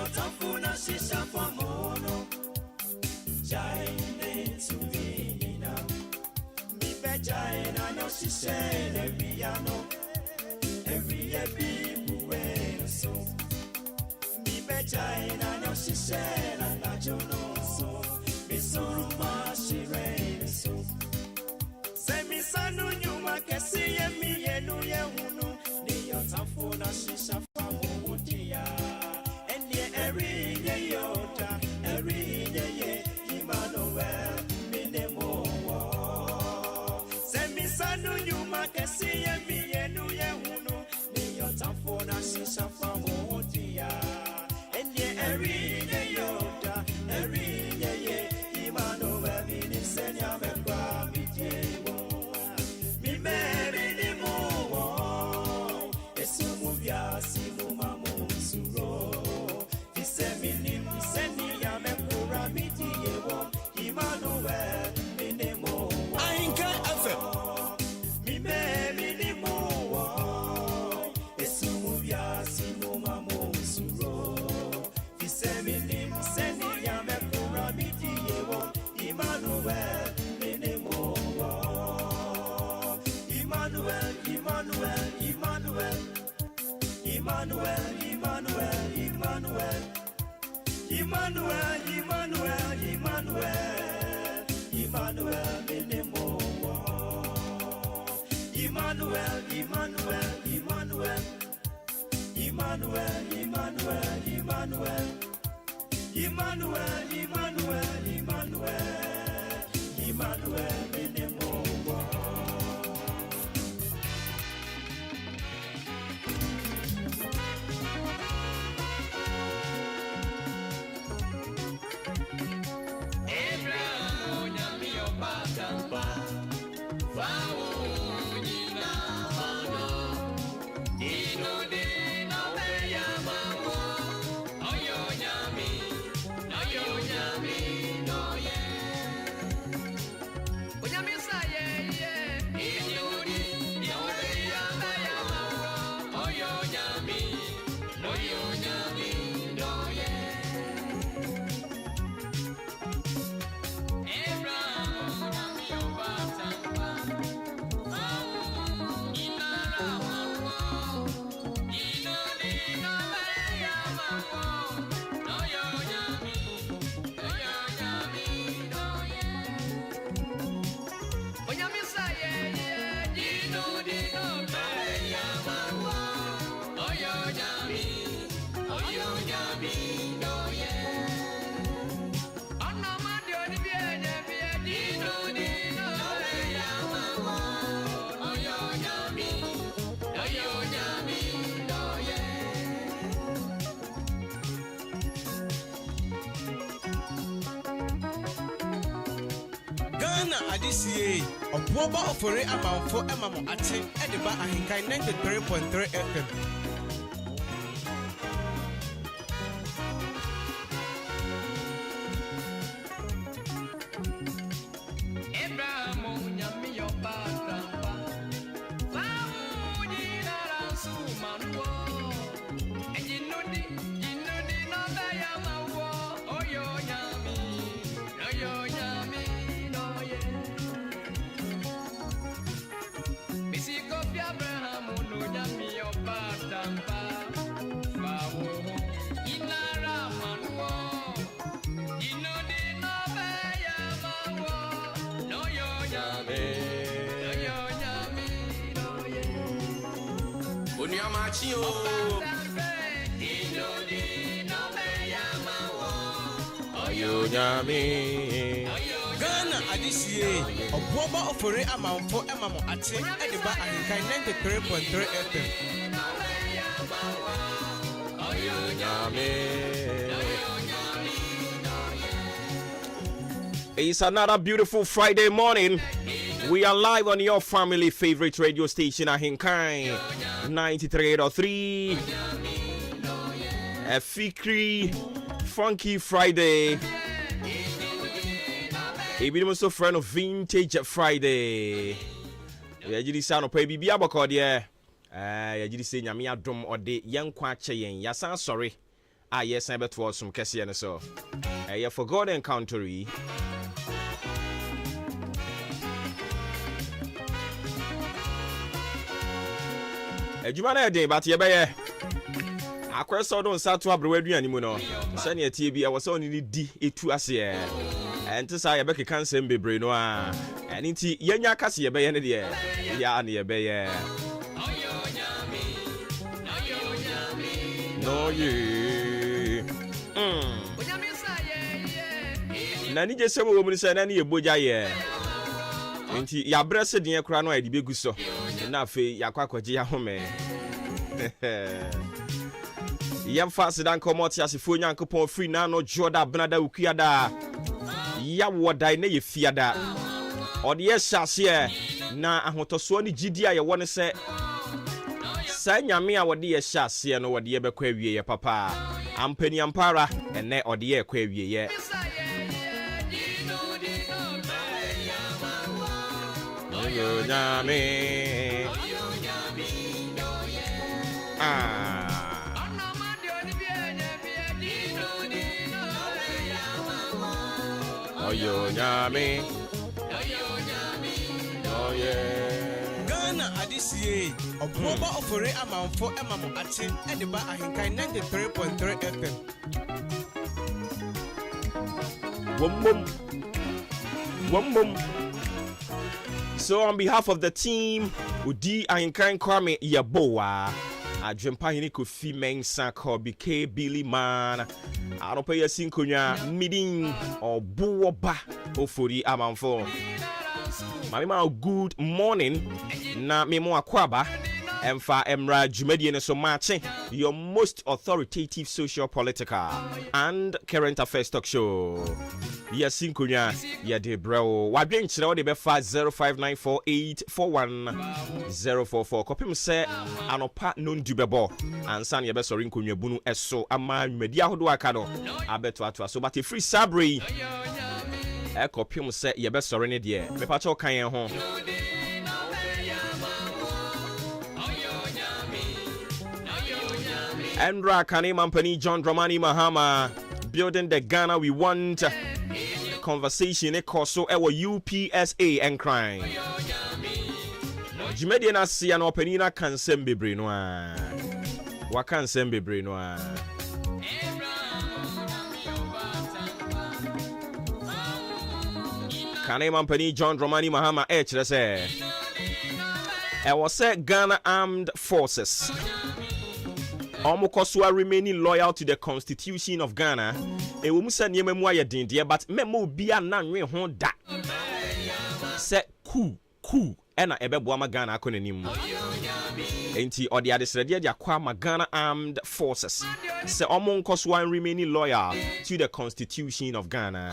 Tafuna shisha for mono. Jaine to me now. Me be Jaina no shisha every ano. Every people way so. Me be Jaina no shisha na jono so. Me so much rain so. Say me sanu nyuma kesi ye mi ye no ye hunu. Ni yo tafuna shisha for modia. Every day, Yota, every day, Emmanuel, Minemo. Send me Sanu, you make a see me, and you know, Yota for Nashisha from Motia. And every day, Yota, every day, Emmanuel, Minisenia, me marry the more. It's a movie, I see no mamma. Seminim senia me pura miti yewo Emmanuel minemo AHENKAN933FM mi me minimo esumu bia sinu mamo suro fi seminim senia me pura miti yewo Emmanuel minemo Emmanuel Emmanuel Emmanuel Emmanuel Emmanuel Emmanuel Emmanuel, Emmanuel, Emmanuel, Emmanuel, Minemo. Emmanuel, Emmanuel, Emmanuel, Emmanuel, Emmanuel, Emmanuel, Emmanuel, Emmanuel, Emmanuel, Emmanuel, Minemo. Adisiye, Obuoba Ofori Amanfo Emamo Ate, Ediba AHENKAN933FM. Ghana Adisiye, Obuoba Ofori Amanfo Emamo Ate, Ediba AHENKAN933FM. It's another beautiful Friday morning. We are live on your family favorite radio station, AHENKAN933FM. A Fikri Funky Friday. A beautiful friend of Vintage Friday. Yajidi sound of baby Biabako, dear. Yajidi say Yamia drum or de young quache yen. Yasan sorry. yes I bet was some kesi and so yeah for God encountery Ejumana dey but ye be akweso don satu abrewadu animu no se ne tie bi e wo se oni di etu ase enti sa ye be keka nsem bebre no a eni nti yenya kase ye be ye ne de ya ne ye be ye no ye na ni je se wo mu se na ne ye boja ye enti ya brese de kura no a de begu so na afi yakwakoje ya home yam fast dan komoti asifo nyankopon free na no joda benada ukuada ya wodai na ye fiada ode ye hyase na ahotoso ni gidi a ye wone se sa nyame a wode ye hyase no wode ye bekwa awie ye papa ampani ampara ene ode ye kwa awie ye yo nyame Oyo nyame Oye Ghana adisiye Obuoba Ofori Amanfo emamo ate ediba AHENKAN933FM Wom So on behalf of the team Udi Ahinkan Kwame Yaboa Adwempa hini Kofi Mensa Kobi Billy Man Aropa yasinkonya midin Obuoba Ofori Amanfo Mamima good morning na memo akwaba emfa emra jumedie ne so Maakye your most authoritative social political and current affairs talk show yasinkonya ya de bro wadwen kire wo de befa 0594841044 kopim se anopa nondu bebo ansan ye be sori nkonwa bunu eso ama nwadi ahodo aka no abeto ato so but free sabri kopim se ye be sori ne de me pa cho kan yen ho Andra Kane Mampani John Dramani Mahama building the Ghana we want conversation ekoso ewo UPSA and crime Jumedi na sia na openina kansem bebre no a wa kansem bebre no a Kane Mampani John Dramani Mahama kire se ewo se Ghana Armed Forces Omukoswa remaining loyal to the Constitution of Ghana. E wo musa niema mu aye dindie but memo bia na nwe ho da. Se ku ena ebeboa ma Ghana akonanim. Enti odi adesrede dia kwa ma Ghana Armed Forces. Se omunkoswa remaining loyal to the Constitution of Ghana.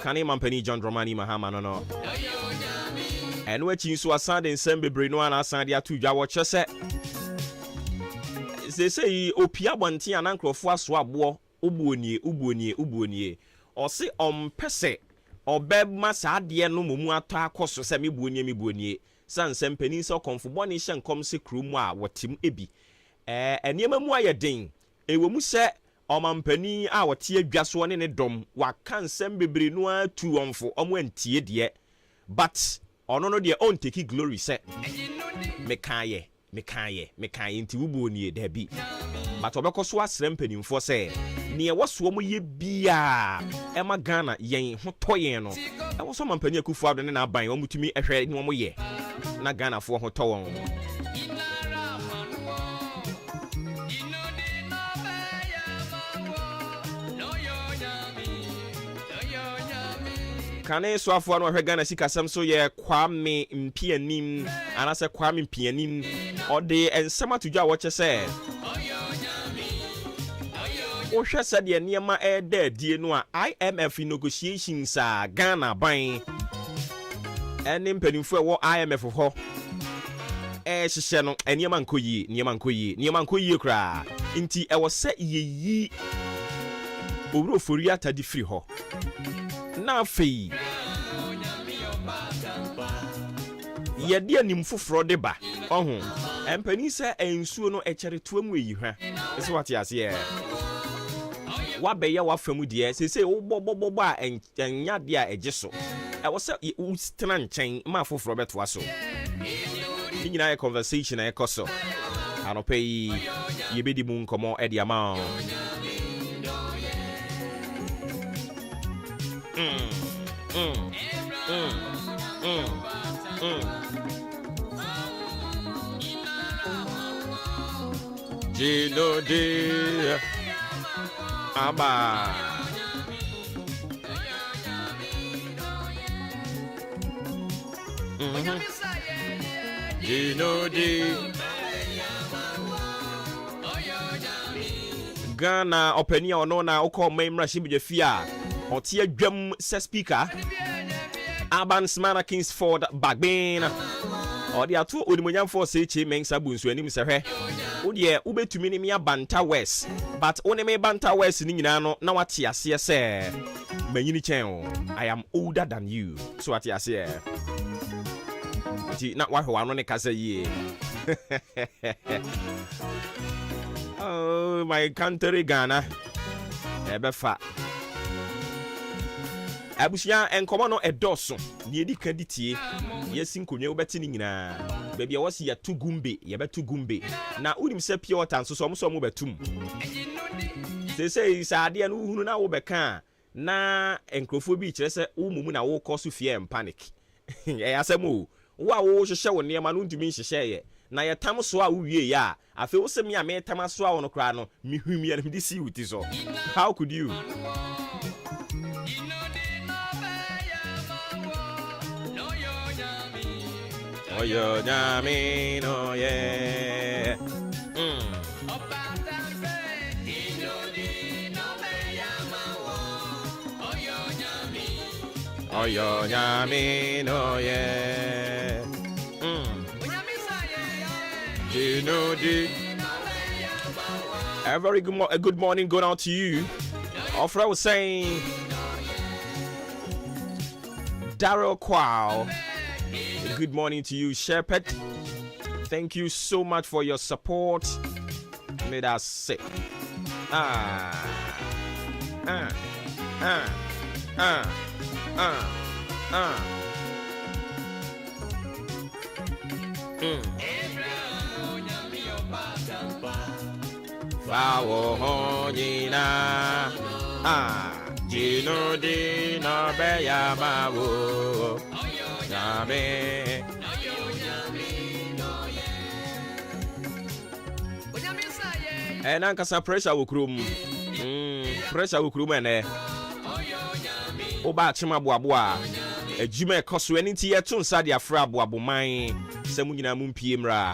Kane Mampani John Dramani Mahama no. Enwe chinso asande nsembebre no ana asande atudwa wo kyese they say opia bonti anankrofo aso abo ubuonie o se ompese obema saade no momu ato akoso se mebuonie sanse mpani se konfo ne hye nkom se krumu a wotim ebi eniema mu ayeden ewo mu se omampani a wote adwaso ne dom waka nsem bebre no atu onfo omo antie de but ono no de on take glory se mekaye nti wubuonie da bi but obekoso asrem panimfo se ne woso mo ye bia ema Ghana yen ho toyen no e woso mampani akufu ado ne na aban wo mutumi ehwe ne wo ye na Ghana fo ho towon Kane so afo no hwe Ghana sikasam so ye Kwame Mpianim anase Kwame Mpianim ode ensema tudwa wo chese o hwe sade niema eda die no a IMF negotiations a Ghana ban ene mpanimfo wo IMF ho hyehyɛ no niema nkoyi kra nti wo se yeyi Obuoba Ofori atadi free ho na fei yede anim foforo de ba ohun empani se ensuo no ekere toamu eyi hwa ese wate ase wabeya wafamu die sese wo bobobo a enya de a eje wo se wo stena nchen ma foforo beto aso ni nyina ye conversation e koso anope ye bedi mu nkomo e de ama Gino de Aba Gino de Ghana openia ono na ukọ memra shibuje fia otie dwam se speaker Urban Smana Kingsford Bagbin odi ato onimonyamfo se eche mensa bunsu anim se hwe wo de ubetumi ni me Banta West but one me Banta West ni nyina no na wate ase se manyini chen I am older than you so wate ase ti na wahwe ano ne kasa yie oh my country Ghana ebefa abusia enkomo no edoso ni edi kan ditie yesi nkonwe wobeti ni nyina baabi a wose ya tugumbe ye betugumbe na unim se pure water nso so mo betum se saade no hunu na wo beka na enkrofo bi kire se wo mumu na wo koso fie panic ya asemu wo a wo hwehwe wo ne ma no ntumi hwehwe ye na ye tam so a wo wie ya afi wo se me a me tam so a wo no kra no me hwim ya me disi wuti so how could you Oyo nyami no ye Oyo nyami no ye A very good morning going out to you. Ofra was saying Daryl Kwao. Good morning to you, Shepherd. Thank you so much for your support. Made us sick. Wow, honina. Gino di no beya mawo. Yame. And ankasa pressure wukrum. Pressure wukrum ene. Oba chima boaboa. Ejuma ekoso eni ti yetu nsa de afra boabo man. Se mu nyina mu mpie mra.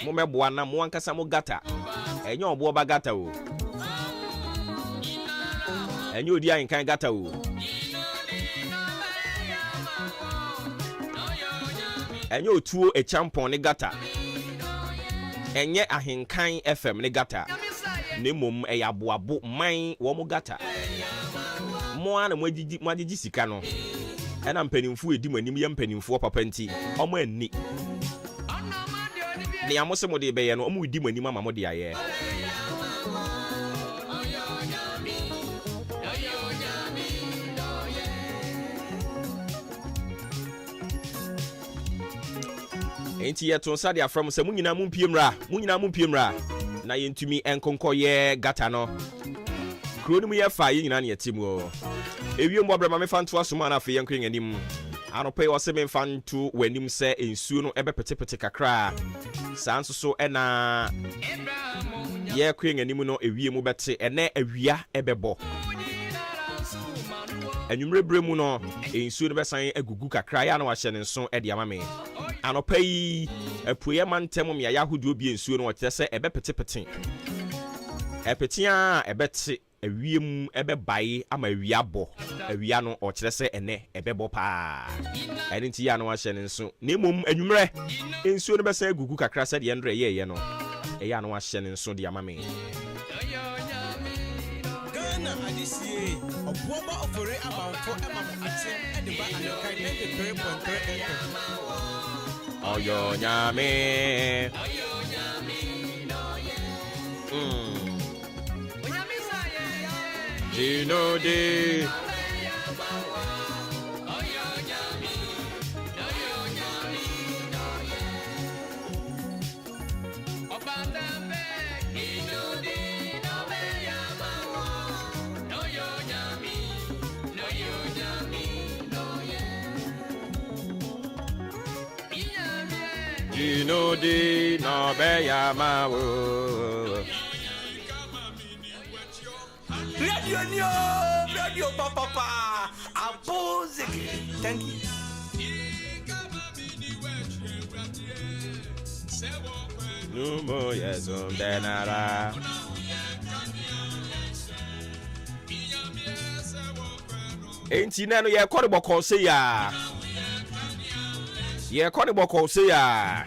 Mo meboa na mo ankasa mo gata. Enye Obuoba gata o. Enye odi AHENKAN gata o. Enye otuo echampon ne gata. Enye AHENKAN FM ne gata. Ne mom eyaboabo man wo mo gata. Mo ana mo agigi sika no. Ena mpanimfu edi manim ye mpanimfu papa nti. Omo anni. Ne amose mo de beye no omo edi manim ama mo de aye. Enti yeto nsa de afram se munyina mu mpiemra na yentumi enkonkoye gata no kronu mu ye fa nyina ne yetim o ewie mbobra ma me fanto asoma na afi yenkwen anim anope wo se me fanto wanim se ensuo no ebepetepete kakra sanso so ena ye kwen anim no ewie mu bete ene awia ebebo anwumrebre mu no ensuo no besan agugu kakra ya na wa hye ne nso e de amame anopai apuye mantem me ya hodo bi ensuo no wote se ebepetepete epetia ebete awiem ebebai ama awia bo awia no o kire se ene ebebo pa eni nti ya no wa hye ne nso na mom anwumre ensuo no besan agugu kakra se de endre ye no e ya no wa hye ne nso de amame Adisiye Obuoba Ofori Amanfo Ate Ediba AHENKAN 933FM. Oyo nyame. Gino de Gino de no be yamawo. Radio papa. Abozeke. Thank you. No more yes denara. Enti na no ye kɔ de bɔkɔ se ya. Ye kɔ de bɔkɔ se ya.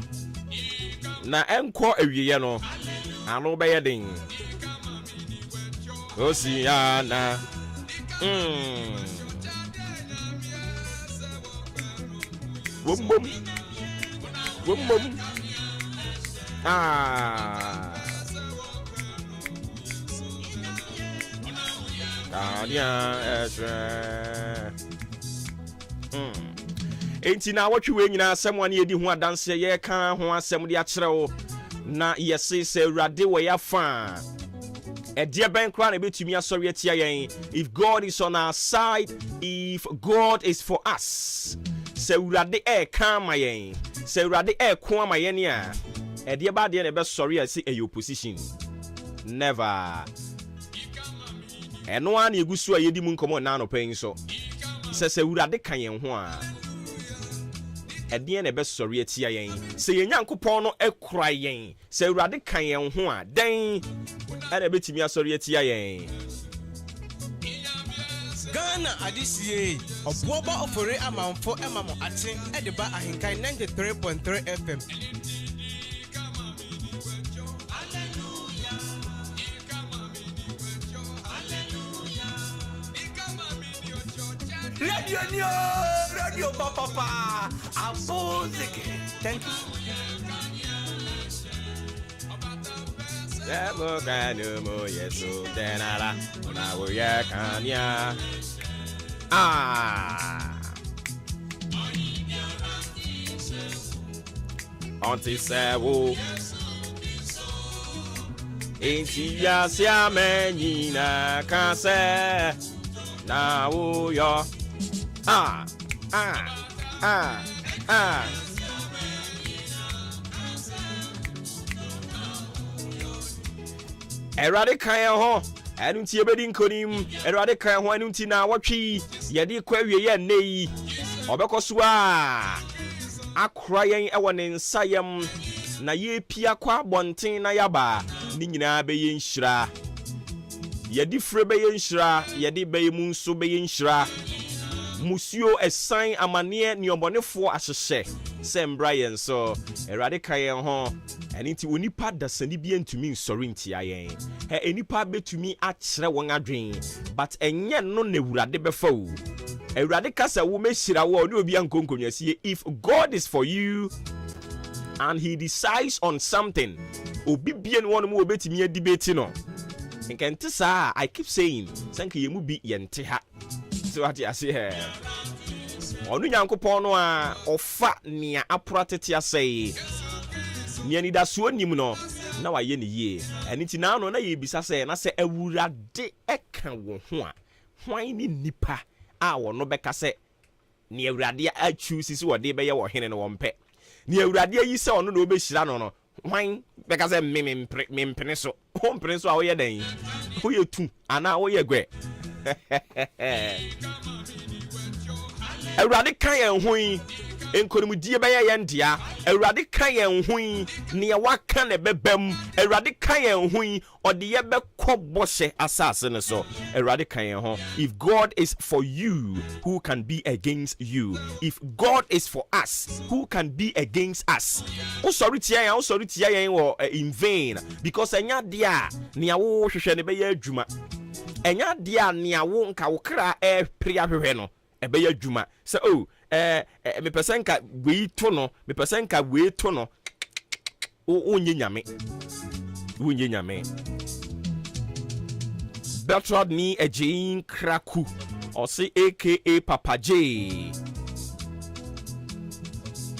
Na enkɔ awiye no. Ano bɛyɛ den. Osiana. Boom boom. Boom boom. Enti na watwe we nyina asɛm wane edi ho adanse ye kan ho asɛm de akyerɛ wo na yɛse sɛ Awurade wɔ ya fa ɛdeɛ bɛn kra na betumi asɔre atia yɛn. If God is on our side, if God is for us, sɛ Awurade kan ma yɛn, sɛ Awurade ko ama yɛn a ɛdeɛ ba deɛ na bɛsɔre asi ɛyɛ opposition. Never. Ɛno a na egusu a yɛdi mu nkɔmɔ na no pɛn so sɛ Awurade ka yɛn ho a ɛdeɛ na bɛsɔre atia yɛn. Sɛ yɛn Nyankopɔn no ɛkora yɛn, sɛ Awurade ka yɛn ho a den ɛna betumi asɔre atia yɛn. Ghana adisie Obuoba Ofori Amanfo emamo aten ediba ahenkan 93.3 FM. Radio papa. Abozeke. Thank you. Yemo kanu mo yeso denara na wo ya kanya. Auntie Sewo Enti ya sia menina kase na wo yo. Erade kan ho enu nti ebedi nkonim erade kan ho enu nti na watwi yede kwa wie ye nei obekoso a akora yen ewo ne nsayam na ye pia kwa bonten na yaba ni nyina be ye nhira yede fre be ye nhira yede be ye munso be ye nhira musio esan amane ne obonefo ahyehye sembra yen so erade kan ho eni nti onipa dasani bi antumi nsori ntia yen enipa betumi akyere won adwen but enye no na Awurade befa wo Awurade kasa wo mehira wo ne obi ankonkonwasie. If God is for you and he decides on something obi bie no won mo obetumi adibeti no nkente saa. I keep saying sanka yemu bi yente ha so what you say here onu Nyankopon no a ofa nea apratete asai nea ni da so nim no na waye ne yie eniti na no na ye bisa se na se Awurade eka wo ho a hwan ni nipa a wo no beka se ne Awurade a choose si wo de be ye wo hene no wo mpe ne Awurade ayi se ono na obehira no no hwan beka se mempene so ho mpene so a wo ye dan wo ye tu ana wo ye gwe Awurade kan yan hoyi enkonimdie be ye ndia Awurade kan yan hoyi ne waka ne bebam Awurade kan yan hoyi ode ye be kobose asase ne so Awurade kan yan ho. If God is for you, who can be against you? If God is for us, who can be against us? O sorry tia yan wo in vain because enya dia ne wo hwehwe ne be ye adwuma enya dia ne wo nka wo kra pria hwehwe no ebe ya dwuma se me pesenka we to no me pesenka we to no onye nyame Beltrad ni Ejein Kraku Osi aka Papa J.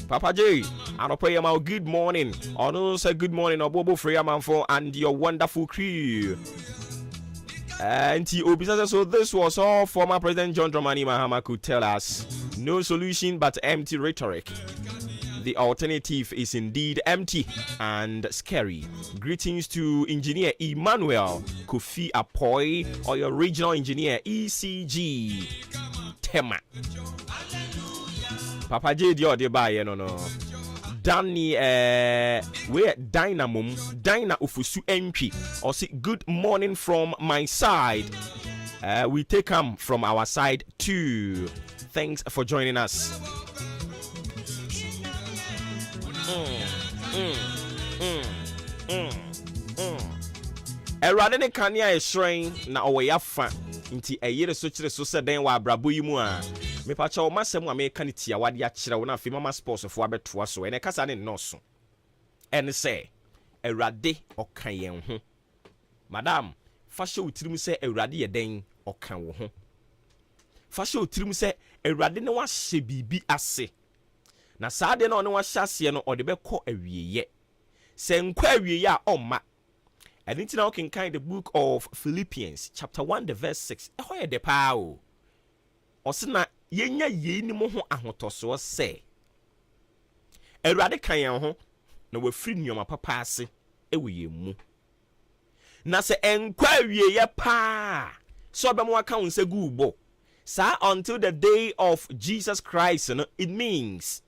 Papa J, and pray about good morning. Or say good morning, Obuoba Ofori Amanfo and your wonderful crew. And so this was all former President John Dramani Mahama could tell us. No solution but empty rhetoric. The alternative is indeed empty and scary. Greetings to Engineer Emmanuel Kofi Apoy or your regional engineer ECG Tema. Papa J the buy no. Danny we Dynamo Dyna Ufusu entry or say good morning from my side. We take them from our side too. Thanks for joining us. Erade ne kania e shrine na owayafa nti eyere so kire so se den wa abrabo yi mu a me pa cha o masem a me ka ne tia wade a kire wo na afi mama sports fo abetoa so ene kasa ne noso ene se erade okan yen ho madam fa hye otirim se erade ye den okan wo ho fa hye otirim se erade ne wa hye bibi ase na saade na one wa hye ase no ode be kɔ awieye se nkɔ awieye a omma. And it's now can kind the book of Philippians, chapter 1, the verse 6. Ahoye de pao. Osina yenya ye ni mo ho ahotoso se. Erade kan yan ho na we free nyoma papa ase e we yemu. Na se enkwa wie ye pa. So be mo aka unse gubo. Sa until the day of Jesus Christ no it means.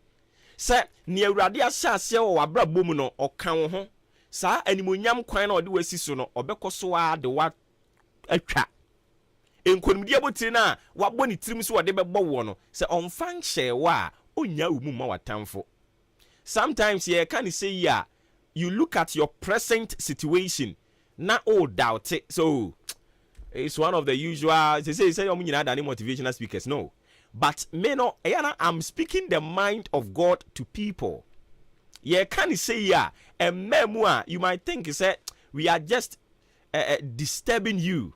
Say ni Erade asase wo abrabom mu no okan wo ho. Sa animonyam kwan na ode wasi so no obekoso a de wa atwa enkonimdi abotire na wabɔ ne tirim so ode bɛbɔ wo no se onfa nhye wa onya umu ma watamfo. Sometimes you can say yeah, you look at your present situation na all doubt it. So it's one of the usual they say motivational speakers no, but me no I'm speaking the mind of God to people. Yeah, can you say yeah? A memoir you might think is that we are just disturbing you.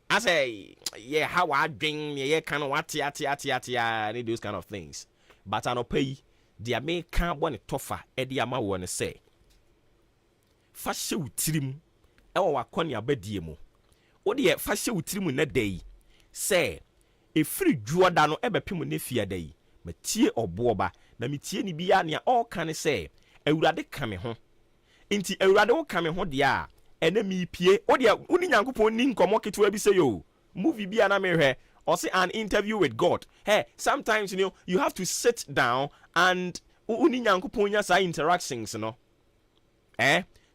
I say yeah, how I drink yeah, kind of what and those kind of things. But I no pay the American one tougher. Eddie Ama wanna say. Fashe utrim ewa wakoni abediemo. Odi fashe utrim na day. Say a free juada no ebe pimu ne fia day. Metie Obuoba na metie ni bia ne all kan say Ewurade ka me ho nti Ewurade wo ka me ho de a ene mi pie o de uni Nyankopon ni nkomo ketewa bi say yo movie bia na me hwe or say an interview with God. Hey, sometimes you have to sit down and uni Nyankopon nya say interactions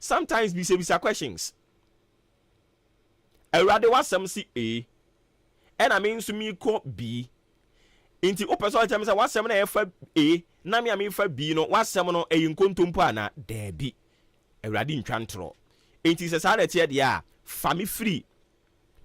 sometimes we say questions. Ewurade wasam si A and I mean so me ko B. Inti o person tell me say wasem na efa A na me am fa B no wasem no e nkontompo ana da bi Ewurade ntwantro inti se sa na tie de a fa me free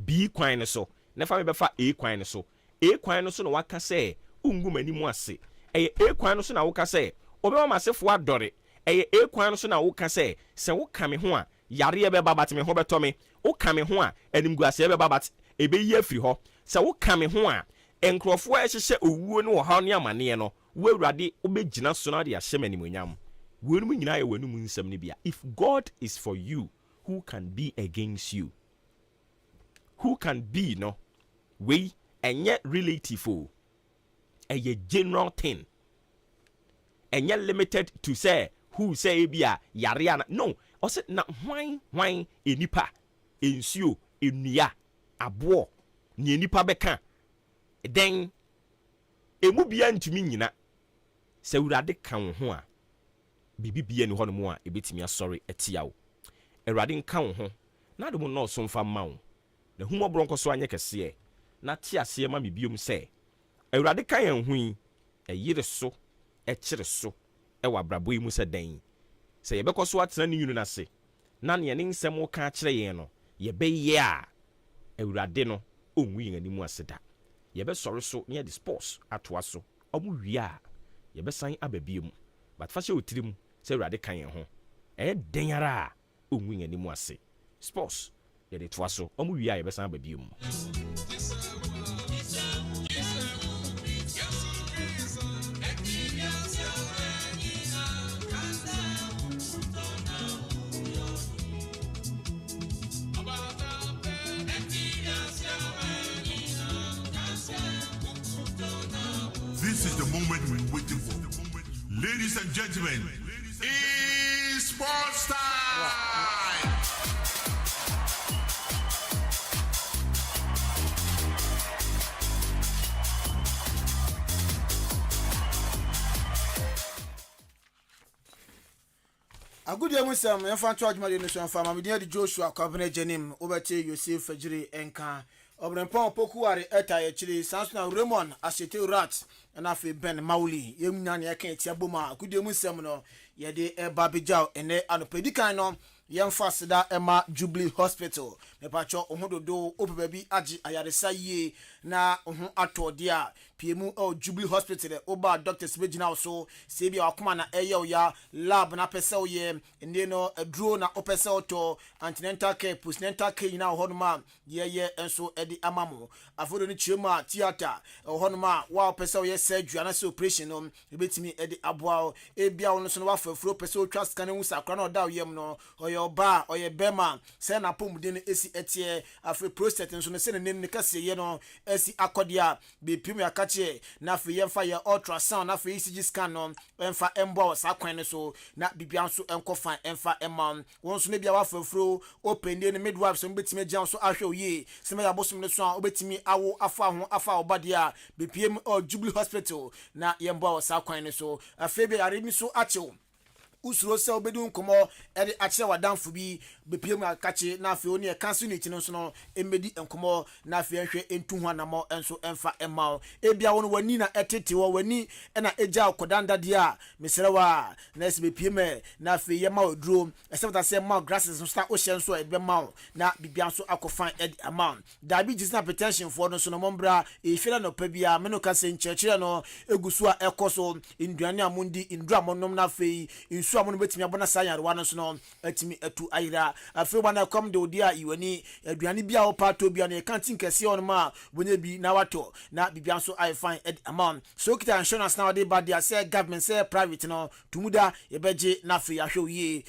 B kwan ne so na fa me be fa A kwan ne so A kwan no so no waka say ungu manimu ase e A kwan no so na woka say obe ma masefo adore e A kwan no so na woka say se wo ka me ho a yare e be babat me ho beto me wo ka me ho a animgu ase e be babat e be yi afiri ho se wo ka me ho a enkrofo a hyehye owuo no ha ne amane no wo Ewurade obegina so na de ahye manimonyam wonu nyina ye wonu mu nsam ne bia. If God is for you, who can be against you? Who can be no we enye relative o a general thing enye limited to say who say bia yare no o say na hwan enipa ensuo enua abo ne enipa beka den emu bia ntumi nyina se Ewurade ka wo ho a bibi bia ni ho no mu a ebetimi asori etia wo Ewurade nka wo ho na de mo no so mfa ma wo na humo bronko so anye kese na ti ase ma bibiom se Ewurade ka yan hu eyire so ekire so e wa brabo yi mu se den se yebekoso atena ne yunu na se na ne nsem wo ka kire yen no yebeye a Ewurade no onwu yin animu aseda yebe sori so near the sports atoa so omu wi a yebe san ababiem but fa hye otirim se Ewurade kan yen ho den ara onwu yin animu ase sports yɛde toa so ɔmo wie a yɛbɛsan ba bio mu. This is the moment we're waiting for. Ladies and gentlemen, it's sports time! A good day, Muslim. I'm from Charge Madination Farm. I'm the Joshua Cabinet Jenim, Obete Yosef Fajiri Enka. Obrempon Pokuari Eta Chili, Sansuna Raymond, Ashete Rat, and Afi Ben Mauli, Yemnan Yakin Tiabuma, good day, Muslim. Yede Babijao, and they are the Pedicano. Young Faster Emma Jubilee Hospital. Me pacho omodo do ope baby aji ayaresa ye na ato dia PMU Jubilee Hospital oba doctors begina so sebi akoma na eya ya lab na pese ye ende no adro na opese to antenatal care postnatal care na honoma ye enso edi amamo afodo ni chema theater honoma wa opese ye surgery na so operation no ebetimi edi aboa ebia wono so no wa fafuro pese o twa scan hu sakra na oda yem no oyoba oyebema se na pomuden esi etie afi prostate nso no se ne nem kase ye no esi akodia be pim ya kache na afi yemfa ye ultrasound na afi ECG scan no emfa embo sa kwan ne so na bibia nso enkofa emfa emam won so ne bia wa fafuro open dey ne midwife so betimi agyan so ahwe oye se me ya bosom ne so a obetimi awo afa ho afa obadia be pm Jubilee Hospital na yembo sa kwan ne so afi be yare mi so achew usuro se obedu nkomo ede ache wadanfo bi bepiem akache na afi oni e cancel ni tino so no emedi nkomo na afi ehwe entu ho anamo enso emfa emao ebia won wani na etete wo wani na eja akodanda dia mesrewa na se bepiem na afi yema oduro except say ma grasses so sta ohye nso ebe ma na bibia nso akofan ed amount diabetes na hypertension for no so no mombra e fira no pa bia me no ka se nchechire no egusu a ekoso induane amundi indura monom na afi insu amono betimi abona sayar wa no so no atimi atu ayira afi wana kom de odia iwani aduane bia o pato bia na kantin kese on ma bonya bi na wato na bibia nso I find ed amount so kita insurance na de bad dia say government say private no tumuda ye beje na afi ahwe ye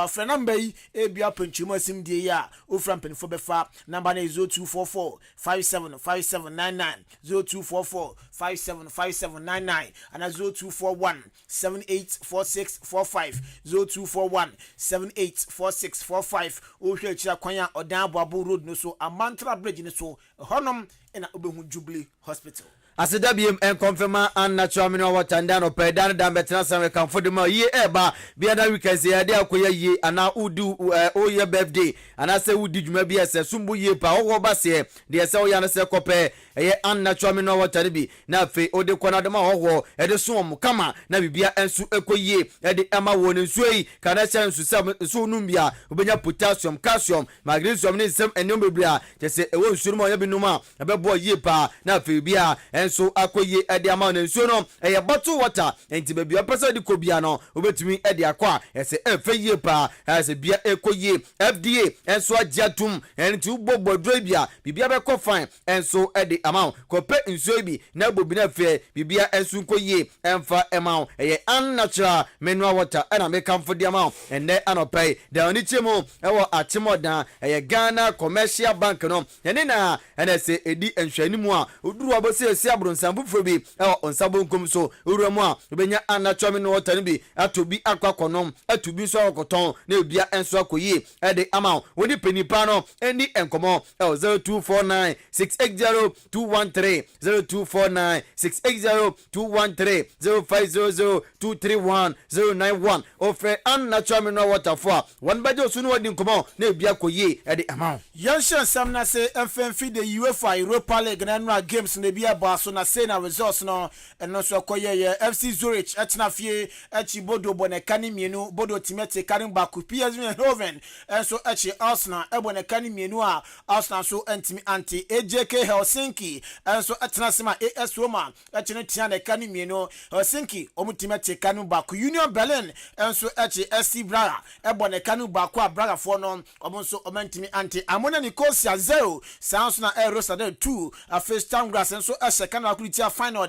friend number yi e bia panchimo asim die ya o from penfo befa number na 0244 575799 0244 575799 and 0241 784645 0241 784645 ohwe chira kwanya odan aboabo road no so amantra bridge no so honom na obehu Jubilee Hospital asedabiem en confirma an natural mineral water ndano pe dan dan betena san kan fodema ye eba bia na weekend ye de akoya ye ana udu oye birthday ana se udi dwuma bia se sumbu ye pa wo ba se de se wo ya na se kope ye an natural mineral water bi na fe ode kona de ma wo e de so mo kama na bibia ensu ekoye e de ema wo ne nsu yi kana se nsu se so num bia obenya potassium calcium magnesium ne sem enyom bebia te se e wo nsu mo ye binuma e be bo ye pa na fe bia so akoye ede ama na nsuo no eye bottle water enti be bia pesa de kobia no obetumi ede akwa ese efeye pa ese bia ekoye FDA enso agiatum enti ugbogbodo bia bibia be ko fine enso ede ama kope nsuo bi na bobi na fe bibia enso koye emfa ema eye unnatural mineral water na me kamfo de ama enne anopai da oni chemo ewo achimodan eye Ghana Commercial Bank no ene na ese edi enhwanimu a oduru abose esi nsambu bi onsabo nkom so uremu a obenya anatomy no water bi atobi akwakonom atubi so akoton na ebia enso akoyi ede ama woni penipa no eni enkomo 0249 680213 0249 680213 0500 231 091 ofre anatomy no water for one bajo sunu wadi nkomo na ebia koyi ede ama yanshan samna se FMF the UEFA Europa League na games na bia ba so na say na results no eno so koye FC Zurich etna fie echi bodo bonekani mienu bodo timete karin baku PSV Eindhoven enso echi Arsenal ebonekani mienu a Arsenal so entimi anti AJK Helsinki Helsinki enso atena sema AS Roma echene tia na kanu mieno Helsinki omutime te kanu baako Union Berlin enso eche SC Braga ebo ne kanu baako a Braga fo no omonso omantimi anti Ammonia Nicosia 0 sounds na Rosada 2 a first time grass enso eche kanu akuritia final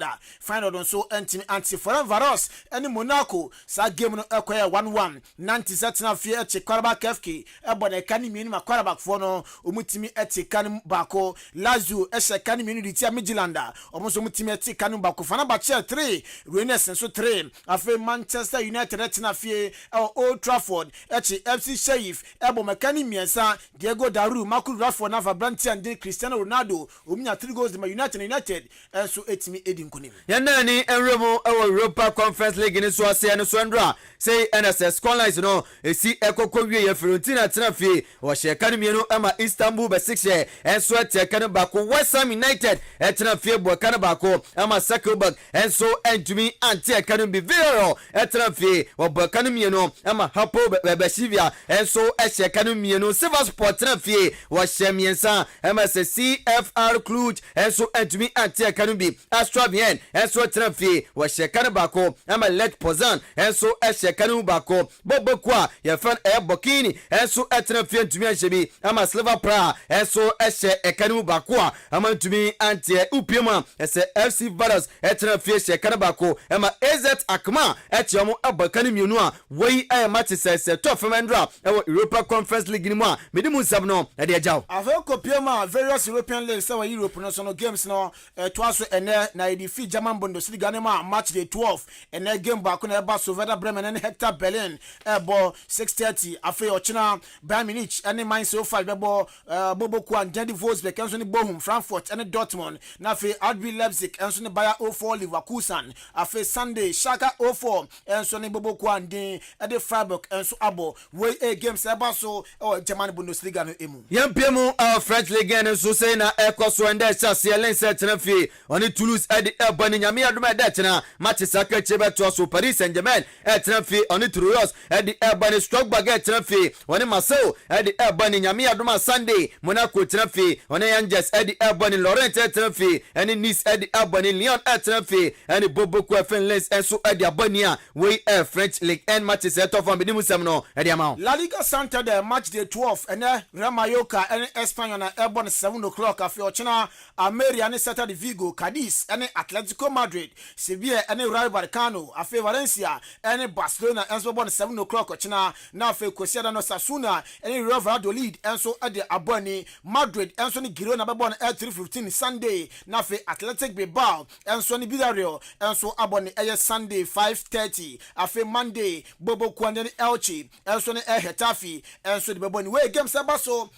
nso antimi anti Ferencvaros ene Monaco sa game no ekoye 1-1 Nantes atena fie eche Karabakh FK ebo ne kanu mienu ma Karabakh fo no omutimi ete kanu baako Lazio eche kanu mienu ditia Midlanda omonso omutimi ete kanu baako Fenerbahce 3 Rennes enso 3 afi Manchester United atena fie Old Trafford eche FC Sheriff ebo mekani miensa Diego Daru Marcus Rashford na Fabranti and Cristiano Ronaldo omunya 3 goals de United enso etimi edin konim yana ni enremo Europa Conference League ni so ase no so ndra say NSS Conlines no esi ekokọ wie ye Fiorentina tena fie wo hye kan mienu ama Istanbul Besiktas enso eteka ba ko West Ham United etena fie bo kan ba ko ama Sakelberg enso entumi anti ekanu bi Villarreal etena fie wo bo kan mienu ama Hapo Beşiktaş enso ehye kan mienu Sivasspor tena fie wo hye miensa ama CFR Cluj enso entumi anti ekanu bi Astra Vienna enso etena fie wo hye kan ba ko ama Lech Poznan enso ehye kan ba ko Bobokwa ye fan Bokini enso etena fie entumi ahye bi ama Slava Praha enso ehye ekanu ba ko ama entumi anti upiema ese FC Varos etena fie hye kan ba ko ama AZ Akma etiomo abakanu mienu a wei match se top femendra Europa Conference League ni mu a medimu nsam no e de agyaw aveko piema various European leagues say Europe no so no games no twaso ene na defeat German Bundesliga ne ma match day 12 ene game back na eba Werder Bremen and Hertha Berlin ebo 6:30 afi ochina Bayern Munich and Mainz 05 bebo Boboko and Jedi Wolfsburg enso ni Bochum Frankfurt and Dortmund na afi RB Leipzig enso ni Bayer 04 Leverkusen afi Sunday Schalke 04 enso ni Boboko and de Freiburg enso abo we games eba so German Bundesliga no emu yampiemu French League and so say na ekoso ende chase Lens etena fie oni Toulouse edi ebani nyame adoma ede etena match saka chebe to so Paris Saint-Germain etena fie oni Troyes edi ebani Strasbourg etena fie oni Marseille edi ebani nyame adoma Sunday Monaco etena fie oni Angers edi ebani Lorient etena fie eni Nice edi ebani Lyon etena fie eni Boboko Lens enso edi abani a we French League and matches eto from bidimu sem no edi ama La Liga Santander match day 12 and Real Mallorca and Espanyol na Airborne 7:00 afi ochina Almeria and Celta de Vigo Cadiz and Atletico Madrid Sevilla and Rayo Vallecano afi Valencia and Barcelona enso born 7:00 ochina na afi Sociedad no Sasuna and Real Valladolid enso ade aboni Madrid enso ni Girona be born 3:15 Sunday na afi Athletic Bilbao enso ni Villarreal enso aboni Sunday 5:30 afi Monday Bobo Kwande Elche enso ni Getafe enso di beboni we games abaso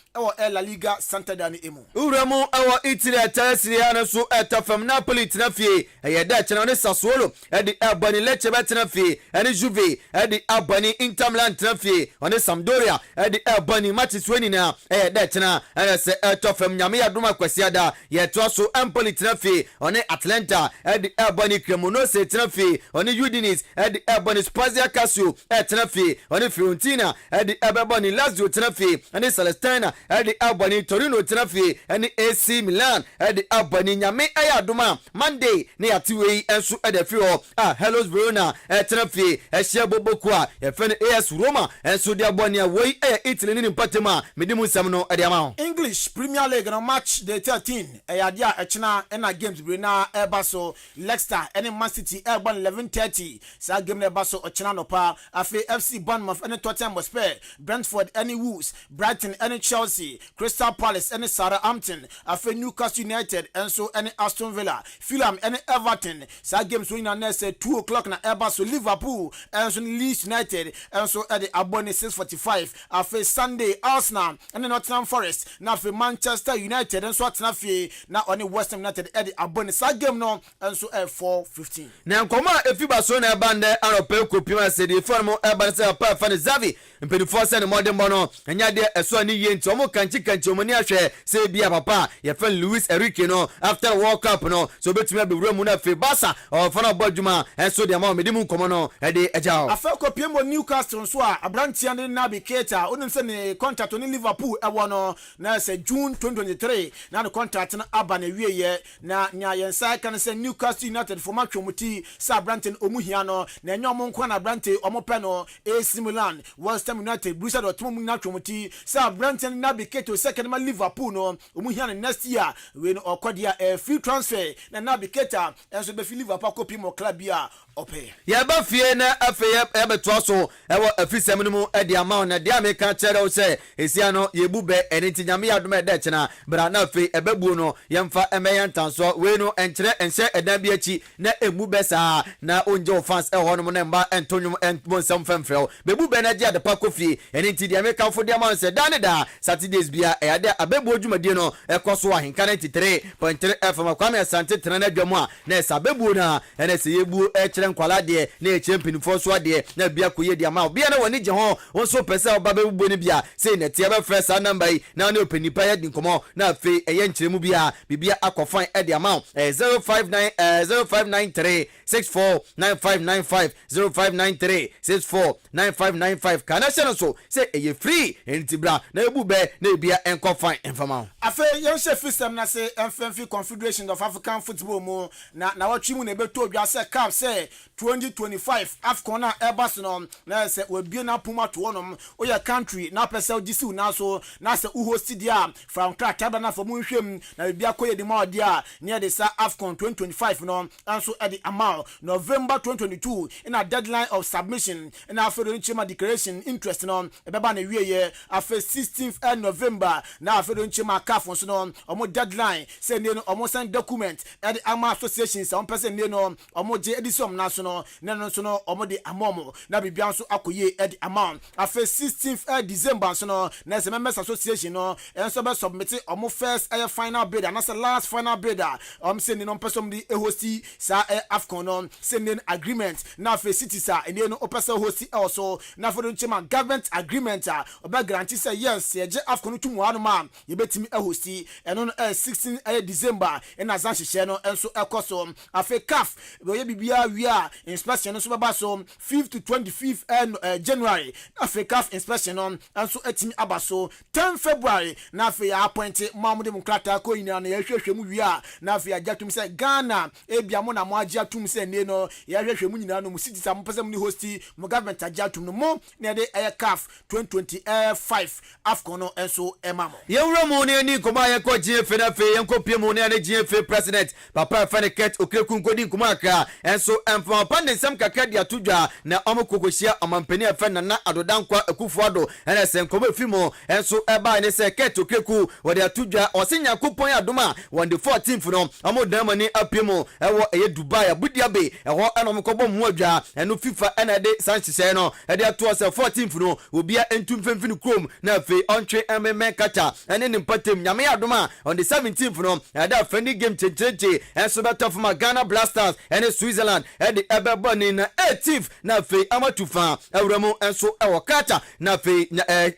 La Liga Santander ni emu uremu Italy Chelsea ana so etafam Napoli tnafie eyeda chena ne Sassuolo edi abani Lecce betnafie eni Juve edi abani Inter Milan tnafie oni Sampdoria edi abani matches weni na eyeda chena ana se etafam nyame yadoma kwasiada yeto so Empoli tnafie oni Atlanta edi abani Cremonese tnafie oni Udinese edi abani Spezia Calcio tnafie oni Fiorentina edi abani Lazio tnafie oni Celestina edi abani Torino tnafie eni AC Milan edi abani nyame ayadoma Monday ne yatiwe enso edefio Hellas Verona tnafie ehye Boboko a yefen AS Roma enso de abani awoi Italy ni mpatema medimu nsam no edi ama English Premier League no match day 13 eyadia echina ena games brina ebaso Leicester ene Man City Airborne 11:30 sa game na ebaso ochina no pa afi FC Bournemouth ene Tottenham Hotspur Brentford ene Wolves Brighton ene Chelsea Crystal Palace ene Southampton afi Newcastle United enso ene Aston Villa Fulham ene Everton sa games win na next 2:00 na ebaso Liverpool enso Leeds United enso ede abone 6:45 afi Sunday Arsenal ene Nottingham Forest na afi Manchester United enso atena fie na oni West Ham United ede abone sa game no enso 4:15 na nkoma efiba so na bande arope kopima sedi formo eban se pa fa ne Xavi mpedifo se ne modern bono enya de eso ani ye nti omo kanchi omoni ahwe se bia papa ye fa Luis Enrique no after World Cup no so betumi abewura mu na fe Barca o fa na bodjuma enso de ma medimu komo no ede ejao afa kopiemo Newcastle so a abrantia ne Naby Keita onim se ne contract ni Liverpool e wono na se June 2023 na ne contract no aba na wie ye na nya yensa kan say Newcastle United for match omuti sa Branton omuhia no na enyo mo nko na Branton omope no AC Milan West Ham United Borussia Dortmund na omuti sa Branton na biketo second ma Liverpool no omuhia no next year we no okodia free transfer na biketa enso be Liverpool copy mo club bia ope ya ba fie na afe ya beto so ewo afisem no mu e de amount na de ameka chere o se esia no ye bube enti nyame ya dom e de chena bra na afe ebabuo no yemfa emeyan tanso we no enkere enhye edan bi achi na emu besa na onje fans e ho no na mba entonyum ensam femfrel bebube na dia de pa kofi enti de ameka fo de amount se da Saturdays bia e ade ababuo dwumade no ekoso AHENKAN933FM Kwame Asante tena na dwamu a na esa bebuo na ene se yebu e nkwala de na champion for so de na bia koye de ama bia na woni je ho wonso pese oba bebubo ne bia sei na tie be fresh number yi na na openipa ya dinkomo na fe eye nkyeremu bia bibia akofan e de ama 0593649595 0593649595 kana channel so say eye free entibra na ebube na bia enkofan enfama afa yen she system na say MFF Confederation of African Football mu na watchi mu na beto odwa say cap say 2025 AFCON na Airbus no na say we bie na puma to onom oya country na pese ogisi na so na say u host dia from crack na for mu hwem na bia koye di ma dia near the sa AFCON 2025 no also at the amount November 2022 in a deadline of submission in after the Chema declaration interest no ebeba na wie ye after 16th November na after the Chema CAF so no omo deadline say ne no omo send document at the AMA association some person ne no omo je edison na so no so no omo de amomo na bibia so akoye at the amount after 16th December so no na se members association no enso be submit omo first final bid and the last final bidder say ne no person di hosti sa AFCON no sending agreement na for cities and no opesa hosti also na for the Chema government agreement oba guarantee say yes ye AFCON to mu anoma ye betimi hosti and on 16 December and as she no enso ekoso afa CAF we bibia wia inspection no so baba so 5th to 25th January afa CAF inspection on enso etimi abaso 10 February na afa ya appoint Mahmoud Mukrata ko ina na ye hwehwe mu wia na afa ya jatum say Ghana ebia mo na mo agya tum say ne no ye hwehwe mu nyina no mu city sa mo pese mu ni hosti mo government agya tum no mo na de CAF 2025 AFCON no enso emamo ye wura mo ne ni koma ye ko GFA na fe ye ko pie mo ne GFA president papa Faniket Okreku nkodi nkuma akra enso emfa pande nsam kakra dia tudwa na omokokohia omampani afa na adodankwa akufuado ene se nkoma fimo enso eba ne se Ket Okreku wode atudwa osinya kupon adoma on the 14th no omodamani apiemo ewo eye Dubai abudiabe ewo enomkobo mu adwa eno FIFA ena de sanchise no ede ato se 14th no obia entumfemfini krom na fe ontwe MMA kata ene ne mpatem nyame adoma on the 17th no ede friendly game checheche enso beto from Ghana Blasters ene Switzerland ede ebeboni na 18th na fe amatufa awramo enso ewo kata na fe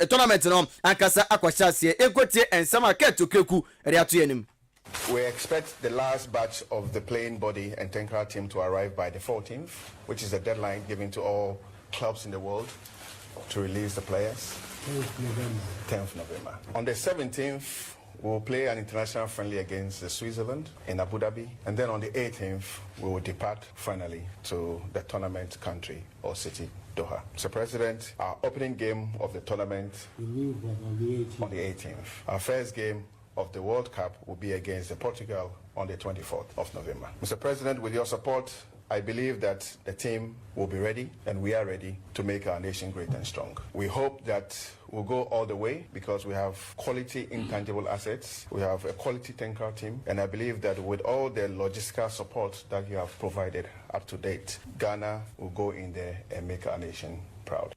tournament no ankasa akwahyasie ekotie ensama Ket Okreku ede ato yenim. We expect the last batch of the playing body and Tenkra team to arrive by the 14th, which is the deadline given to all clubs in the world to release the players. 10th November. On the 17th, we'll play an international friendly against Switzerland in Abu Dhabi. And then on the 18th, we will depart finally to the tournament country or city, Doha. Mr. President, our opening game of the tournament on the 18th. Our first game of the World Cup will be against Portugal on the 24th of November. Mr. President, with your support, I believe that the team will be ready and we are ready to make our nation great and strong. We hope that we'll go all the way because we have quality intangible assets. We have a quality Tenkra team, and I believe that with all the logistical support that you have provided up to date, Ghana will go in there and make our nation proud.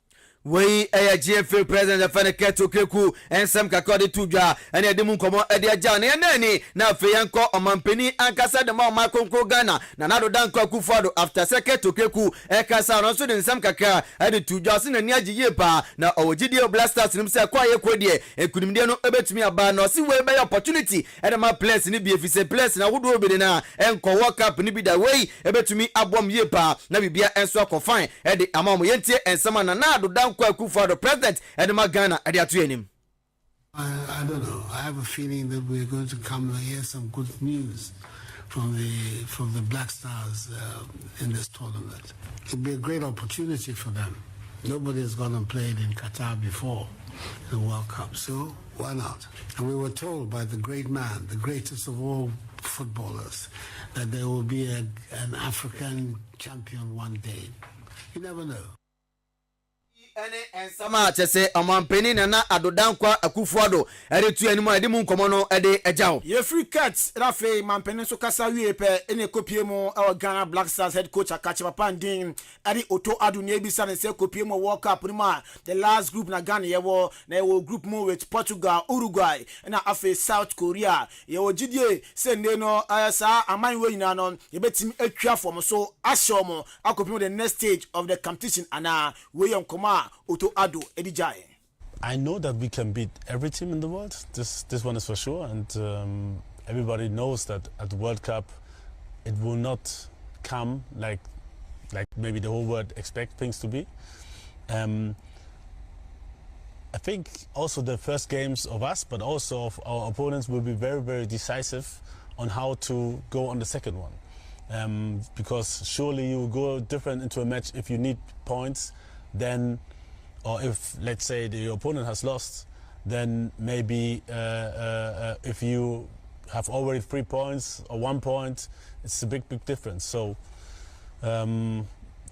We GFA president Faniket Okreku ensam kakode tudwa ene edemu komo ede agya na enani na afi yanko omampeni ankasa de ma makonko Ghana na nado danko akufuado after Ket Okreku ekasa no so de ensam kakra ede tudwa se na ni agiye pa na owogide Blasters nim se kwa ye kodie ekunimde no ebetumi aba no si we be opportunity ede ma players ni bi efise players na wodo obede na enko World Cup ni bi da we ebetumi abom ye pa na bibia enso akofan ede amamo yentie ensama na nado danko Akufo-Addo president Edema Ghana ade ato yanim. I don't know. I have a feeling that we're going to come and hear some good news from the Black Stars in this tournament. It'll be a great opportunity for them. Nobody has gone and played in Qatar before the World Cup, so why not? And we were told by the great man, the greatest of all footballers, that there will be an African champion one day. You never know. Sama chese amampeni na adodankwa akufuado ede tu animu ede mu nkomo no ede ejawo ye free cut rafe mampeni so kasa wie pe ene kopie mu Ghana Black Stars head coach Akachi Papa Ndin ade Oto Adu ne bisa ne se kopie mu World Cup ni ma the last group na Ghana yewo na yewo group mu with Portugal, Uruguay na afe South Korea yewo gidie se ne no sa aman we nyina no ye betim atwa form so ashomo akopie the next stage of the competition ana we yonkoma Oto Ado Edijai. I know that we can beat every team in the world. This one is for sure, and everybody knows that at the World Cup it will not come like maybe the whole world expect things to be. I think also the first games of us, but also of our opponents, will be very, very decisive on how to go on the second one. Because surely you will go different into a match if you need points, then. Or if, let's say, the opponent has lost, then maybe if you have already 3 points or 1 point, it's a big difference. So the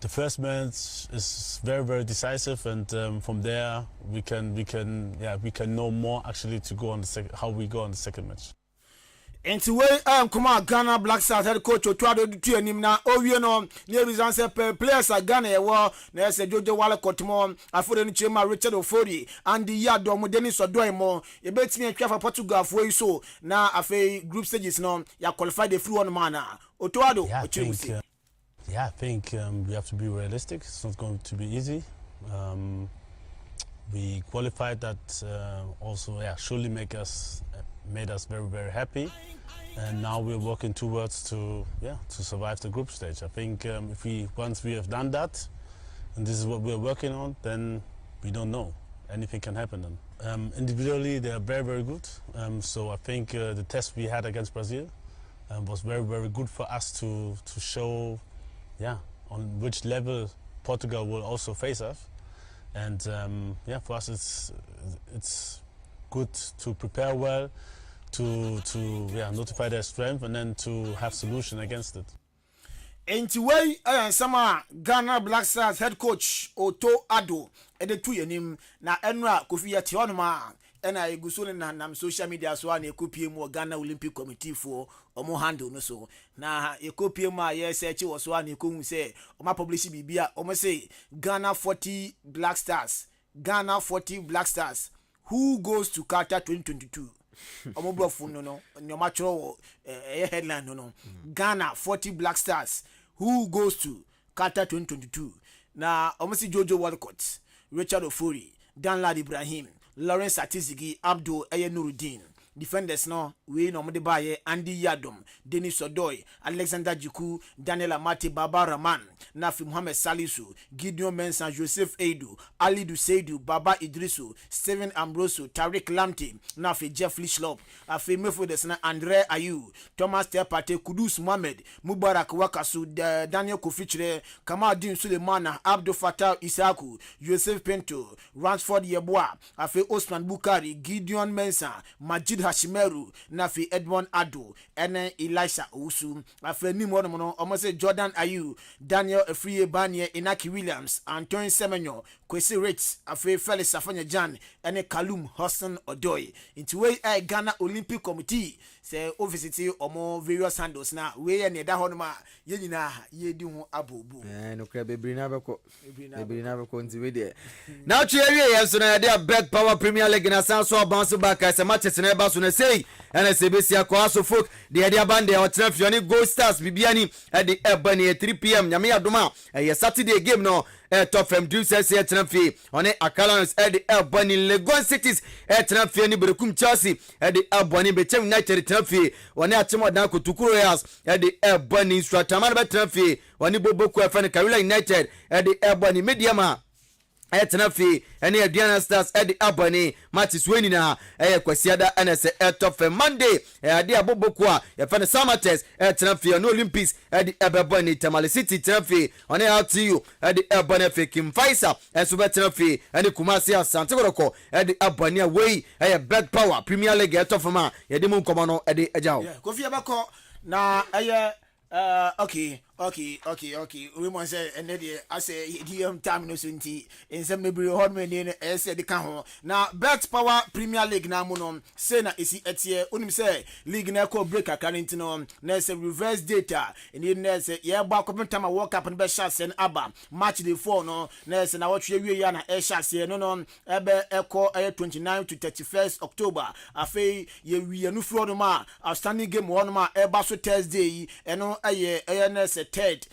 first match is very, very decisive, and from there we can know more actually to go on the how we go on the second match. Enti we kuma Ghana Black Stars head coach Oto Ado tu anim na owie no ne reason say players are Ghana ewo na say Jojo Wale Kotmo afore no chema Richard Ofori and the Yado mo Dennis Odoimo e betimi atwa for Portugal for so na afei group stages no ya qualify the free one man Oto Ado I think we have to be realistic. It's not going to be easy. We qualified that also surely made us very, very happy, and now we're working towards to survive the group stage. I think once we have done that, and this is what we're working on, then we don't know. Anything can happen then. Individually they are very, very good, so I think the test we had against Brazil was very, very good for us to show on which level Portugal will also face us, and for us it's good to prepare well, to notify their strength, and then to have solution against it. Enti way sama Ghana Black Stars head coach Oto Ado ede tu yanim na enra Kofi Yati onoma ena eguso ne nam social media so na ekopie mu Ghana Olympic Committee for omo handle no so na ekopie mu aye search wo so na ekohu se omo publish bibia omo say Ghana 40 Black Stars who goes to Qatar 2022. Omo brofo no nyoma choro headline no Ghana 40 Black Stars who goes to Qatar 2022. Na omo si Jojo Walcott, Richard Ofori, Danlad Ibrahim, Lawrence Atizigi, Abdul Nuruddin. Defenders no we no de baye Andy Yadom, Denis Odoy, Alexander Jiku, Daniel Amati, Baba Rahman, Nafi Muhammad Salisu, Gideon Mensah, Joseph Eidu, Ali Duseidu, Baba Idrisu, Steven Ambroso, Tariq Lamte, Nafi Jeff Lishlop, Afi Mefodes na Andre Ayu, Thomas Tepate, Kudus Mohamed, Mubarak Wakasu, Daniel Kofichre, Kamadin Sulemana, Abdul Fattah Isaku, Joseph Pinto, Ransford Yeboah, Afi Osman Bukari, Gideon Mensah, Majid Hashimeru, Nafi Edmond Ado, Ene Elisha Usu, Afe Nimono, almost Jordan Ayu, Daniel Efriye Banye, Inaki Williams, Antoine Semenyo, Kwesi Ritz, Afe Felix Safanya Jan, Ene Kalum Hosson Odoy. Into way Ghana Olympic Committee, say obviously omo various handles na we ne da honoma ye nyina ye di ho abobu. No kra bebri na beko nti we there. Now to area yes na dey back power Premier League na san so bounce back as matches na ba so na say NSBC akwa so folk dey band dey hotel fioni Gold Stars bibiani at the ebani at 3 p.m. nyame adoma Saturday game no top from Drew says here transfer on Acalans at the Albany Legon Cities at transfer ni Berekum Chelsea at the Albany Bechem United transfer on Achimo Danko Tukuro House at the Albany Stratamana transfer on Bobo Kwafan Carolina United at the Albany Mediama Etnafi and the Diana Stars at the Albany matches winning Kwasiada and as a top Monday dear Bobokwa if an summer test Etnafi and Olympics at the Ebony Tamale City Tnafi on the out to you at the Albany Kim Faisa and Subatnafi and the Kumasi Santiago at the Albany way a Black Power Premier League at Tofama Yadimun Komano at the Ajao. Kofi Abako na okay. We say and I say DM time no sunti in some maybe hot men in said the can now Bet Power Premier League na muno say na isi etie unim say league na ko break account no na say reverse data and in say yeah back up time World Cup and be shots and aba match day 4 no na say na what we ya na shots no ebe eko 29 to 31st October afei ye wi anu fro no ma outstanding game one ma eba so Thursday eno na say third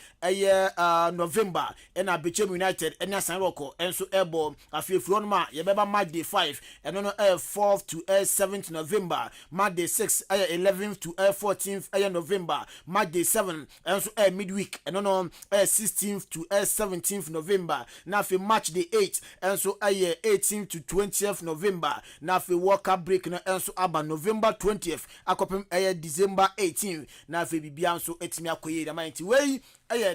November and Abichem United and San Rocco and so airborne a few from ma yebeba match day 5 and on 4th to 7th November match day 6 11th to 14th November match day 7 and so midweek and on 16th to 17th November now for match day 8 and so 18th to 20th November now for World Cup break and so about November 20th akopem December 18th now for Bibian so etimi akoye da mind way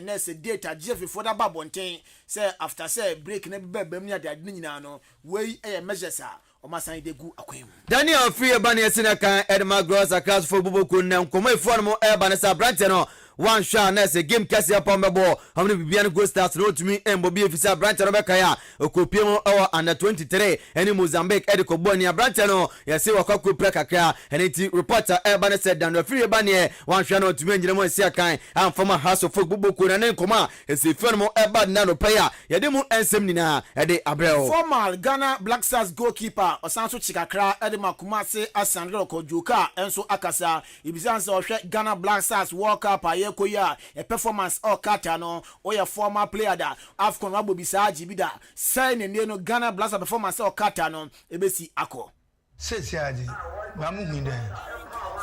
next data Jeff for that babonten say after say break na be me ade nyina no we measures o masan de gu akwem Daniel Free Bani Sina kan Edma Gross across for Buboku na komo ifo no Banesa branch no one shot nese game kasi upon the ball how many Bibian go start no to me and Bobby officer branch no bekaya okopiem our under 23 any Mozambique ediko boni branch no yesi wakwa pre kakra and it reporter Banesa said Daniel Free Bani one shot no to me njira mo sia kan am former house of Buboku na nkoma esi fenmo Eba na no paya yede mu ensem nina ede abrel former Ghana Black Stars goalkeeper osanso chikakra ede makumase asandro ko joka enso akasa ibisanse ohwe Ghana Black Stars World Cup koya a performance or kata no or your former player da Afcon wabo bisaji bida sign no Ghana Black Stars performance or kata no ebesi ako sesiaji mamu hinde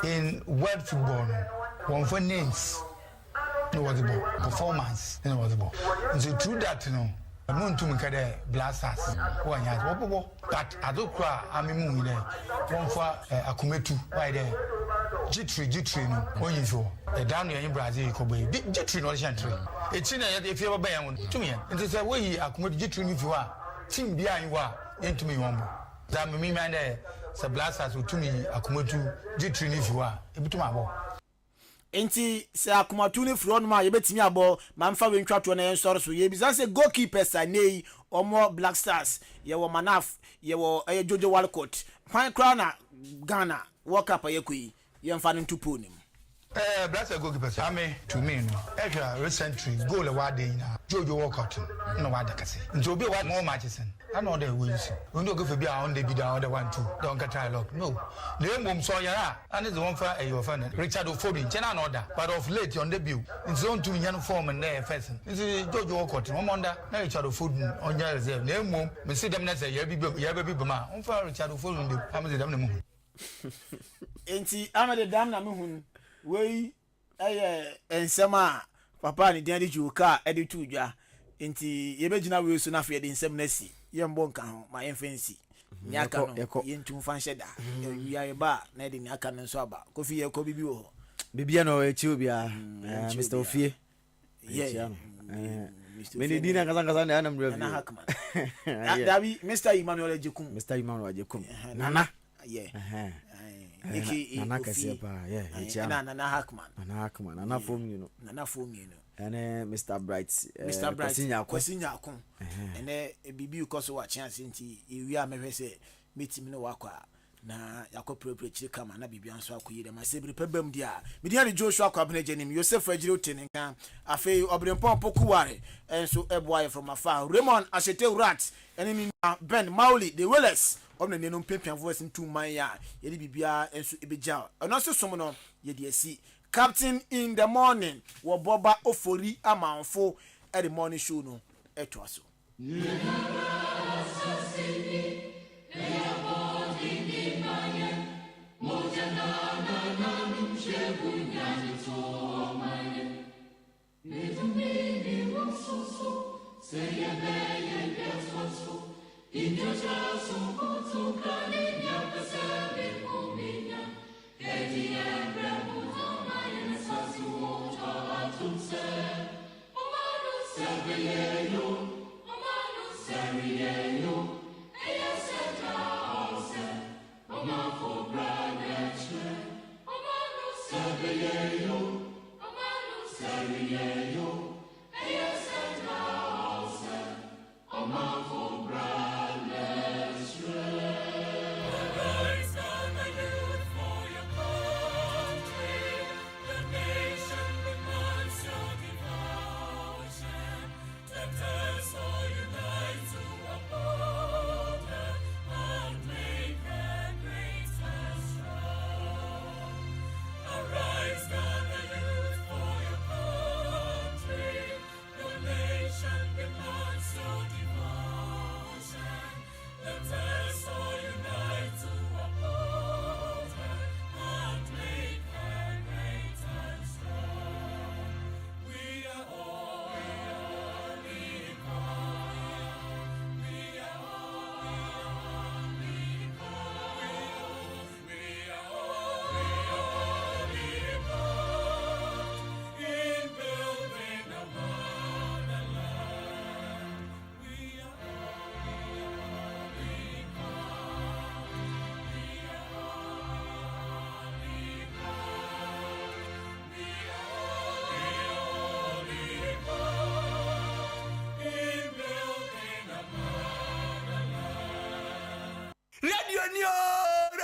in world football one for names no was the ball performance no was the ball so through that no muntu mkade Black Stars wanya wopopo but adokra amemu hinde one for akumetu why there G3 no onyi so down in Brazil ko boy G3 no chantre e china e fie baba yan tumi nti say we akoma G3 ni fiwa team bia yin wa entumi wombo da me man there se Black Stars tumi akomatu G3 ni fiwa e bituma abo enti se akomatu ni fro no ma ye betimi abo ma mfa we ntwato na yen soro so ye bisa se goalkeepers anei omo Black Stars ye wo Manaf ye wo Jojo Walcott kwan kra na Ghana World Cup ayekoi ye mfa ntu ponim Black Stars goalkeepers ame to me no recently goal e wade ina Jojo Walcott no wade kase nti obi wa more matches I know they will see. We don't go for be on the bidder on the 1-2. Don't get dialogue. No. The mum saw ya and is the one for your friend Richard Ofori Chena order. But of late on debut. It's on to young form and there first. This is George Walcott. One wonder Richard Ofori on your reserve. Name mum, me see them say ya baby bama. On for Richard Ofori on the family damn moon. Enti amade dam na muhun. We ensema papa ni diandi juka editu dwa. Enti yebegina we so na fe de nsem na si. Yembo nka ho ma yemfensi nyaka no yentum fanhye da wiaye ba na de nyaka no so aba kofi ye ko bibi wo bibia no echi obia Mr. Ofie yeah meni dina kazanga na mrevi na hakman dabi Mr. Emmanuel Ajekum nana yeah nana kasi pa yeah nana hakman nana form you know and Mr. Bright Kwasinya akon and bibi ukoso wa chance nti ewi amehwese meeting no wakwa na yakopre chiri kama na bibi anso akoyire ma sebri pebam dia media ni Joshua Kwabena Jenim Joseph Ajiro Tenenka afei obrempon pokuware enso eboy from afar Raymond Ashete Rat enemy Ben Mauli the Willis omne ne no pempian voice ntu man ya yedi bibia enso ebeja ono so som no yedi asi Captain in the morning, Obuoba Ofori Amanfo at the morning show no etwaso.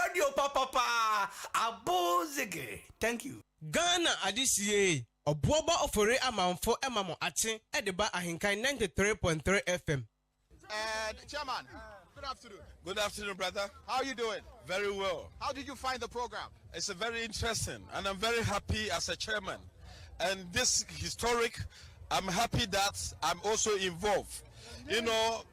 Radio Papa Abozege. Thank you. Ghana adisiye Obuoba Ofori Amanfo emamo atin edeba ahenkan 93.3 FM. Chairman, good afternoon. Good afternoon, brother. How are you doing? Very well. How did you find the program? It's a very interesting, and I'm very happy as a chairman. And this historic, I'm happy that I'm also involved. You know,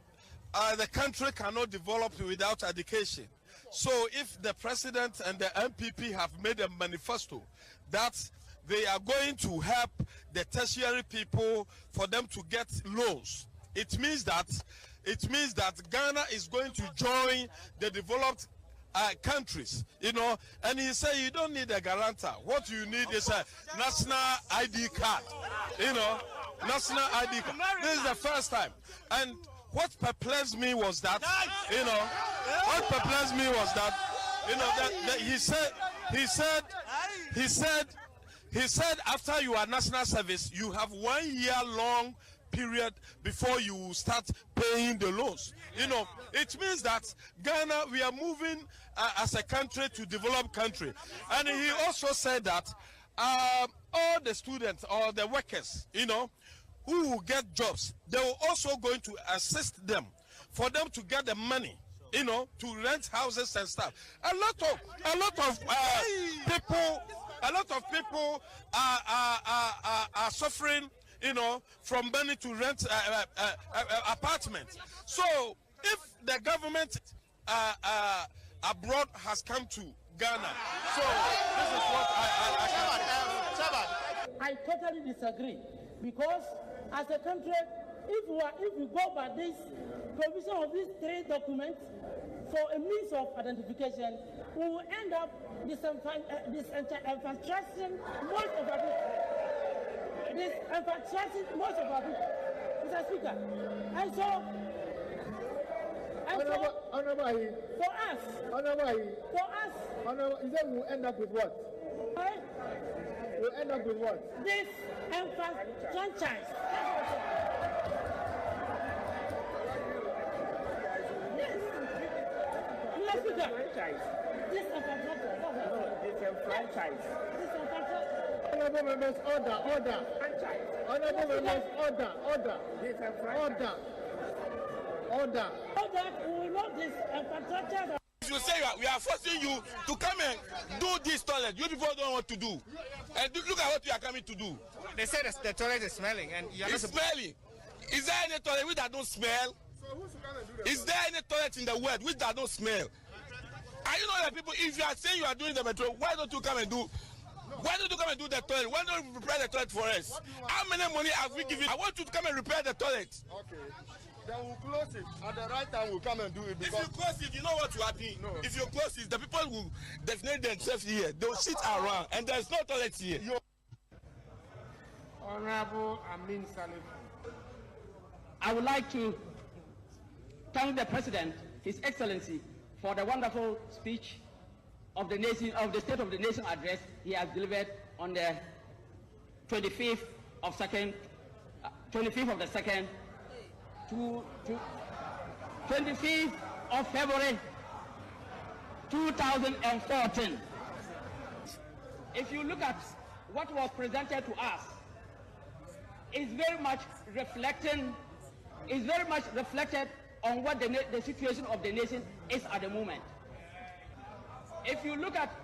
the country cannot develop without education. So if the president and the MPP have made a manifesto that they are going to help the tertiary people for them to get loans, it means that Ghana is going to join the developed countries, you know. And he said you don't need a guarantor. What you need is a national ID card, you know, national ID card. This is the first time. And what perplexed me was that, you know, that he said after you are national service, you have 1 year long period before you start paying the loans. You know, it means that Ghana, we are moving as a country to develop country. And he also said that all the students or the workers, you know, who will get jobs, they will also going to assist them for them to get the money, you know, to rent houses and stuff. A lot of people are suffering, you know, from money to rent apartments. So if the government abroad has come to Ghana, so this is what I totally disagree, because as a country, if we go by this provision of these three documents for a means of identification, we will end up disenfranchising most of our people. Mr. Speaker. And so for us, is that we'll end up with what? We'll end up with what? This franchise. Yes. Mr. Speaker. This franchise. Honorable members, order. Honorable members, order. We will not this infrastructure. You say we are forcing you to come and do this toilet. You people don't want to do. And look at what you are coming to do. They say the toilet is smelling, and you are it's smelling. Is there any toilet which that don't smell? So who's gonna do that? Is there any toilet in the world which that don't smell? Are you know that people, if you are saying you are doing the metro, why don't you come and do Why don't you come and do the toilet? Why don't you repair the toilet for us? How many money have we given? I want you to come and repair the toilet. Okay. Then we'll close it. At the right time, we'll come and do it. If you close it, you know what will happen? No. If you close it, the people will designate themselves here. They will sit around, and there's no toilet here. Honorable Amin Salif, I would like to thank the President, His Excellency, for the wonderful speech of the nation, of the State of the Nation address he has delivered on the 25th of the 2nd, 25th of February 2014. If you look at what was presented to us, is very much reflected on what the situation of the nation is at the moment. If you look at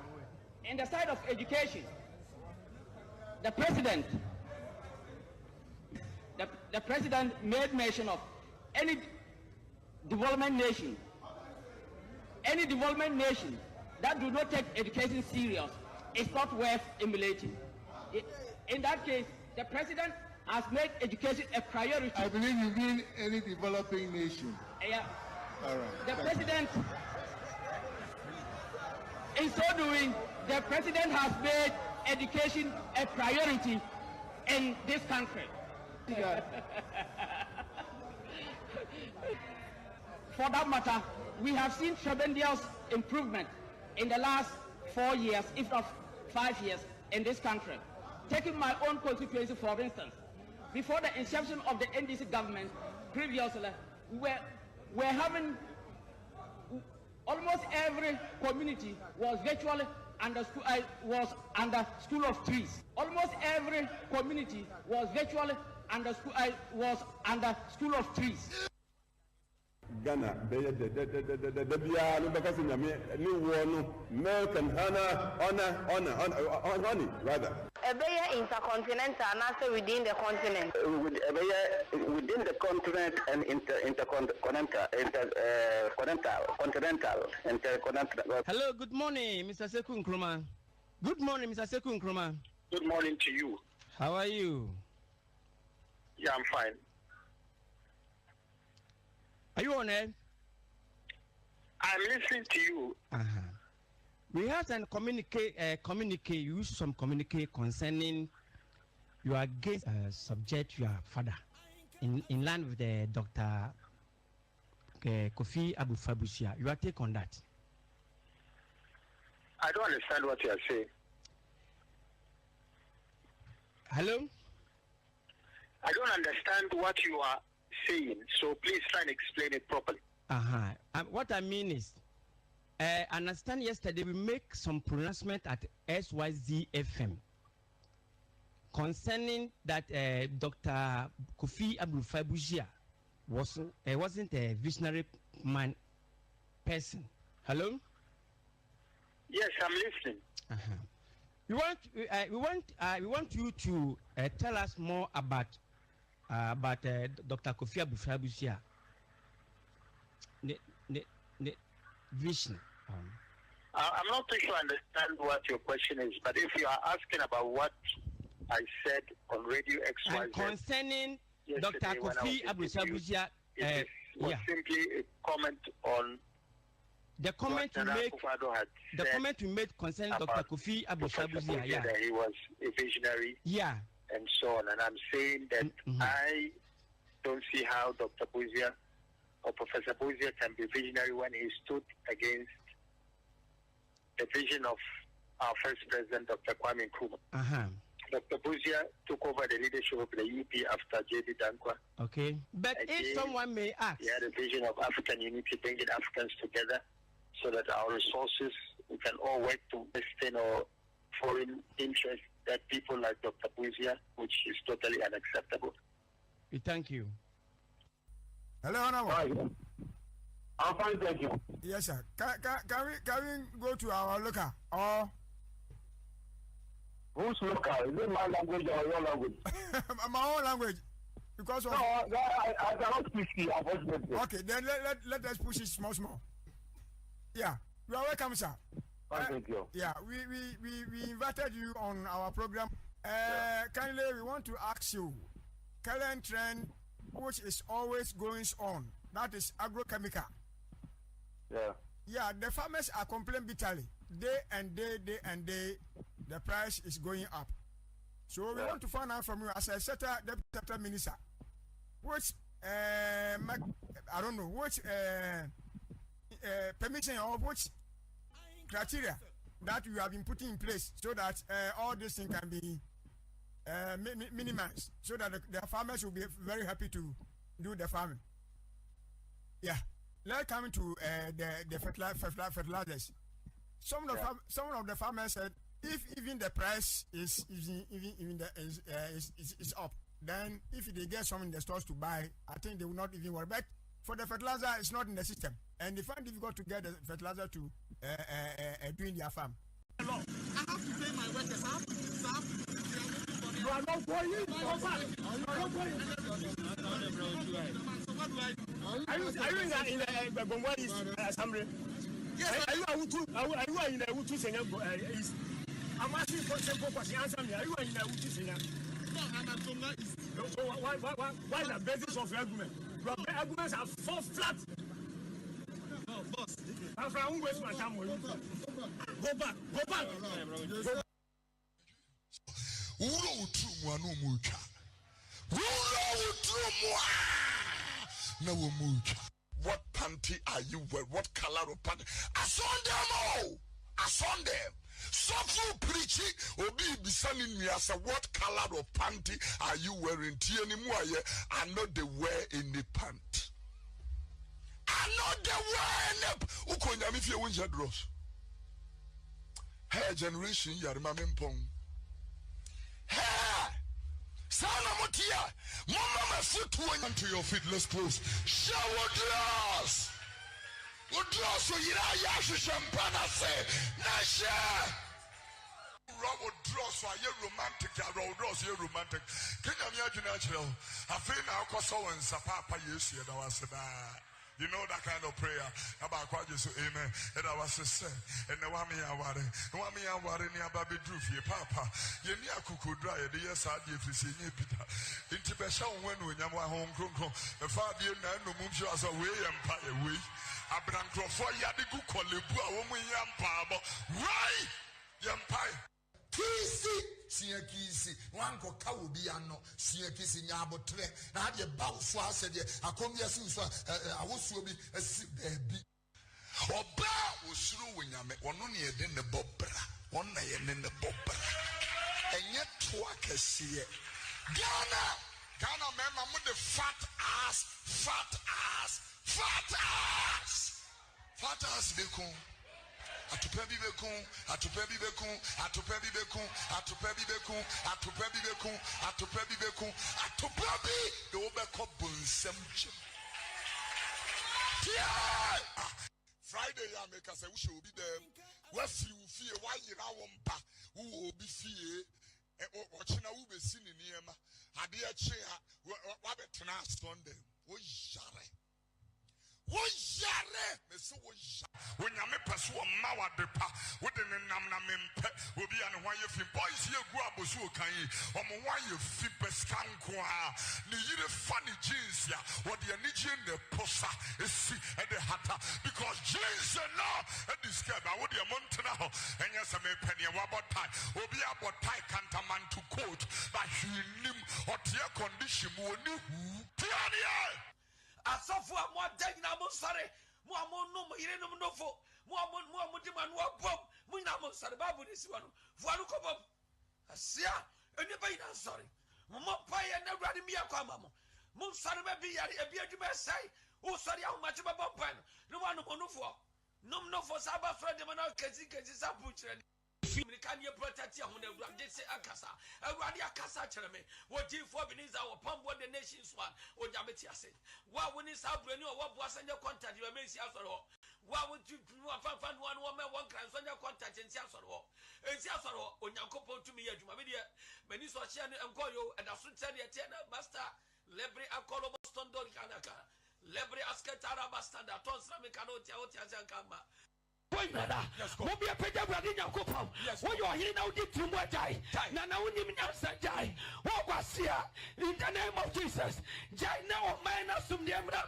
in the side of education, the president made mention of any development nation that do not take education serious is not worth emulating. In that case, the president has made education a priority. I believe you mean any developing nation. Yeah. All right. The president, in so doing, the president has made education a priority in this country. For that matter, we have seen tremendous improvement in the last 4 years, if not 5 years, in this country. Taking my own constituency, for instance, before the inception of the NDC government, previously, we were having almost every community was virtually under school of trees. Almost every community was virtually under school of trees. Ghana, the Bakasi milk and honey, rather. A better intercontinental, and also within the continent. Within the continent and intercontinental. Hello, good morning, Mr. Sekou Nkrumah. Good morning, Mr. Sekou Nkrumah. Good morning to you. How are you? Yeah, I'm fine. Are you on air? I'm listening to you. We have some communique, use some communique concerning you are against subject your father in line with the Dr. Kofi Abufabusia. Your take on that? I don't understand what you are saying. Hello? I don't understand what you are saying, so please try and explain it properly. What I mean is, I understand yesterday we make some pronouncement at SYZFM concerning that Dr. Kofi Abufabusia wasn't a visionary person. Hello? Yes, I'm listening. We want you to tell us more about Dr. Kofi Abufabusia. The vision. I'm not too sure I understand what your question is, but if you are asking about what I said on Radio XYZ and concerning Dr. Kofi Abufabusia, it was simply a comment on the comment you made. The comment you made concerning Dr. Kofi Abufabusia. Yeah, that he was a visionary. Yeah. And so on. And I'm saying that I don't see how Dr. Buzia or Professor Buzia can be visionary when he stood against the vision of our first president, Dr. Kwame Nkrumah. Dr. Buzia took over the leadership of the UP after J.D. Dankwa. Okay. But if someone may ask, he had a vision of African unity, bringing Africans together so that our resources, we can all work to Western or foreign interests that people like Dr. Buzia, which is totally unacceptable. We thank you. Hello, Honorable. I'm fine, thank you. Yes, sir. Can we go to our local or? Who's local? Is it my language or your language? My own language. Because of... No, I cannot push you, unfortunately. Okay, then let us push it small. Yeah, you are welcome, sir. Thank you. Yeah, we invited you on our program. Kindly, we want to ask you, current trend, which is always going on, that is agrochemical. Yeah. Yeah, the farmers are complaining bitterly. Day and day, the price is going up. So we want to find out from you as a deputy minister, which I don't know, which permission or which criteria that you have been putting in place so that all these things can be minimized, so that the farmers will be very happy to do the farming. Yeah, let's come to the fertilizers. Some of the farmers said if even the price is up, then if they get some in the stores to buy, I think they will not even worry. But for the fertilizer, it's not in the system, and they find difficult to get the fertilizer to do in their farm. I have to pay my workers. I have to You are not going. You are not going. Are you in the Gongwalis assembly? Yes. Are you in the Utu Senior East? I'm asking for simple question. Answer me. Are you in the Utu Senior? No, I'm at Tonga East. So why the basis of your argument? Your arguments are so flat. No, boss. I'm from West Matam. Go back. What panty are you wearing? What color of panty? I saw them all. I saw them. So for preaching, Obi Bisani me as what color of panty are you wearing? I know they wear any pant. I know they wear any. Ukonya if you win your dross. Hey generation, you remember pong. Hey, Sana Motia, Mama foot went to your feet. Let's close. Shower dress. Udro so yira yashu champagne say Nasha Robo draw so ye romantic ya draw so ye romantic Kenya mi adwuna chiro afei na akoso wonsa papa Yesu ye da waseda. You know that kind of prayer about kwa Jesu amen and I was say and wa me aware ni ababe drufie papa ye ni akukudra ye de yesa de frisi nye Peter inti be sha won wen onyam wa hon kronkron e fa de na no mum sho asa we ye mpa ye we abrankrofo ya de gu kolebu a wo mu yampa abo right yampa kisi siekisi wanko kawo bi ano siekisi nyabotre na de bawfo asede akomia si so awosuo bi asi baabi oba osuru wonyame ono ne yede ne bobra ono na yede ne bobra enye to akasiye Ghana mema mu de fat ass bekon atupebi bekon de obeko bonsem chim Friday ya make us we should be there we fie wa yira wo mpa wo obi fie ochina wo be si ni niema ade a che wa betena Sunday wo yare me so wo nyame peso o ma wa depa wo de ne nam na mempe obi ane ho ye fi boys ye gu abosu okan yi o mo wa ye fi peskan ko a ne yire fa ne jeans ya wo de ani je ne posa esi e de hata because jeans no e describe wo de montana ho enya se me pene wa botai obi abotai kantaman to coat but he nim otie condition mo ni hu tiania Asofu mo deg na mo sare mo no mo ire no nofo mo di manu abom mo ina mo sare babu ni siwanu fuanu ko bom asia eni ba ina sare mo pa ye na awrade mi akwa mo sare ba bi yare ebi adwuma sai o sare ahomache ba bom pa no wanu mo nofo nom nofo sa ba fra de mo na kezi sa pu kire Can you protect your home? They say Akasa, a Radia Casa Cherame, what do you for Beniza or Pumbo the nation's one, or Jametia said? Why wouldn't South Breno or what was in your contact? You may see us all. Why would you find one woman, one crime on your contact in Siasoro? And Siasoro, on your couple to me, Jumavidia, Beniswa Shan and Goyo, and a Sultania Tena, Master, Lebri Akolo Boston Dorikanaka, Lebri Askatara Bastanda, Tonsra Mekano Tiaotia Kama. Mobi a page brother Yakopam. What you are here now did to what die. Nana Unim Nasa die. What was here in the name of Jesus? Jai now minus some Yamra.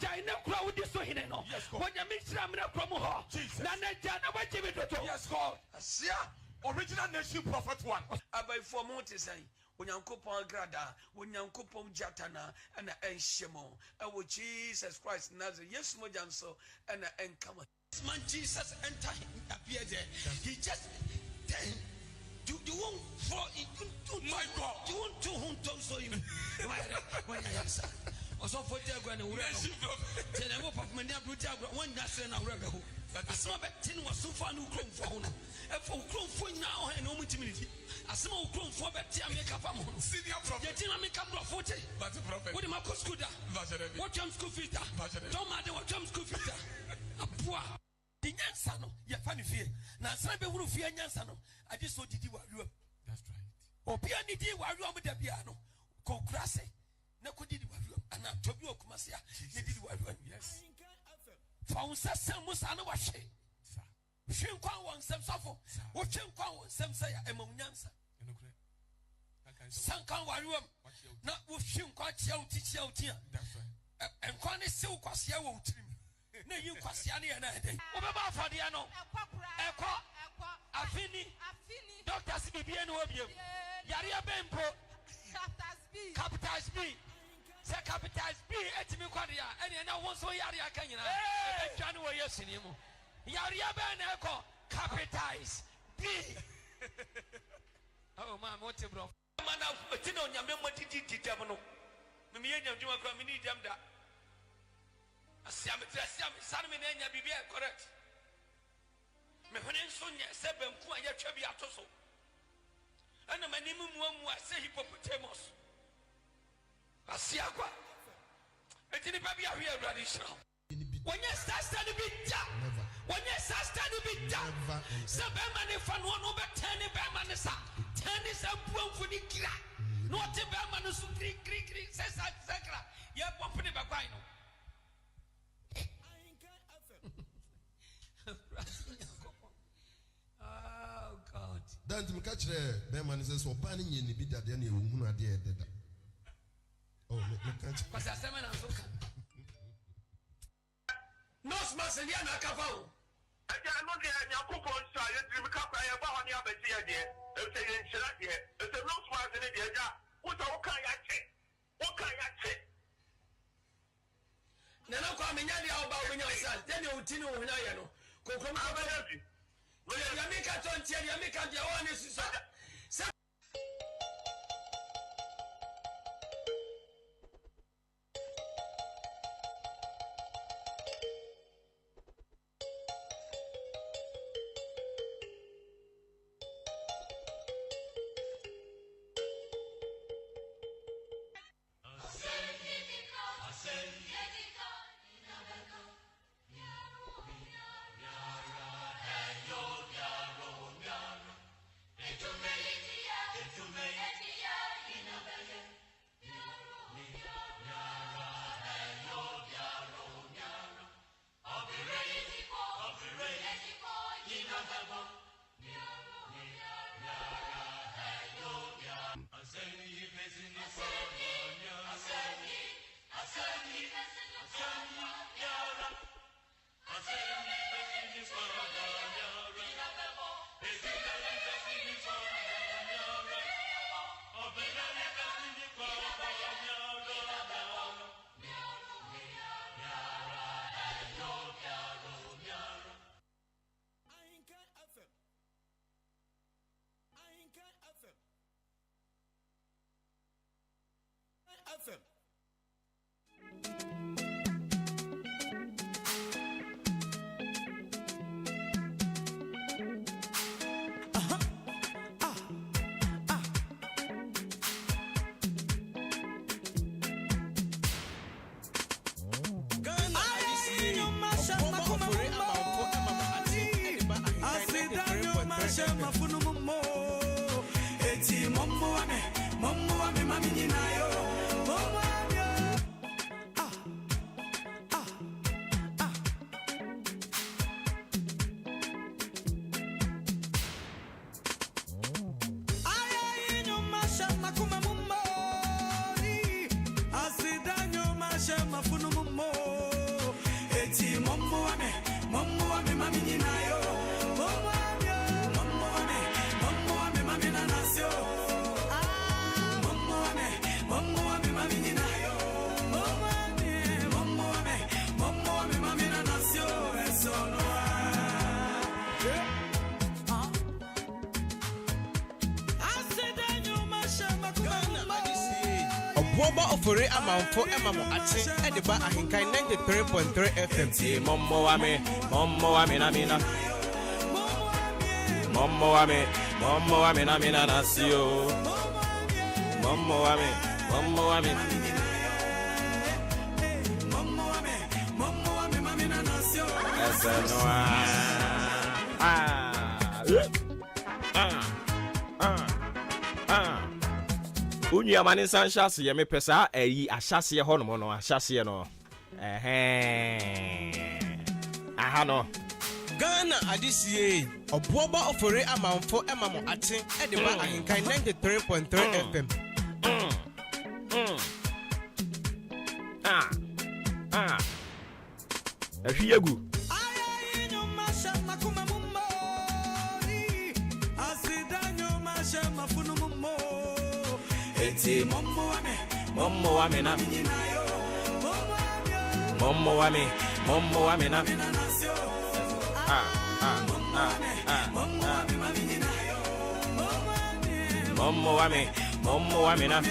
Jai now crowd is so hidden. When you mix Ramra Promoho. Nana Jana, what you will do? Yes, God. Sia, original nation prophet one. About 4 months saying. Unyankopon grada, unyankopon jatana, and enshemo. Oh Jesus Christ, Nazareth, yes, Mojanso, and enkama. Man, Jesus enter appeared there. He just then you won't fall in. My God, you won't do whom to so him. My answer. Also for the grand then I woke up my neighbor one national rebel. A small tin was so far no chrome for honor. And for chrome for now and no timidity. A small chrome for Betty make up a senior prophet. Tina make up for 40. But the prophet. What am I scooter? What jump school filter? Don't matter what jump school filter. A poor. The Yansano, your funny fear. Now, Sabe will fear Yansano. I just saw Didi Waru. That's right. O Piani Di Waru with the piano. Concrase. Nako Didi Waru. And now Tobio Kumasia. Didi Waru. Yes. Found Samus Anawashi. Shin Kwan some suffer. What Shin Kwan some say among Yansa. Sankan Waru. Not with Shin Kwan teach out here. That's right. And Kwan is so quasia will trim. No, you Kwasiani and I. Obaba Fadiano, Equa, Afini, Doctors Bibiano, Yaria Bempo, Capitals B, Sir Capitals B, Etimiquadia, and I want so Yaria Kanya, January Yasinimo, Yaria Ben Eco, Capitals B. Oh, my motive, bro. Man of Tino, Yamati Ditamano, Mimian, you are coming, Jamda. Siam Salmon Bibia correct. Mehonen Sebem Kuya Chebi Atoso. And a minimum one say hippopotamus. Asiaqua. It didn't be a real traditional. When you start standing bit down, when you start standing bit down, Sabemani fan one over 10 Bermanisa, 10 is a boom for the kira. Not a Bermanus, Greek, says Sakra. You have one for the Baguino. Oh God. Then to catch the Berman says, so panning in the bit at the end, you are dead. Oh, catch. But I said, no smash and Yana Cavo. I can't know the Yakupon side, you become a Bahani Abatia dear. It's a no smash in India. What can I say? What can I say? Nana Kwaminya about when you said, then you Tino Hinayano. Kokom Abadi. Yamika Tontia, Yamika, the honest. To Obuoba Ofori Amanfo Emamo Ate Ediba AHENKAN933 FM. Mommo ame na mina. Mommo ame na mina nasio. Mommo ame Unya mani sanshas ye me pesa eyi ahyase ho no ahyase no aha no Ghana adisiye Obuoba Ofori Amanfo Emamo Ate Ediba AHENKAN933 FM. Ehwiegu Mommo ame na Mommo ame na Mommo ame na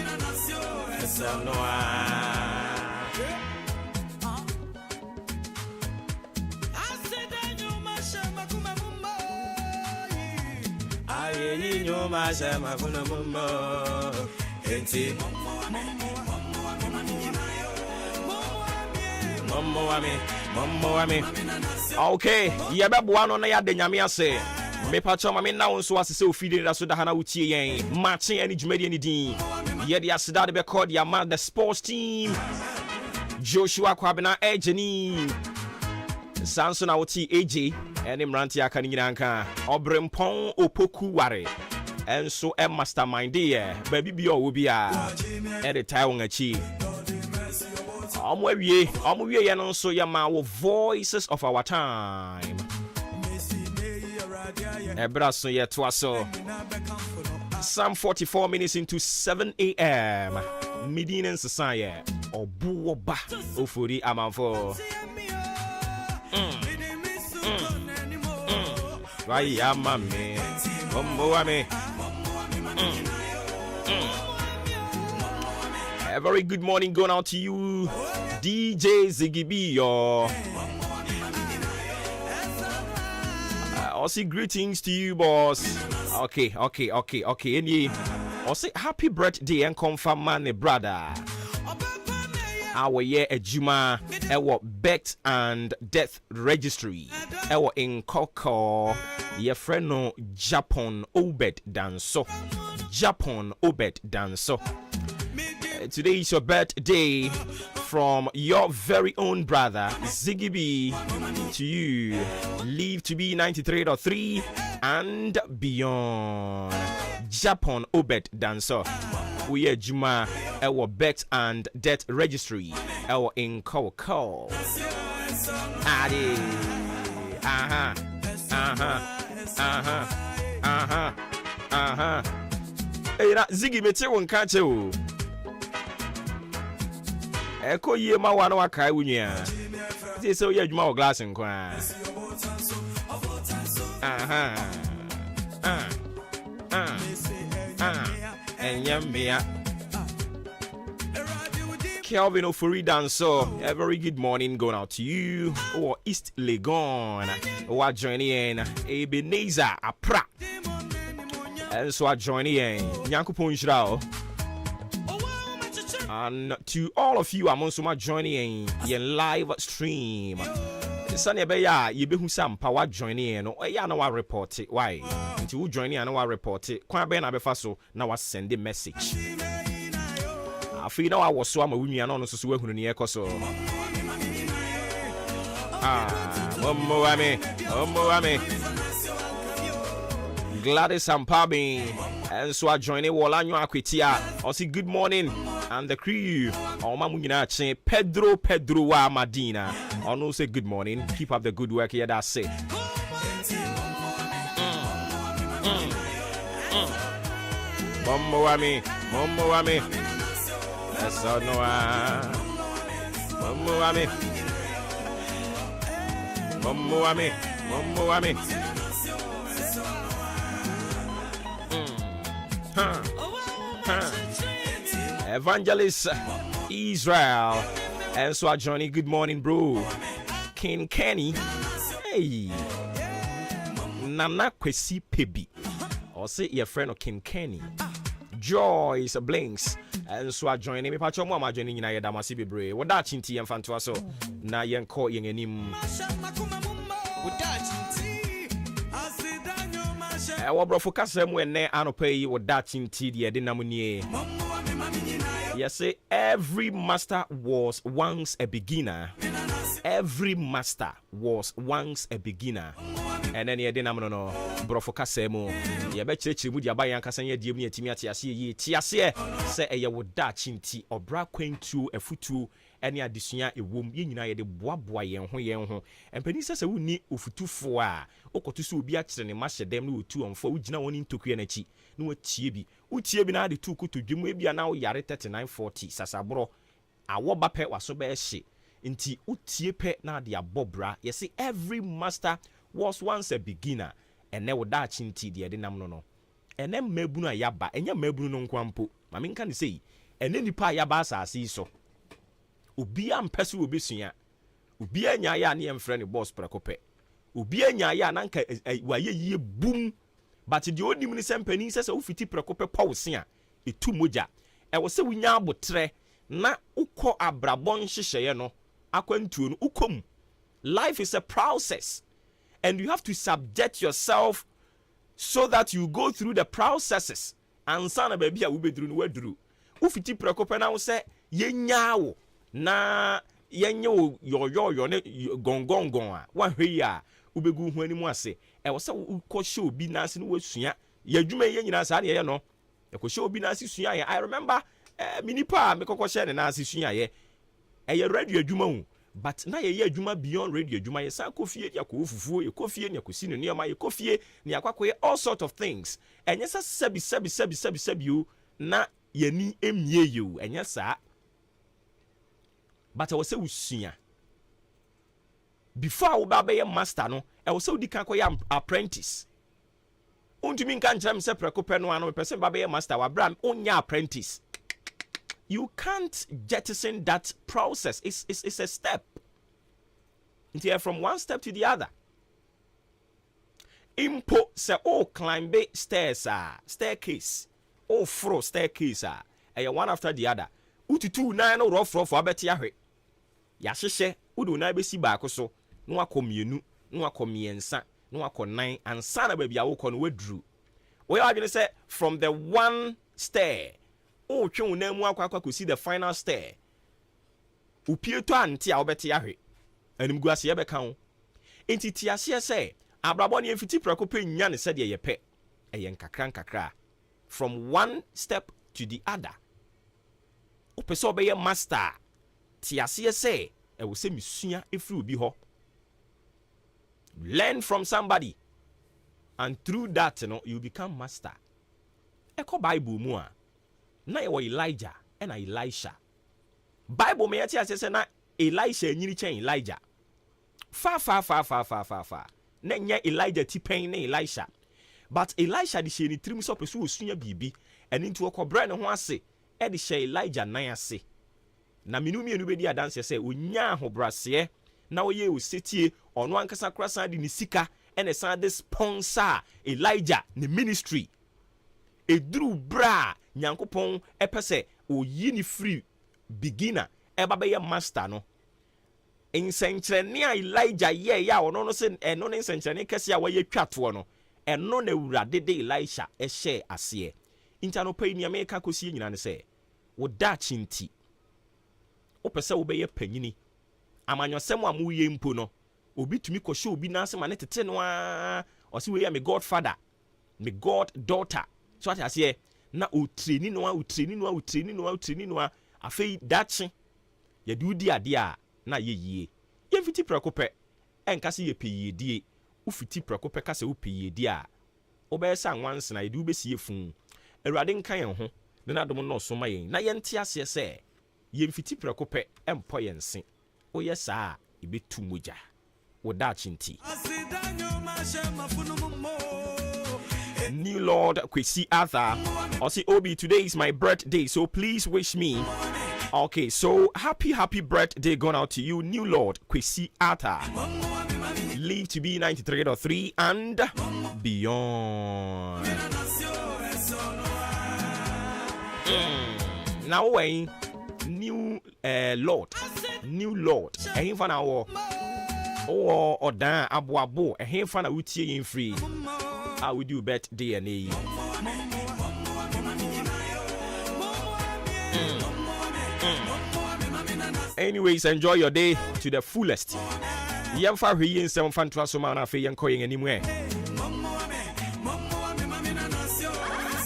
Aye nyoma shama kuna mummo enti Mommo ame Okay, yebeboa no na ya de nyame ase me pacho ma me na wonso asese ofide da so da hana wutie yen Maakye ani dwumadi ani din ye de aseda de be called ya man the sports team Joshua Kwabena Ejeni Sanso na wuti AJ ene mranti aka ni nyina nka Obrempon Opoku Ware enso e mastermind ye baby bi o wo bia e de tai won achi Omo wie ye no so ye ma wo voices of our time Ebraso ye to aso some 44 minutes into 7 a.m. Medina and Society Obuoba Ofori Amanfo Why amame Mommo ame A very good morning going out to you, DJ Ziggy B, yo. Also greetings to you, boss. Okay. Any, also happy birthday and confirm man, brother. Our year Ejuma, our birth and death registry, our in Koko, your friend no Japan Obed Danso. Today is your birthday from your very own brother Ziggy B to you. Live to be 93.3 and beyond. Japan Obed Dancer. We are Juma, our birth and death registry, our in Koko. Adi. Hey, Ziggy Mete won't catch you. Eko ye ma wa na wa kai wunya. Say so ye adwuma o glass nkwa. Enyambia. Kelvin Ofori Danso, a very good morning going out to you. Or East Legon. Or joining in Ebenezer Apra. And so I join in Nyankopon Shrao. And to all of you, I'm also joining in your live stream. Sunny Beya, you be who some power joining in. Oh, yeah, no, I report it. Why? Until you join in, I know I report it. Kwa Ben Abefaso, now I send a message. I feel now I was so I'm a winner, and also so when you echo so. Momoame. Gladys and Pabi. And so I join it. Walanyo Akwitia. Also, good morning. And the crew. Pedro wa Madina. I say good morning. Keep up the good work here. That's it. Momo wami. Eso noa. Momo wami. Evangelist Israel. And so Johnny, good morning, bro. King Kenny. Hey. Nana Kwesi Pebi. Or say your friend of King Kenny. Joyce Blinks. And so joining me. Pacho mo joining na yeda masibi bre. Wada chinti yem fanto so. Na yen ko yen enim. Wa bro focus am we ne anopa yi wada chinti de de namunie. Yes, say every master was once a beginner. Every master was once a beginner. And then yede nam no bro focus am ye be chirechiri mu dia ba yan kasa ye die mu yetimi atiase ye tiase se eye woda chinti obra kwantu afutu ene adesua ewom ye nyina ye de boaboa yen ho empani se woni ofutufo a okoto se obi akire ne mahyedem na otu onfo ugina woni ntokua na chi na watie bi na de tu kuto dwemu ebia na wo yare 3940 sasabro awo bape waso be hye nti utie pe na de abobra ye say every master was once a beginner and ne woda chinti de de nam no ene mabunu ayaba enya mabunu no nkwampo mame nka ne sei ene nipa ayaba asase so obi ampese obesua obi anya ya ne emfre ne boss prekope obi anya ya na nka waye yie bum but de onim ne sempani sese ofiti prekope pawse a etu moja e wo se wunya abotre na ukọ abrabon hyehyeye no akwantuo no ukom. Life is a process and you have to subject yourself so that you go through the processes and sana baby a wubedru no wadru ufiti prekope na wo se yenyawo na yenye yo ne gongongon a wahwe ya ubegu hu ani mu ase e wo se ukọ hye obi na ase no wasua yadwuma ye nyina sa na ye no e ko hye obi na ase sua ye. I remember minipa me kokọ hye ne na ase sua ye ye radio adwuma hu but na ye adwuma beyond radio adwuma ye sa kofie ya ko fufuo ye kofie ne akosi ne niam ye kofie ne akwakoye all sort of things enye sa sebi o na ye ni emie ye o enye sa but I was say usua before we ba be master no I was say odi kan koye apprentice untumi nka nkyerem se prekope no ano person ba be master wa bra onya apprentice. You can't jettison that process. It's a step. Until from one step to the other. Impo se climb stairs staircase. Fro staircase one after the other. Ututu na no rough abeti ahwe. Ya hyehyɛ udo na besi baako so. No akomienu, no akomiensa, no akonnan ansa na baabi a wo kɔ no wadru. We are going to say from the one stair o twen na mu akwa kosi the final stair upieto ante a obete ahwe animguase ye beka ho entiti ase se abrabo ne mfiti prekope nya ne se de ye pe eye nkakra from one step to the other opese obeye master ti ase se e wo se misua efri obi ho learn from somebody and through that you become master. Eko Bible mu a na ye Elijah and Elisha. Bible me yati ase na Elisha nyini chen Elijah. Fa. Na nya Elijah ti pen na Elisha. But Elisha di she ni trim so pesu osunya bibi eni nti okobra ne ho ase e di she Elijah nan ase. Na minu mienu be di adanse se onya ahobrase na oye osetie ono ankasa krasan di ni sika ene san de sponsor Elijah ne ministry. Edru bra nyankopon epese oyi ni free beginner eba be ye master no nsenkyerene a Elijah ye ya ono no se eno ne nsenkyerene kese a waye twato no eno na wurade de Elisha ehye ase intano pay ni America kosie nyina ne se wo da chinti opese wo be ye panyini amanyosem a mu ye mpo no obi tumi kohye obi na ase ma ne tete no a o se we ya me godfather me god daughter so ati ase na o training no afei dachi ye di udi ade a na ye yie ye fiti prekope enkase ye peyedie u fiti prekope kase u peyedie a obeyesa anwanse na ye di ubesi ye fun Awurade nka yɛn ho na adom no so ma yɛn na yɛnte aseɛ sɛ yɛmfiti prɛko pɛ ɛmpɔ yɛn se woyɛ saa ɛbɛtu mogya wo daakye nti. New Lord Kwesi Arthur. I say, Obi, today is my birthday, so please wish me. Okay, so happy birthday going out to you, New Lord Kwesi Arthur. Live to be 93.3 and beyond. Now, when New Lord, and for now, or dan Abuoba, and him for now, we free. I will do birthday and anyways, enjoy your day to the fullest. Yemfa hwe yin sem fan to so ma na fe yen koyen anywhere.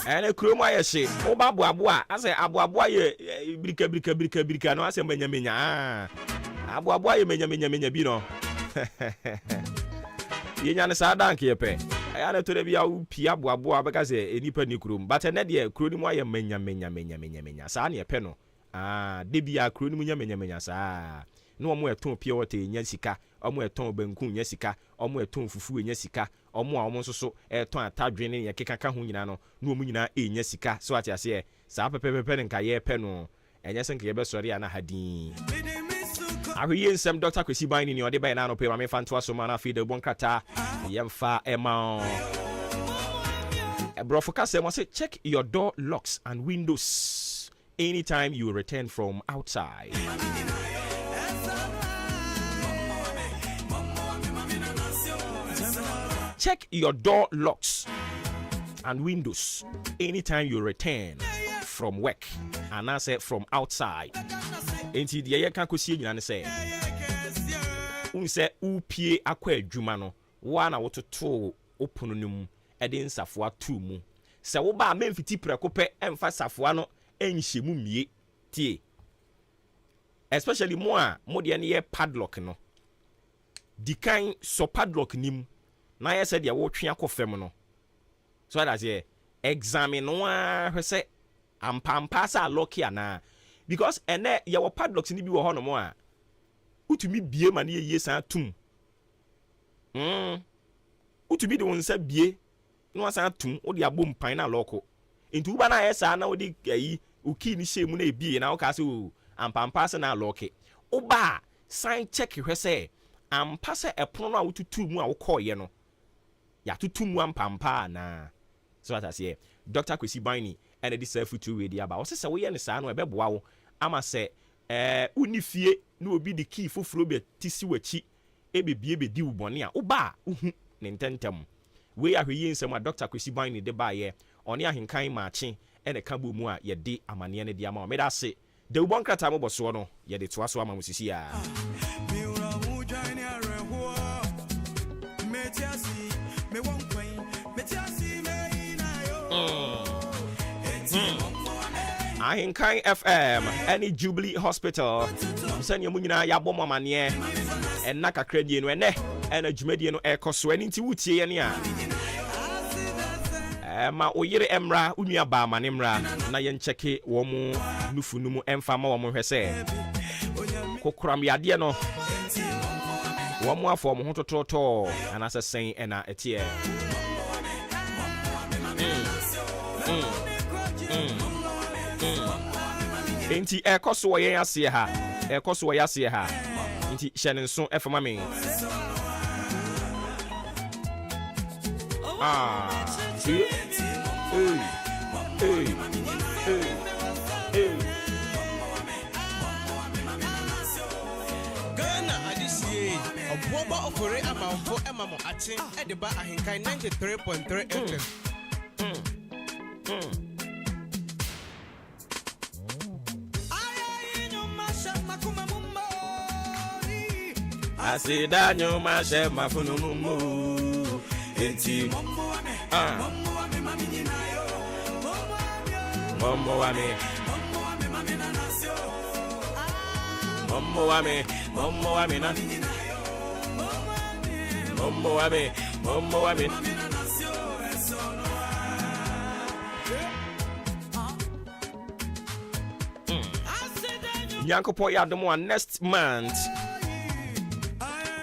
Ene krom aye hye. Oba Abuoba ase Abuoba ye brika no ase menya. Abuoba ye menya bi no. Yenya ne sa dank ye pe. Aya na to de bia u pia Abuoba beka se enipa ni krom. But ene de kro ni mu aye menya. Sa na ye pe no. De bia kro ni mu nya menya sa. No omo eton pia wote nya sika, omo eton banku nya sika, omo eton fufu nya sika, omo nso eton atadwe ne ye keka ho nyina no, no omo nyina nya sika. So ati ase sa pepepe nka ye pe no. Enya se nka ye be sori ana hadin. Ahwe nsem Dr. Kwesi Bani ni ode ba na no pe ma me fa nto aso ma na fi de bon krata. Yemfa ema. Brofo ka say mo say check your door locks and windows anytime you return from outside. Check your door locks and windows anytime you return from work and I said from outside. Enti de ye kan kosie nyina ne say unse upie akwa adwuma no wa na wototo opono no mu e de nsafoa tu mu se wo ba memfiti preko pe emfa safoa no enhye mu mie tie especially mo a mo de ne ye padlock no dikan so padlock nim na ye said ya wo twe akofem no so that say examine no a hwese ampampa sa lock ya na because ene ye wo padlocks ni bi wo hono mo a utumi bie ma na ye san tum utumi de wonsa bie no san tum o de abom pan na loko nti uba na ye sa na o de ayi uki ni shemu na ebie na o ka se o ampampa sa na lock uba sign check hwese ampa se epono na wotutu mu a wo koye no ya tutu mu ampampa na so that say Dr. Kwesi Bani and the self-futu we dia ba wo se wo ye ne sa no ebeboa wo ama se unifie na obi de key foforo be tisi wachi ebebie be di ubone a uba uhu ne ntentem we ahwe nsem a Dr. Kwesi Bani de ba ye one ahenkan Maakye ene ka bo mu a ye de amane ne dia ma me da se de ubon krata mo boso no ye de toaso ama musisi a AHENKAN FM any Jubilee Hospital send your munyina ya bom amane en na kakra die no ene ena dwumadie no ekoso ani nti wutie ye ne a ma oyire emra unua ba amane mra na ye ncheke wo mu nufunu mu emfa ma wo mu hwese kokram yade no wo mu afọ mo hotototo anasa sen ena etie Enti ekoso wo yen ase ha ekoso wo yase ha nti hyene nso efama me Ghana adisiye Obuoba Ofori Amanfo emamo atin edeba ahenkan 93.3 FM Asidanyo mashe mafunu mumu enti Momo wame na Nyankopo Yadomo next month.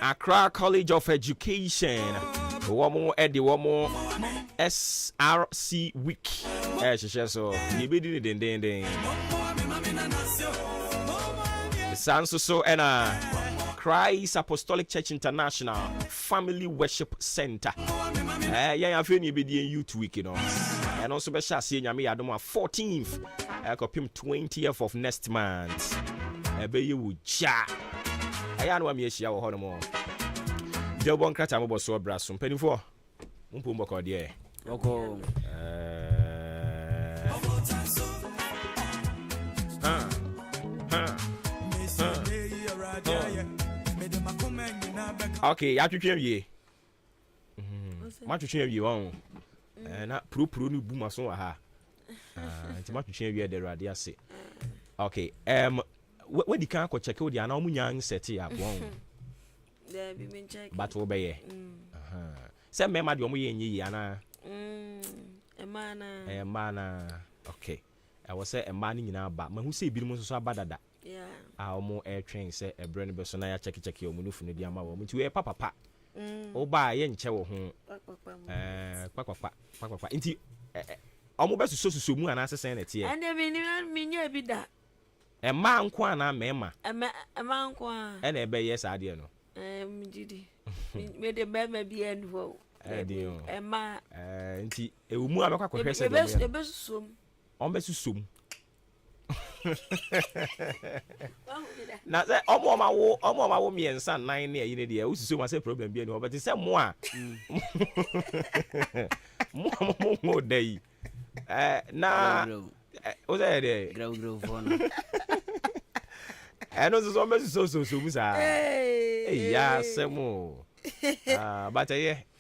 Accra College of Education. Womo Eddie Womo SRC Week. So you be doing the Sanso and Christ Apostolic Church International Family Worship Center. Yeah, I feel you be doing Youth Week, you know. And also be sure see Nyame Adoma 14th. I got him 20th of next month. Be you cha. I know I'm here share ho no. Del bon krata mo boso braso mpanifo. Mpo mboko de. Oko. Okay, ya twetwe wie. Ma twetwe wie won. Na pro no bu maso wa ha. Nti ma twetwe wie de rade ase. Okay, what di kan ko check o di ana omunya set ya won. There be been check. But wo be ye. Say me ma de omu ye nyi ana. Emana. Okay. I was say emma ni nyina ba. Ma hu say bi mu so abadada. Yeah. Omo train say ebre no be so na ya check o mu nufu no di ama wo. Nti we papa. O ba ye nche wo ho. Papa. Nti omo be suso mu ana sesen na tie. Ande me nya bi da. Emma nko ana mema. Emma nko a. E na ebe yes ade no. Mjidi. Me de be bi end wo. Emma. Nti ewu mu abekwa kwehwese do. Ebe susom. Ombe susom. Na say omo ma wo miensa nan na yi ne de o susom ase problem bi ani o but say mo a. Mo dey. Na o say dey. Grow phone. I know so much so musa. Hey, ya semo. But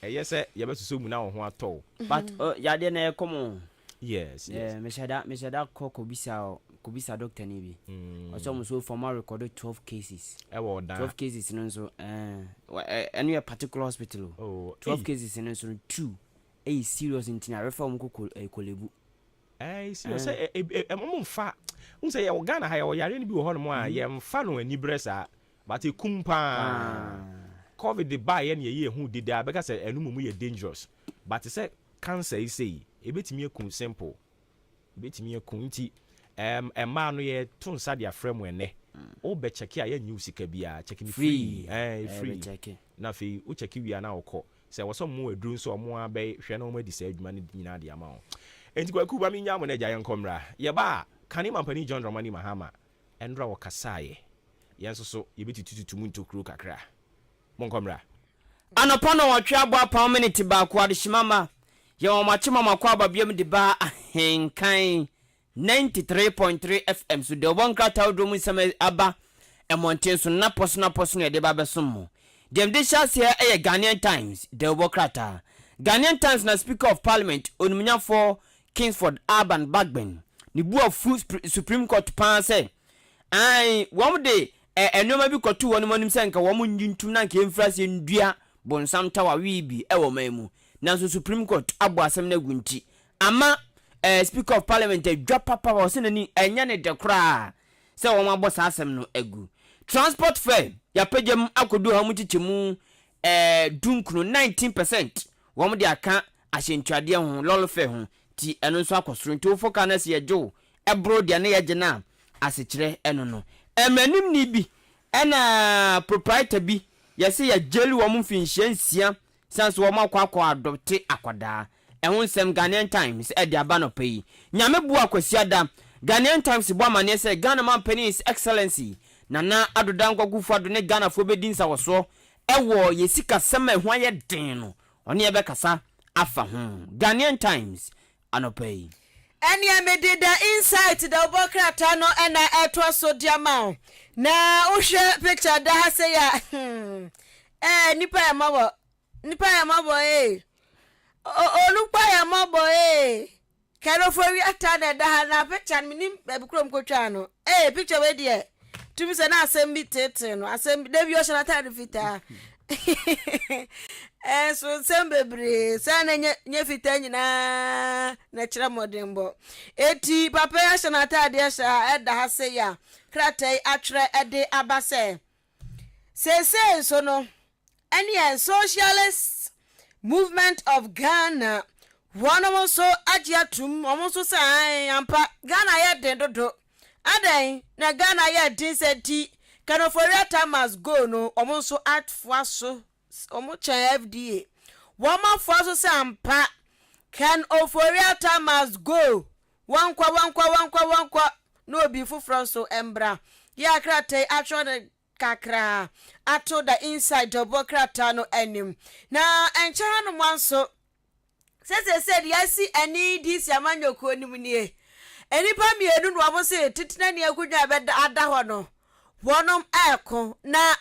yes, you better so now ho ato. But ya de na come. Yes. Me shada Kobisa doctor ni bi. Also so formal recorded 12 cases. 12 cases no so any particular hospital. 12 cases no so 2 serious intina reform ko kolebu. See, say mfa unse ye Ghana ha ye yare ni bi wo hono mo a ye mfa no ani bresa but e kumpa covid the buy ye na ye hu dede abeka say enum mu ye dangerous but say cancer is say e betimi ekun simple betimi ekun nti emma no ye tun sa dia frame ene o be check ya new sika bia check ni free free na fi o check wi ana okọ say wo so mo aduru so mo abe hwe na o ma di sa adwuma ni nyina de ama o enti kwa kuba mi nya mo na gya yenkomra ye ba kani mampani John Romani Mahama endra wo kasaye yenso so ye betitutu mu ntokuro kakra monkomra anopa no watwe abo pa minute ba ko ade shimama ye wo machima makwa ababiam de ba ahenkan 93.3 FM so de obonka tawdom nsem aba emonten so na poso ye de ba besom mo dem de chance here e Ghanaian Times de obokrata Ghanaian Times na Speaker of Parliament onumunya for Kingsford Urban Bagben ni bu of Supreme Court pan say ai wom de enoma bi kotu wonu monim se nka wom nyintum na nka emfrase ndua bonsam tawa wi bi e wo mamu na so Supreme Court abo asem na gunti ama Speaker of Parliament dwa papa wo se nani enya ne de kra se wo ma bosa asem no egu transport fare ya pagem akodu ha mu chichemu dunkunu 19% wom de aka ahyentwade ho lol fare ho ti eno nso akosoro nti ofoka na se yejo ebro de na yegena asekire eno no emanim ni bi ena proprietor bi yesi ya jeli wo mfinhye nsia sanso wo makwa adopte akwada ehun sem Ghanaian Times e de aba no pay nyame bu akwasiada Ghanaian Times bo amane se Ghana man His Excellency nana adoda nkwagufu ado ne Ghana fo be dinsa woso ewo yesika sema ehun aye den no oni ebe kasa afa ho Ghanaian Times anopay any amede the insight the obokrata no ena etwa so diama na uhwe picture da ha say ya nipa ya mabo olupa ya mabo kero for wi ata da ha na picture minim ebukrom kotwa no picture we de tumi se na asem bi tete no asem da bi o shana ta fita So sembebre sana nye fita nyina na kira modembo eti papa ya shanata ade sha eda ha se ya kratai atre ede abase se so no any socialist movement of Ghana one also agiatum almost say ampa Ghana ya den dodo adan na Ghana ya din senti Kanoforiata must go no almost at faso omucha FDA wama faso say ampa can Oforiata must go wankwa no be fufro so embra ya krate atro de kakra ato the inside double krata no enim na encha no manso said yes any this yamanyoko enim nie enipa mienu no abo say titina ne akudwa beda ada ho no wonom eko na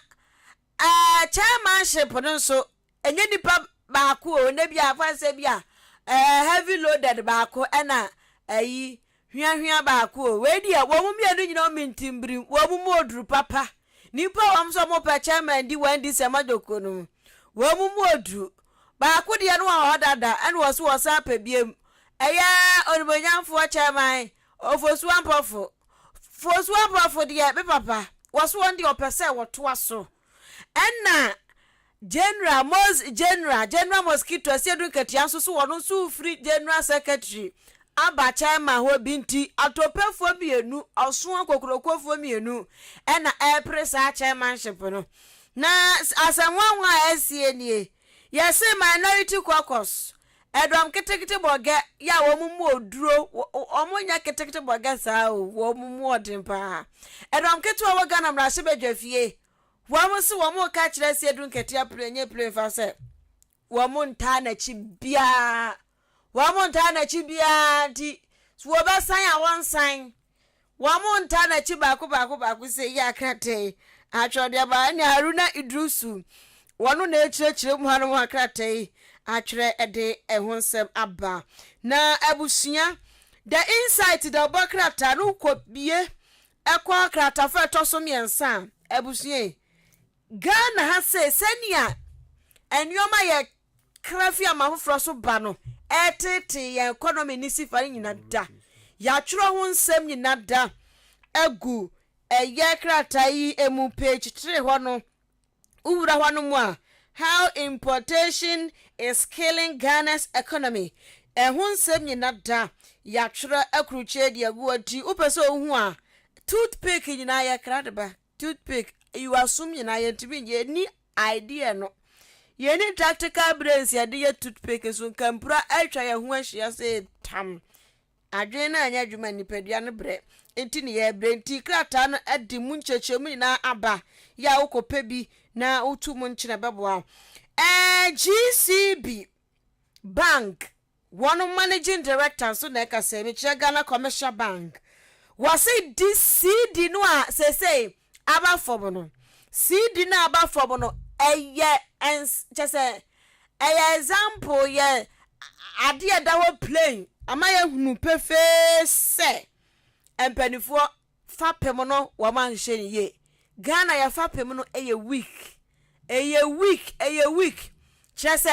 chairmanship no so enye nipa baako o na bia afanse bia heavy loaded baako ena ayi hwahwa baako o we dia wo mu mienu nyina mintimbiri wo mu moduru papa nipa wam so mo pa chairman di wan di semajoko no wo mu moduru baako dia no wa dada ena wo so wosa pa biem eya onibonyamfo chairman ofosuampofo dia be papa was one the opese what so enna general mosquito asedu ketia so wono so free general secretary aba chairman ho binti atopefo bienu oso akokrokofo mienu enna presa chairmanship no na asanwanwa asienie yesi minority caucus edom ketekete boge ya wo mumu oduro omonya ketekete boge saa wo mumu odimpa edom ketu wo Ghana mrahye bedwafie wo mo se wo mo ka kire se edun ketia prenye plefa se wo mo nta na chi bia ti wo ba san ya won san wo mo nta na chi baako se ya krate atwode ba ni Haruna Idrusu wono na echire mu hanu akrate atwere ede ehonsem aba na abusia the insight the bokrata no kobie ekwa krata fa toso miensa abusia Ghana ha se senia enyoma ye krafi amafofro so ba no etete ye economy ni sifari nyina da ya twere ho nsem nyina da egu eye krata yi emu page 3 ho no uwura ho no mu a how importation is killing Ghana's economy. Ehun sem nyina da ya twere akruche de aguati upeso ohu a toothpick nyina ya kradeba toothpick you assume nyina ya tibi ye ni idea no ye ni tactical brains ya de toothpick so kampura atwa ya hu ahia se tam adwen na anya dwuma nipadua no bre enti ne ye bre enti krata no adi mu nchechemu nyina aba ya ukope bi na utu mu nchina beboa GCB Bank one managing director so na ka say me Ghana Commercial Bank was say this CD no a say aba for no CD na aba for no eye ens just example ye ade da ho plane amaya hunu pefe se empanifo fa pem no wa man hye ni ye Ghana ya fa pem no eye week just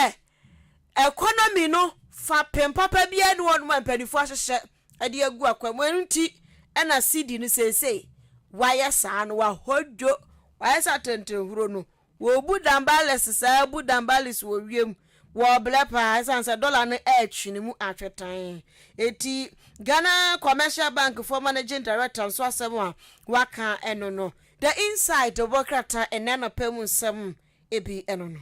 economy no fa pem papa bia no won man panifo ahye ade agu akwam nti ena CD no say why sa no wa hodo why sa tentenhuro no wo bu dambales sa bu dambales wo wiem wo blepa sansa dollar no etwi mu atwetan eti Ghana Commercial Bank for managing director so asem waka eno no the inside of Bokrata enana pemu nsem ebi eno no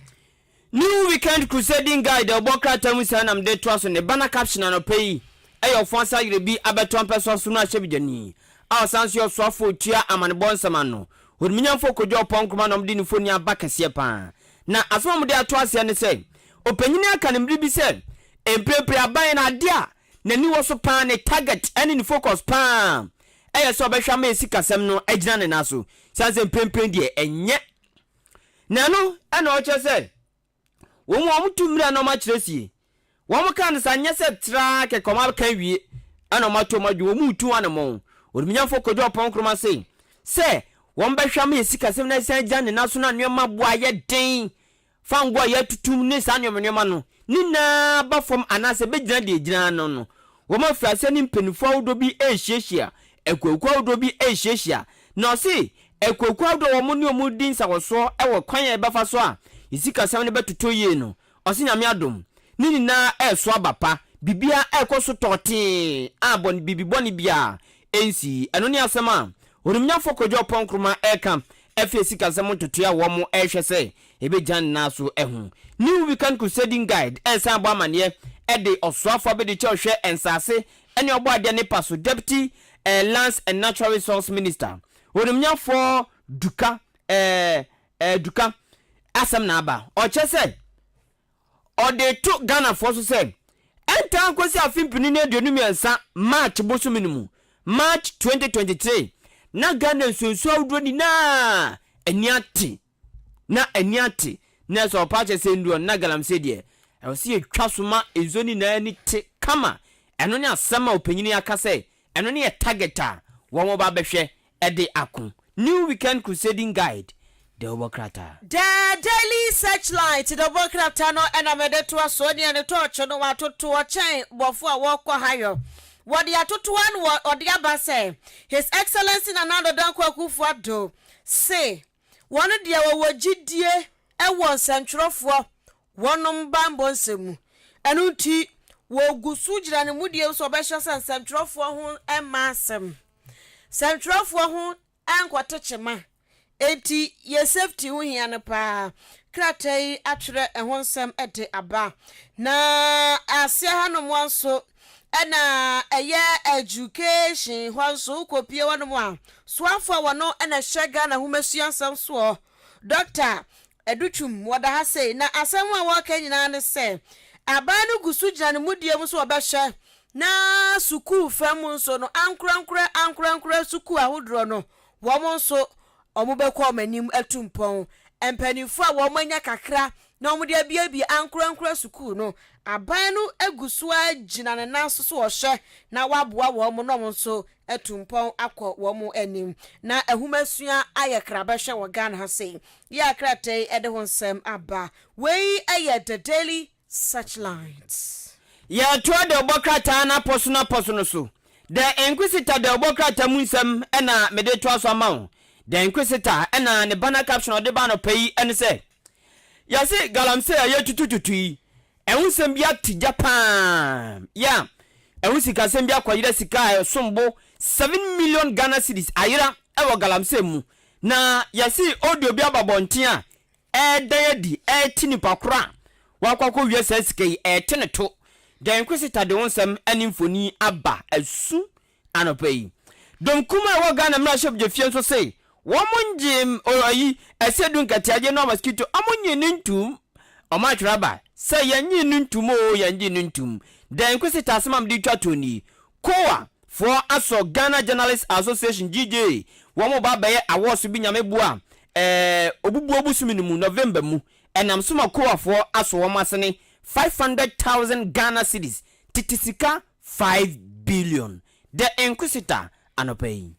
New Weekend Crusading Guide the Bokrata musanam de twaso ne bana caption no pay eyo fonsa yire bi abeton peso so no ahebijani asanso so afo tua amane bonsama no hodminya fo kodwo ponkoma no mde ni foni abakase pa na asoma mde ato ase ne se opanyini aka ne mribi se emprepre aban na ade a nani wo so pa ne target any ni focus pa eyo so behwa ma esikasem no agina ne naso sanse emprepre de enye nano ana o chese wo mo amutumira no ma kiresie wo mo kan sanye se tra ke koma kan wie ana ma to ma wo mu tu ana mo odminya fo kodwo ponkroma se won behwa ma esikasem na san gya ne naso na nneoma boa ye den fangwa ya tutum ne sanyo menema no ni na ba fom anase be gina de gina no wo ma frase ni mpenifo do bi ehyiehia ekwekwa do bi ehyiehia na se ekwekwa do wo mo ne omu din sawoso ewo kwan e ba fa so a isika sam ne betuto ye no ose nyame adom ni na eso abapa bibia ekoso tote abon bibi boni bia ensi eno ne asema onumnya fokojo ponkruma eka efe sika sam totoya wo mo ehwe se ebe jan na so ehu new weekend crusading guide ensa abo amane e de osoafo be de chehwe ensase ene obo ade ne paso deputy lands and natural resource minister onumnya for duka duka asam na aba o chese o de to Ghana for so say enta kwesi afimpini ne de numiensa March bosu minimu March 2023 na Ghana soso awdo ni na eniati na so pache se nduo na galamse de e si etwa soma ezoni na ani te kama eno ne asama opanyini akase eno ne targeta wo mo ba behwe e de akon new weekend crusading guide the Obokrata. The daily searchlight, the Obokrata no enamede to a so near the torch no wato to a chain before walk or higher. What the atutuan or the Abba say, His Excellency Nanado Dankwa Kufuado say, one of the awajidie e was central for one bambonsemu. And uti wo gusujra ni mudi so besha central for hun e masem. Central for hun and kwatechema. Eti ye safety hu hia pa kratai atwere ehonsam ede aba na asia hanom wanso ena eye education wanso kopie wanom a soafo wono ena hyega na humasuansam so Dr. Educhum wada ha sei na asem a waka nyina ne se aba no gusu gina ne mudie mu so obehye na suku famu so no ankurankura suku ahodro no wo mo so omubekwa manim atumpon empanifo a wo manya kakra na omude abia ankurankura suku no aban no agusu agina ne naso so ohye na waboa wo mo no so atumpon akọ wo mo anim na ahumasua ayekra behwe wo Ghana ha sei ya krate ede honsem aba wei aye the daily searchlights ya to de Obokrata na poso so the inquisitor de Obokrata munsem na mede to aso amawo the inquisitor ena ne banner caption ode ba no pay ene say ya se galamse ya tututui ehusem bia ti Japan ya ehusika sem bia kwayira sika sombo 7 million Ghana cedis ayira ewo galamse mu na ya se audio bia babonten a dayadi tinipa kora wakwakọ wie sasika teneto the inquisitor de wonsem animfoni aba asu anopai donkuma wo Ghana mra shop je fie so say womunjim oyi esedun katiaje no mosquito amunye nintum omachuraba say yanyi nintum o yanyi nintum the inquisitor asmam di twatoni koa for aso Ghana Journalists Association GJ womo ba baye awards bi nyame bua obubuobu suminimu November mu enam suma koa for aso womasene 500,000 Ghana cedis titisika 5 billion the inquisitor anopai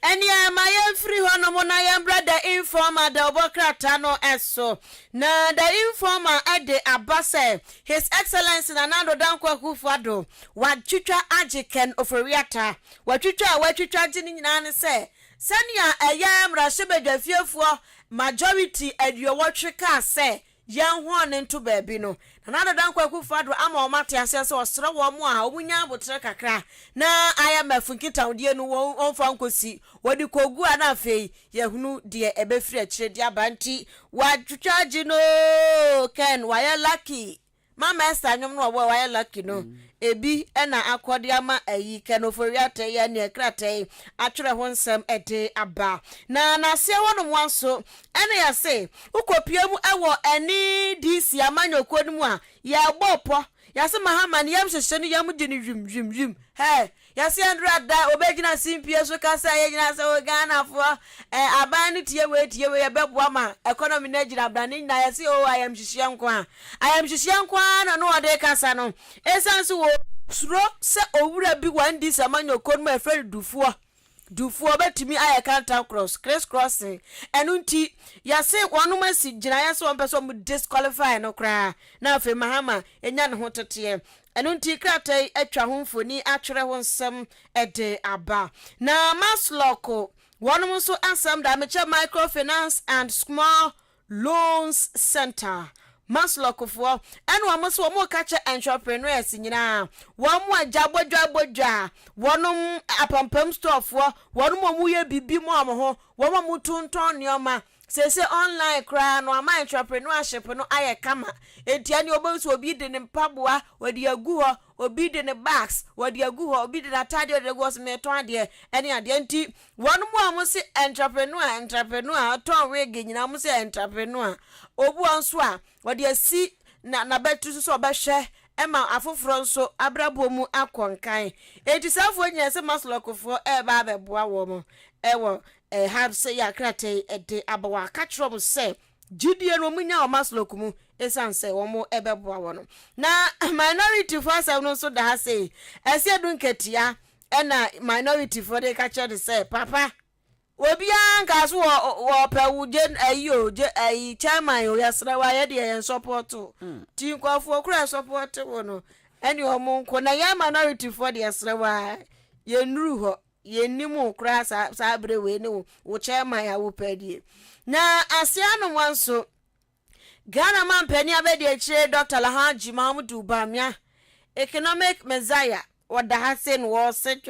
Enya maye free hono mo na ya brother informer the Obokrata no eso na the informer ade abase His Excellency Nanado Dankwa Kufuado watwitwa AHENKAN oforiata watwitwa jini nyina ne se sania eya mra shebedwa fiefo majority aduowotweka se yan ho ne nto baabi no Nanado Dankwa Kufuado ama o mate ase se osra wo mo a omunya abotre kakra na IMF nkita wodie no wonfa nkosi wodi kogu ana afei yehunu de ebefiri akire de abanti watwitwaji no ken waya lucky mama esta nyom no wo waya lucky no ebi ena akode ama ayi ken oforiata ya ne krate atwere ho nsem ede aba na se wono wanso ena ya se ukopiemu ewo eni DC amanyoko mu a ya gbopo ya se mahama ne yam hyehye ne yam gini wim he ya se andra da obegina simpie so kasa ye gina se Ghana fo aban ne tie we ya beboa ma economy na gina brani na ya se o ayam hyehye nkwa na no ode kasa no esanso wo suro se owura bi wan di samanyoko mu efre dufuo dufuo betimi aye counter crossing enunti yase wonum asi gina yase won person mu disqualify no kra na afi mahama enya ne ho tete enunti kratai atwa ho mfoni atwere ho nsem ede aba na masloko wonum so ansam da meche microfinance and small loans center maslokofo enu amoso wo mo kache entrepreneurs nyina wo mo ajabodwa wonum apampam store fo wonum mo ye bibi mo ho wo mo tunton nioma sese online kra no ama entrepreneurship no aye kama etia ni obanso obi de ne mpaboa wadi agu ho obi de ne bags wadi agu ho obi de atade de go me ton ade ene ade nti wonum amo se entrepreneur ton wege nyina mo se entrepreneur obu anso a wadi asi na betu so obehwe ema afoforo nso abrabo mu akonkan enti safo nyina se maslokofo ba beboa wo mo ewo have say ya krate ede abawa katrom say gidie no munya o maslok mu esan say wo mo ebeboa wono na minority for say no so da say ese dunketia na minority for dey catch the say papa obi anka so wo pawuje ayo je ayi chairman o yasra wa ye dey support ti nkofo kura support wono eni o mo nko na ya minority for dey yasra wa ye nuru ho yenimu kra sa brewe ne wo chairman ya wo padie na asiano wanso Ghana man peni abedi echire Dr. Lahaji Mahmudu Bamia economic messiah wada hasen wo se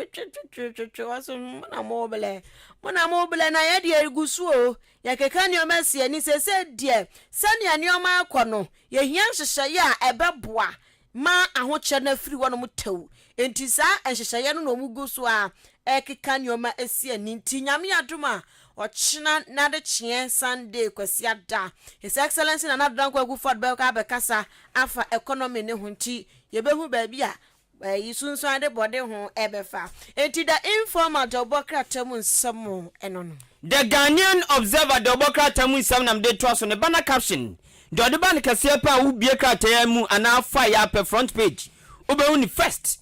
waso na mobile na ye de egusuo ya kekani o mesi ani sese die sani anioma akono ye hia hyehyeye a ebeboa ma ahoche na firi wono mtew enti sa enhyehyeye no mu gusu a ekeka nyoma esi ani nti nyame adoma ochina na de chie Sunday kwasi ada His Excellency na nadan kwa guford be ka bekasa afa economy ne hunti yebehu ba bia yisunso ade bode ho ebefa enti da informal dobokra tamu nsamo enono The Ghanaian Observer dobokra tamu nsam nam de toaso ne bana caption do de ban kase pa wo bie krata mu ana fa ya pe front page obehu ni first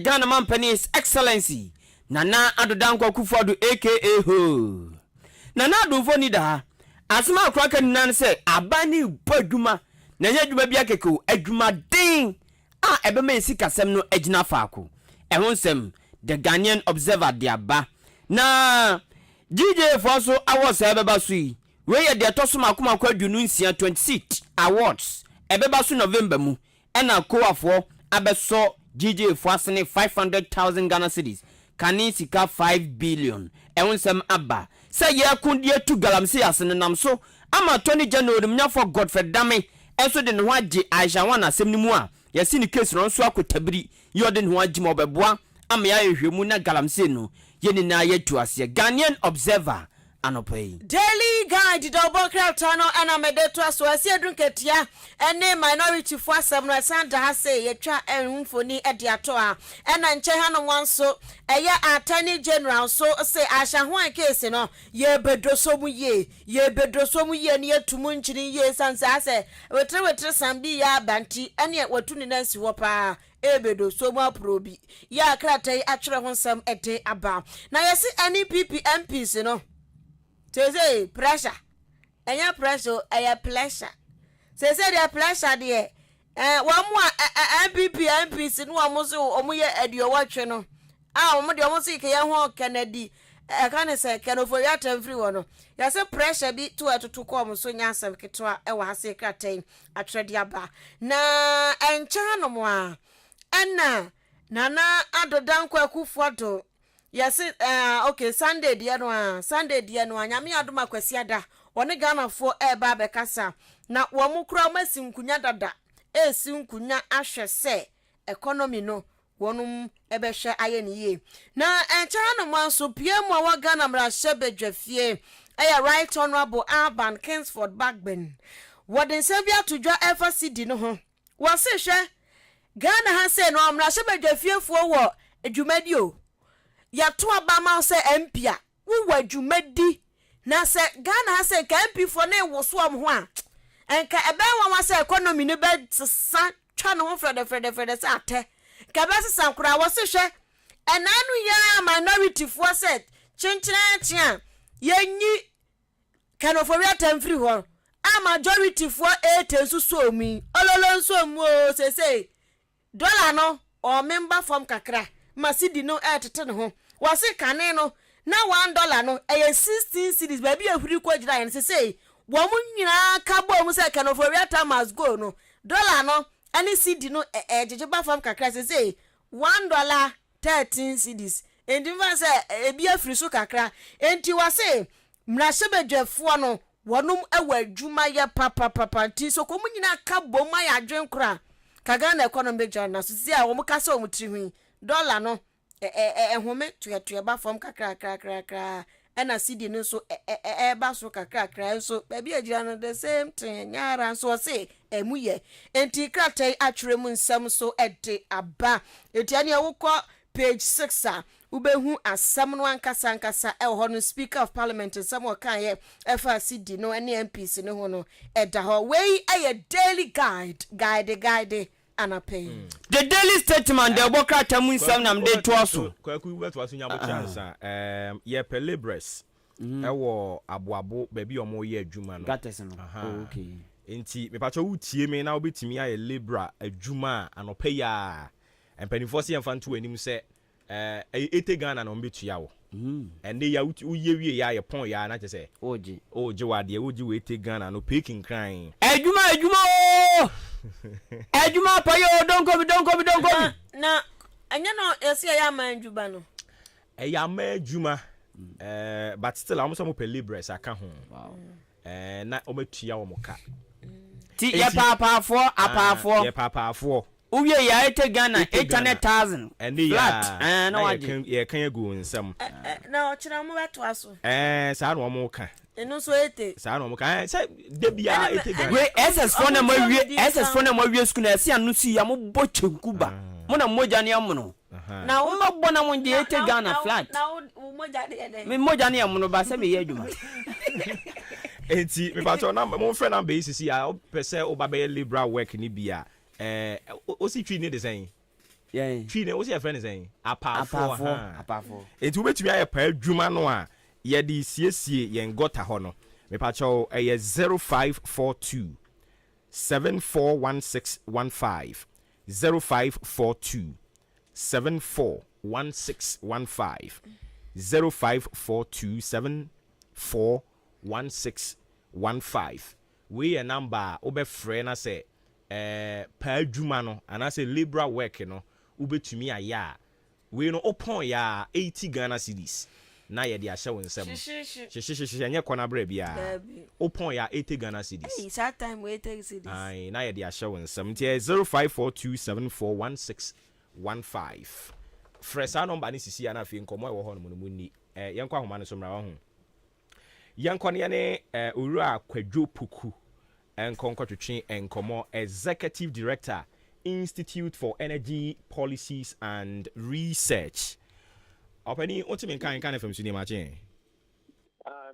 Ghana man penny His Excellency Nana Adodan Kwakufodu aka ho Nana Adonfo ni da asema akraka nan se abani badwuma na nya dwuma bia keko adwuma den ebe ma esi kasem no agina faako ehon sem The Ghanaian Observer de aba na DJ Foso awards ebeba so yi we ye de toso makoma kwadwunu nsia 26 awards ebeba so November mu ena koafo abeso DJ Foasene 500,000 Ghana cedis kani sika 5 billion ewonsem aba say ye akundie tu galamse asene nam so ama 20 January mnyafo Godfrey Dame enso de ne ho age Aisha wana asem ni mu a yesi ni case no so akotabiri ye de ne ho age mo beboa ama ya ehwemu na galamse no ye ni na ye tu ase Ghanaian Observer anopai Daily Guide double tano ana medeto aso ase adunketia ene minority for asem no sanda ha say ye twa enhumfoni ede ato a ena nche ha no wanso eye attorney general so say asha ho case no ye bedroso mu ye ne atumu nchini ye sansa ase wetre sambi ya banti ene watu ni nansi wo pa ebedo so mu aprobi ya kratai atwere ho nsam ede aba na yesi NPP MPs no say pressure enya pressure aya pleasure say the pleasure there one more MPs no amoso omoye adio watwe no omo de omo say ke ye ho Kennedy can say can for ya everyone no ya say pressure bi to atoto ko so nya asem ketwa e wa hase kratai atrede aba na encha no mo a enna Nana Adodan Kwakufodu yes okay Sunday dia no anyame adoma kwasi ada one Ghana for eba bekasa na wo mu kura masi nkunya dada esi nkunya ahwe se economy no wonum ebehwe aye ne ye na encha no manso PM wa Ghana mra shebe dwafie right honorable Alban Kingsford Bagben wodin sebia to dwa FCD no ho wo se hwe Ghana ha se no mra shebe dwafie fuo wo adwumadi o ya to abama se MP a wo adwumadi na se Ghana ha se ka MP fo na ewoso am ho a enka ebe wa se economy ne be sa twa no ho frede sa ate ka be se sankura wo se hwe enanu ya minority fo se chinchina yenyi kanofobia temfri ho a majority for 8 so mi ololo so mu o say dollar no or member from kakra masidi no etete ho wase kane no na $1 no 16 cedis baby ehuri ko gira yen say wo mu nyina ka bo mu say kanofobia tamas go no dollar no any cedi no ejejeba from kakra say $1 13 cedis endi va say ebi afiri so kakra enti wase mrashebedwefo no wonum ewa adwuma ye papa ti so ko mu nyina ka bo ma ya adwen kra kaga na economy journal so si a wo kasa o mutri hu dollar no ehome tuya ba from kakra ena cd no so ba so kakra so baby agira no the same thing nyara so say emuye enti kratai atwere mu nsam so ede aba etiane wokọ page 6 ubehu asam no ankasa ho no speaker of parliament nsam o kan ye FRCD no ene MPs no ho no eda ho we aye daily guide anapay the daily statement the bokra tamu nsam nam de toaso kwaku weto aso nyabo chansa ye pelibres ewo aboabo baby omo ye adwuma no gates no okay enti me pacho wutie me na obetimi aye libra adwuma anopay ya empanifo se yemfa nto anim se ete Ghana no mbetua wo ende ya uye wie ya ye pon ya na chese oje wade oje we ete Ghana no peking crying adwuma adwuma pa yo don ko na anya no ese ya ma adwuma no ya ma adwuma but still am so mo pelibres aka ho na o metua wo moka ti ye papaafo uye ya ete Ghana 800,000 and flat no waje ye kan ye go nsam na ochira mo beto aso sa no mo ka eno so ete sa no mo ka say de bia ete Ghana we SS for na mo wie school na ese anu si ya mo bo chenkuba mo na moja ne amono na wo mo na mo je ete Ghana flat na wo moja de me moja ne amono ba se me ye adwuma enti me ba to na mo friend na be sisi ya pese obabe liberal work ni bia o si twi ni de saying twi ne o si friend saying apafo enti obetumi aye pa adwuma no a ye di siesie ye ngota ho no me pa cho 0542 741615 0542 741615 0542 741615 we a number obe frɛ na sɛ pa adwuma no ana sɛ liberal work no ubetumi aya we no opon ya 80 Ghana cedis na ye de ahye wo nsɛm nye kɔna bra bia opon ya 80 Ghana cedis hey that time we 80 cedis ai na ye de ahye wo nsɛm tie 0542741615 fresa number ni sisi ana fi nkomo e wo ho no mu ni yenkɔ ahoma no so mra wo ho yenkɔ ne ne owura Kwadwo Puku enkonkotwetwe enkomo executive director Institute for Energy Policies and Research openi otimi kan FM suni Maakye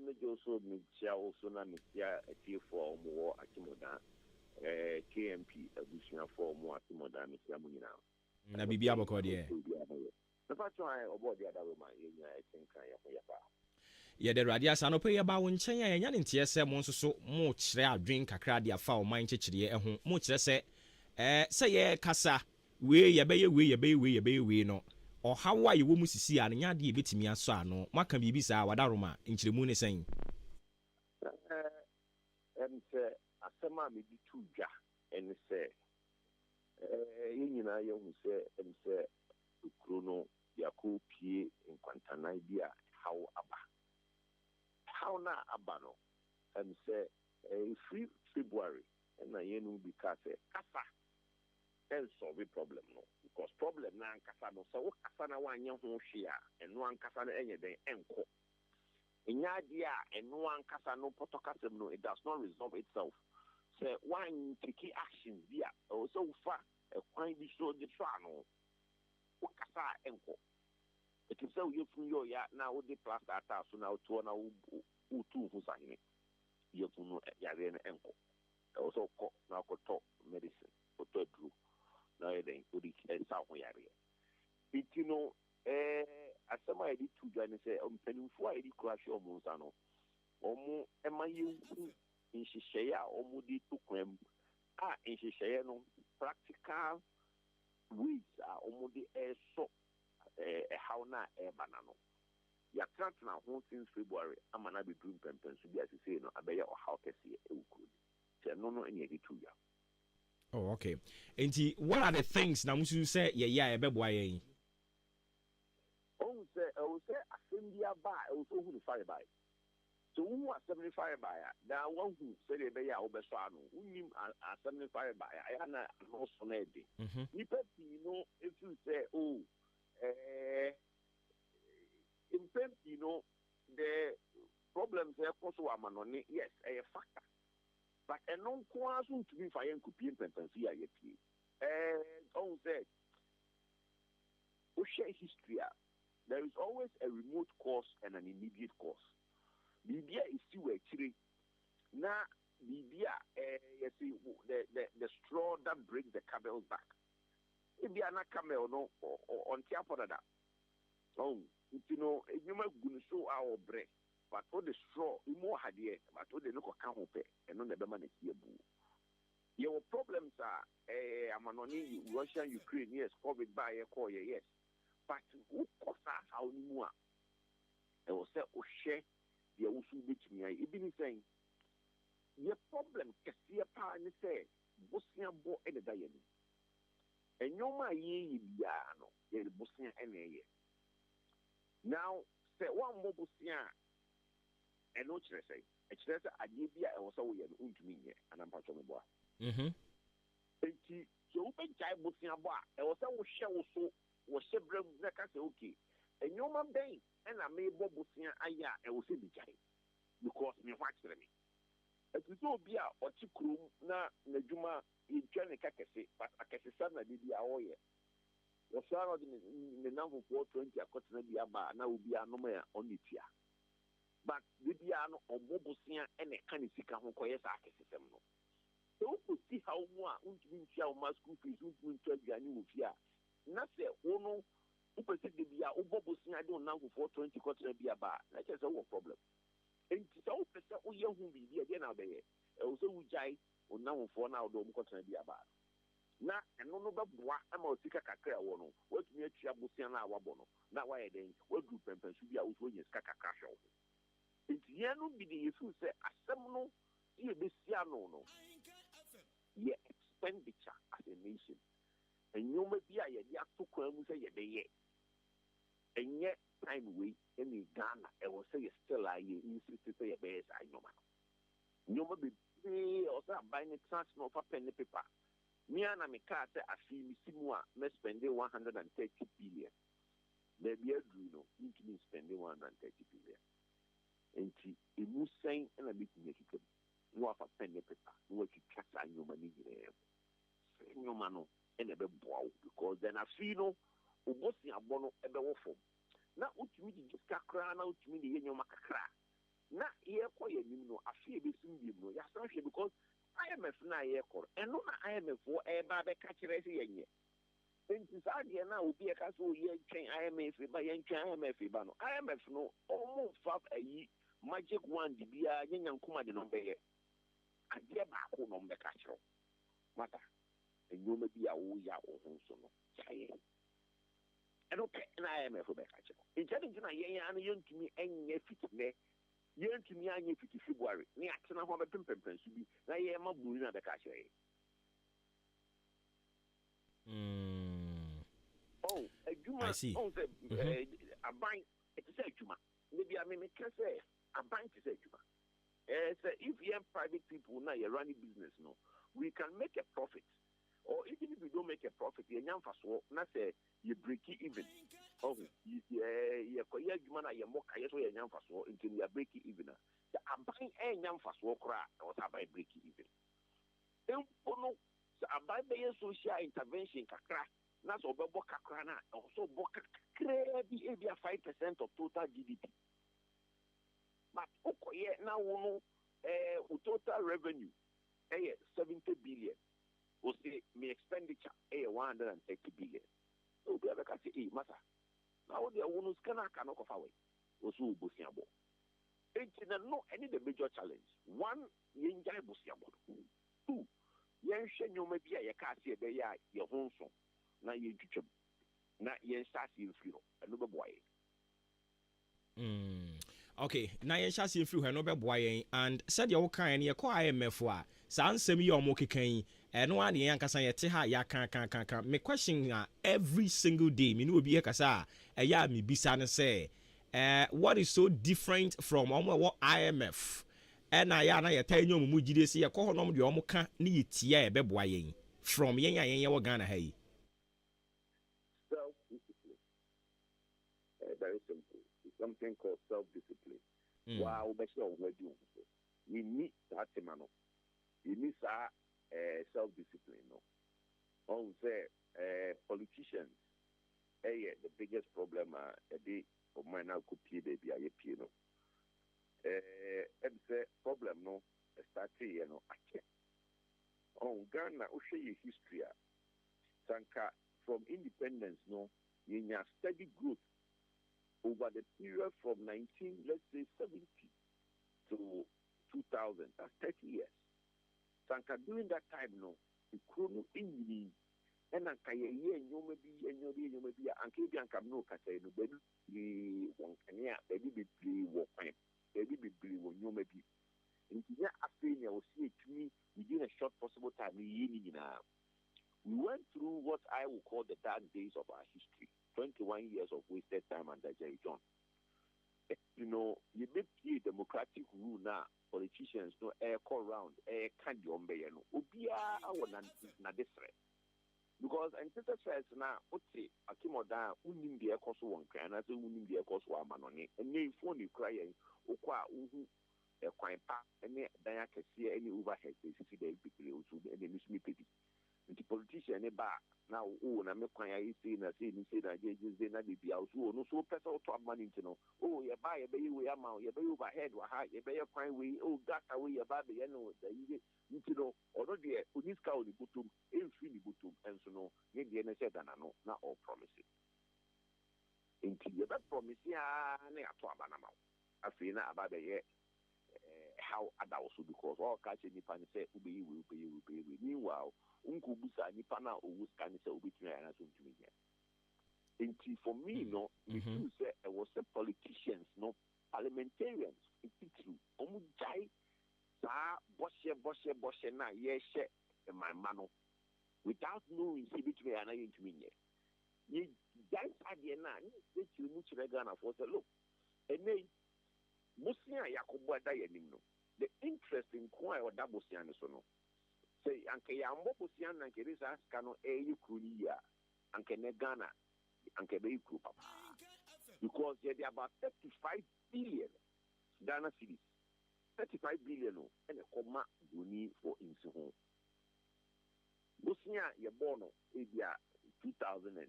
me joso mi tia also na mi tia ati for mo akimoda KMP abusua for mo akimoda mi tia mo nyina na bibia aboko de the fact I obo the other woman yenya AHENKAN ya ba ye de radio asa no pe ye ba wo nchen ya nya ne ntie se mo nsoso mo kire adwen kakra de afa o man kekire eho mo kire se se ye kasa we ye be ye no o hawa ye wo mu sisi a nya de betimi aso ano maka bibi sa wadaroma nkiremu ne sen se asema me di tuja en se yenyina ye hu se se krono ya ko pie nkwantanai bia how aba how na abano say free February and yenu because kasa can solve the problem no because problem na kasa no so kasa na wanye ho hwe a eno ankasa na enye den enko enya dia eno ankasa no protocol no it does not resolve itself say one take action dia so fa kwan bi so the try no kasa enko it is so you from your ya na the plaster attack so now to na utu husahini you no ya re na enko also ko na ko to medicine ko to dru na then odi sa ho yare it you know asɛm a yɛde to dwa ne sɛ mpanimfoɔ a yɛde kura hwɛ ɔmo nsa no ɔmo ɛma yɛhu nhyehyɛeɛ a ɔmo de to kwan mu a nhyehyɛeɛ no practical ways a ɔmo de ɛsɔ ɛhaw no a ɛreba na no yɛatenatena ho since February ama no abɛduru mpɛmpɛnso bi asesei no abɛyɛ ɔhaw kɛseɛ ɛwɔ kuro no sɛ ɛno no ɛne yɛde to dwa. Oh, okay. And what are the things now you say yeah beboa yen? Oh, say assembly by also who fire by. So who are 75 by now one who said a bay obesano, who knew a 75 by I am also nedi. You know, if you say, oh, in you know, the problems there also are manoni, yes, a factor. But a non quasum to be fire could be in pentancy. On said, we share history. There is always a remote cause and an immediate cause. Libya is still actually now. Libya, you see, the straw that breaks the camel's back. If they are not camel, no, or on top of that. Oh, you know, you might go show our bread. But all the straw, you more had yet, but all the local camel pay, and on the Beman here. Your problems are Amanoni, Russia, Ukraine, yes, COVID by a call, yes. But who cost us how more? I will say, oh, share the also which me. I've been saying, your problem, Cassia Pan say, Bosnia bo and the Diane. And your my ye, Biano, the Bosnia and a year. Now, say one more Bosnia. And no say, it's just a idea I was always to me, and I'm part of the boy. So, open child was in a bar. I was always so was several say okay. And your man bang, and I made Bob Bosnia, I was in the child because me watch me. It is so be a or chikrum na Najuma in China Kakase, but I can say something did the hour. The son of the number 420 a cotton be a bar, now will be a number on it here. But the piano or Bobosia and a canisika who coyes system. So we see how more won't show my school fees, won't tell you a new fear. Not say, oh no, who perceive the Bia, Bobosia, I don't know for 20 quarter be a bar. That's just our problem. And so, oh, young who be again out there. Also, we jai or now for now, don't quarter be a bar. Now, and no, but I'm a sick kakra one. What me a Chiabusiana Wabono. Now, why then, what group and should be out when you skaka crash out. It's yellow be the issue say a seminal ye be no. Ye expenditure as a nation. And you may be a ye to come say ye day. And yet time way in Ghana, I will say still I insist to say a base I know man. You may be pay or buying a transfer of a penny paper. Me and my car say I feel me simua me spending 130 billion. Maybe I do know, need to be spending 130 billion. And a new saying and a bit make it no of a penny paper, no what you catch on your money in your mano and a bow because then I feel no what's your bono ever waffle. Not what you mean just crack out to me in your macra. Not here for you know, I feel this in you know, yes, because I am a fly aircore and no IMF for a barber catcher as a year. And this idea now will be a castle year chain IMF by IMF Ibano. IMF no almost 5 a year. Magic one, the beer, young Kuma de Nombe. I get back home on the catcher. Mata, and you may be a wooya or so. And okay, and I am a for the catcher. In telling you, I am young to me and ye fit me. Young to me, I am 50 February. Near to know how a pimp should be. I am a bully at the catcher. Oh, a Juma, I see. Oh, a bind, it's a Juma. Maybe I may make a say. A bank is a Juma. If you have private people now, you're running business, no, we can make a profit. Or even if we don't make a profit, you're young for so, not say you break it even. Oh, you're more so you're young for so until you break it even. The buying a young for so crack or by break it even. Then, no, so I buy social intervention, crack. That's over Boca Crana, also Boca Crabby, 5% of total GDP. But okay, now total revenue, 70 billion. We'll say my expenditure, 130 billion. So we have a say, massa. Now the ones can of away. Also Busiabo. No any the major challenge. One, Yenjai Busiabo. Two, Yen Shenyo maybe a Cassia Baya, your home song. Now you teach him. Not yen Sassi Frio, another boy. Okay, na yen shasi free no be boy and said your kind ye call IMF wa san sem ye omo kekan e no ade yan kasa ye te ha ya kan me question every single day me no obi e kasa e ya me bisa ne say what is so different from omo IMF and na ya na ye tan nyom mu gide se ye ko honom de omo ka ne ye tia e be boy yen from yen ye wo Ghana ha yi. Self-discipline. Very simple. Something called self-discipline. Wow, we need that man. We need self-discipline. No, on say politicians. The biggest problem a day of mine now could be the BIP. No, the problem no start here. No, on Ghana, we show you history. Sanka from independence. No, you have steady growth. Over the period from 1970 to 2000, that's 30 years. Sanka during that time, no, the chrono in and Ankaye, and you may be, and you may be, and Kibianka no Kate, no baby, one cania, baby be walk, baby be when you may be. And here, after you will see it to me within a short possible time. We went through what I will call the dark days of our history. 21 years of wasted time under Jerry John. You know, you make the democratic rule now. Politicians no air call round, air candy on Bayano. Ubia, our Nadesre. Because antithesis now, okay, Akimoda, unim the cost one can, as unim the cost one man on it, and name phone you crying, Okwa, a quite pack, and then I can see any overhead, they see the big blue to the enemy snippet. The politician back now, oh, and I'm not quite saying that they not be out. No, so person to have money to know. Oh, you buy a baby, we are out, you buy overhead, or high, you buy a crime way, oh, that's away about the end of the year. You know, or not the police cow, the bottom, in free bottom, and so no, the NSA than I know, not all promises. Until you that promise, yeah, near to Abanama. I feel about the year. How adults because all catching the pan say, will be. Meanwhile, Uncle Busa, Nipana, or Wuskani, will be trying to me. Until for me, no, if you say it was the politicians, no, parliamentarians, it's true. Omujai, Boshe, na, yes, my mano, without knowing, see between an eye to me. You guys had the nine, that you much regard for the look. And they Musia Yakuba Dayanino. The interest in Kwa or Dabosian sono. Say Anke Yambo Posian and Kerisa Cano A Ukunia, Anke Negana, Anke Beiku Papa. Because there are about 35 billion Ghana cities. 35 billion and a comma you need for Insuhon. Musia Yabono, India 2010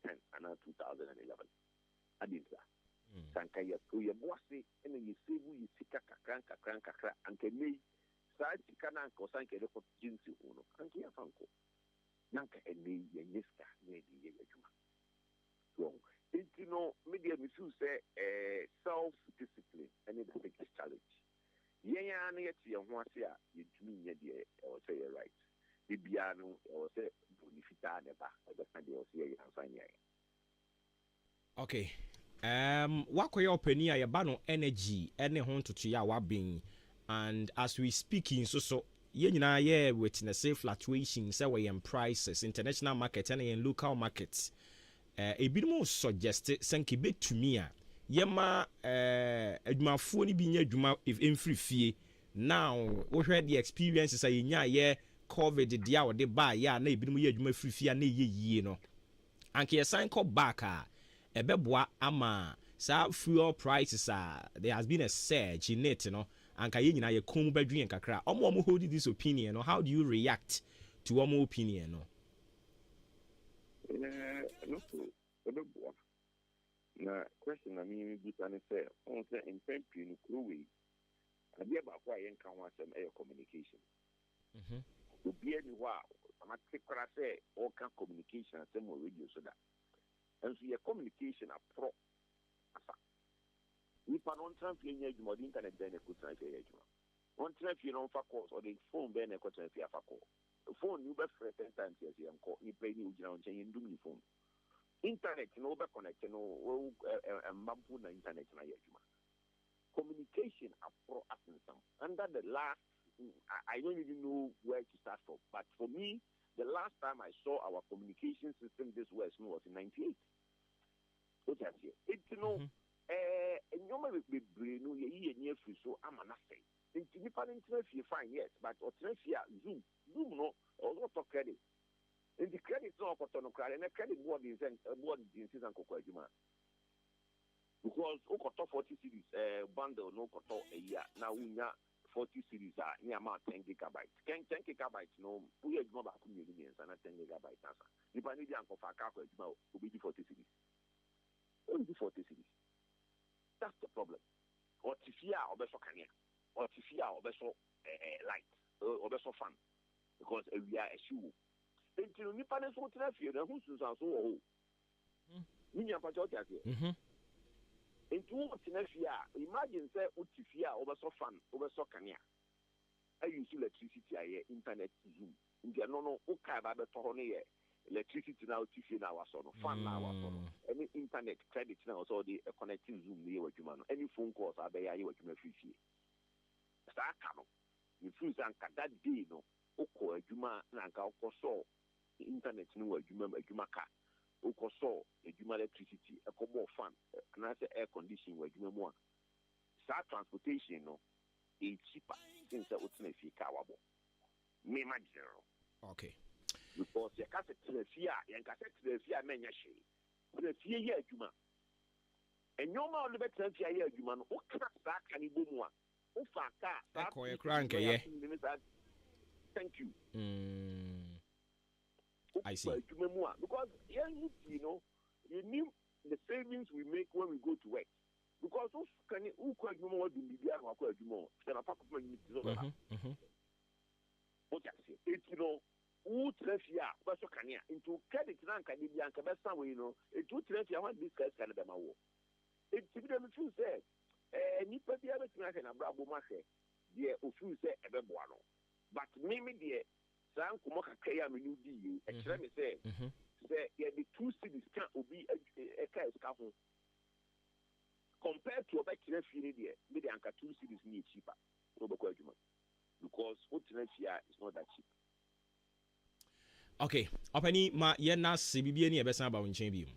and 2011. Adinsa. Sanka ya bossy and you see who you see kakranka and can me side Kana or Sanka for Jinsu Uno, and Kia Fanko. Nanka and me, Yeniska, maybe Yajuma. So, it's media misuse say self discipline and it's the biggest challenge. Yeah, yet you want to say you mean ye or say right. The piano or say Bonifita never, I just can't say and sign. Okay. Wako your opinion ya bano energy any hon to ya wabing and as we speaking so ye nyina ye witness fluctuations say we in prices international market and in local markets e bi mo suggest sanke betumi a ye ma adwumafuo ni bi nya adwuma if free fie now we heard the experiences say nya ye covid dia wo de ba ya na e bi mo ye adwuma free fie na ye yie no anke ye sign call back ebeboa ama sa fuel prices there has been a surge in it and ka nyina ye kom badwen kakra omo hold this opinion how do you react to omo opinion ebeboa na question na me bi tane say on say in pempi no kruwi abia ba kwa yen kan wasem communication obi ani wa amatikra say all can communication say mo radio so that and so your communication are pro asa nipa no ntran fie nya adwuma the internet ben e kutra fie adwuma on tran fie no fa calls or the phone ben e kutra fie afa call phone you be free 10 times yes you call ni pay ni ujina on chen ndum ni phone internet no be connect no mampu na internet na adwuma communication are pro asa under the last I don't even know where to start from, but for me the last time I saw our communication system this was in 98. What I say? It's nyoma be brain no ye near free so I'm an say. It's independent you fine yes, but or Zoom no also to credit. In the credit no no credit and the credit board is and kokojuma. Because okoto 40 series bundle no koto a year. Now we 40 series are near about 10 gigabytes. 10 gigabytes no we have more about millions and 10 gigabytes answer. If I need to for calculate will be 40 series. Only 40 series. That's the problem. Or Tifia or Beso Kanya, or Tifia or Beso light, or Beso fun. Because we are a shoe. Until Nippon is what I feel, the Husus are so old. Minya Pachotia. Into what in imagine say Utifia or Beso fun, over so Kanya. I use electricity, internet, Zoom. In the no, okay, about the Torone. Electricity now, TV now, so fun now, any internet credit now, so the connecting Zoom near what you man, any phone calls are there, you what you may feel. Start come. You feel that day, no, Oko, Juma, Nanka, so internet, no, you remember Jumaka, Oko, so a Juma electricity, a more fun, and I say air conditioning, where you know, start transportation, no, a cheaper since I would say, Kawabo. Me, my general. Okay. Because you can't say the fear, you can't say the fear, men, but the fear, yeah, you man. And no more the better fear, yeah, you man. Oh, crap, that can you boom one? Oh, fuck, that. Thank you. I see. Because, yeah, you know, you need the savings we make when we go to work. Because who could you more than the other, who could you more? Then a papa man needs to know. What I say, it's, you know. Who trafia baso kania into credit na nka di anka besa we no etu trafia when this guys can be mawo it be dem feel say nipa bia betima hwe na brabo ma hwe de ofiu say ebeboa no but me de san komo kakra ya me di yi e kire me say say the 2 cities can obi e ka eska ho compared to obekire fie de me de anka 2 cities ni cheaper no be kwa adwuma because what trafia is not that cheap. Okay, opani ma yena se bibie ni ebesa ba wonchen bi.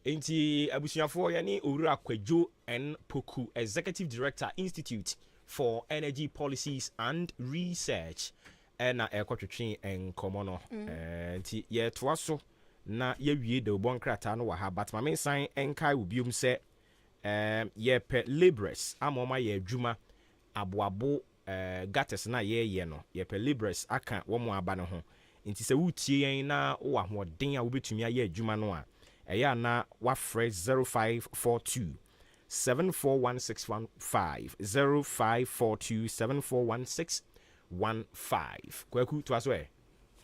Enti abusuafo ye ni Owura Kwadwo N Poku, Executive Director, Institute for Energy Policies and Research. Na ekotwetwe enkomo no. Enti ye toa so na ye wie de obon krata no wa ha but ma mensan enkai obiom se ye pe libres amoma ye adwuma aboabo gates na ye no ye pe libres aka wo mo aba no ho nti se wutie yen na wo ahoden a wo betumi aye adwuma no a eya na wa fresh 0542 741615 0542 741615 kwaku to aso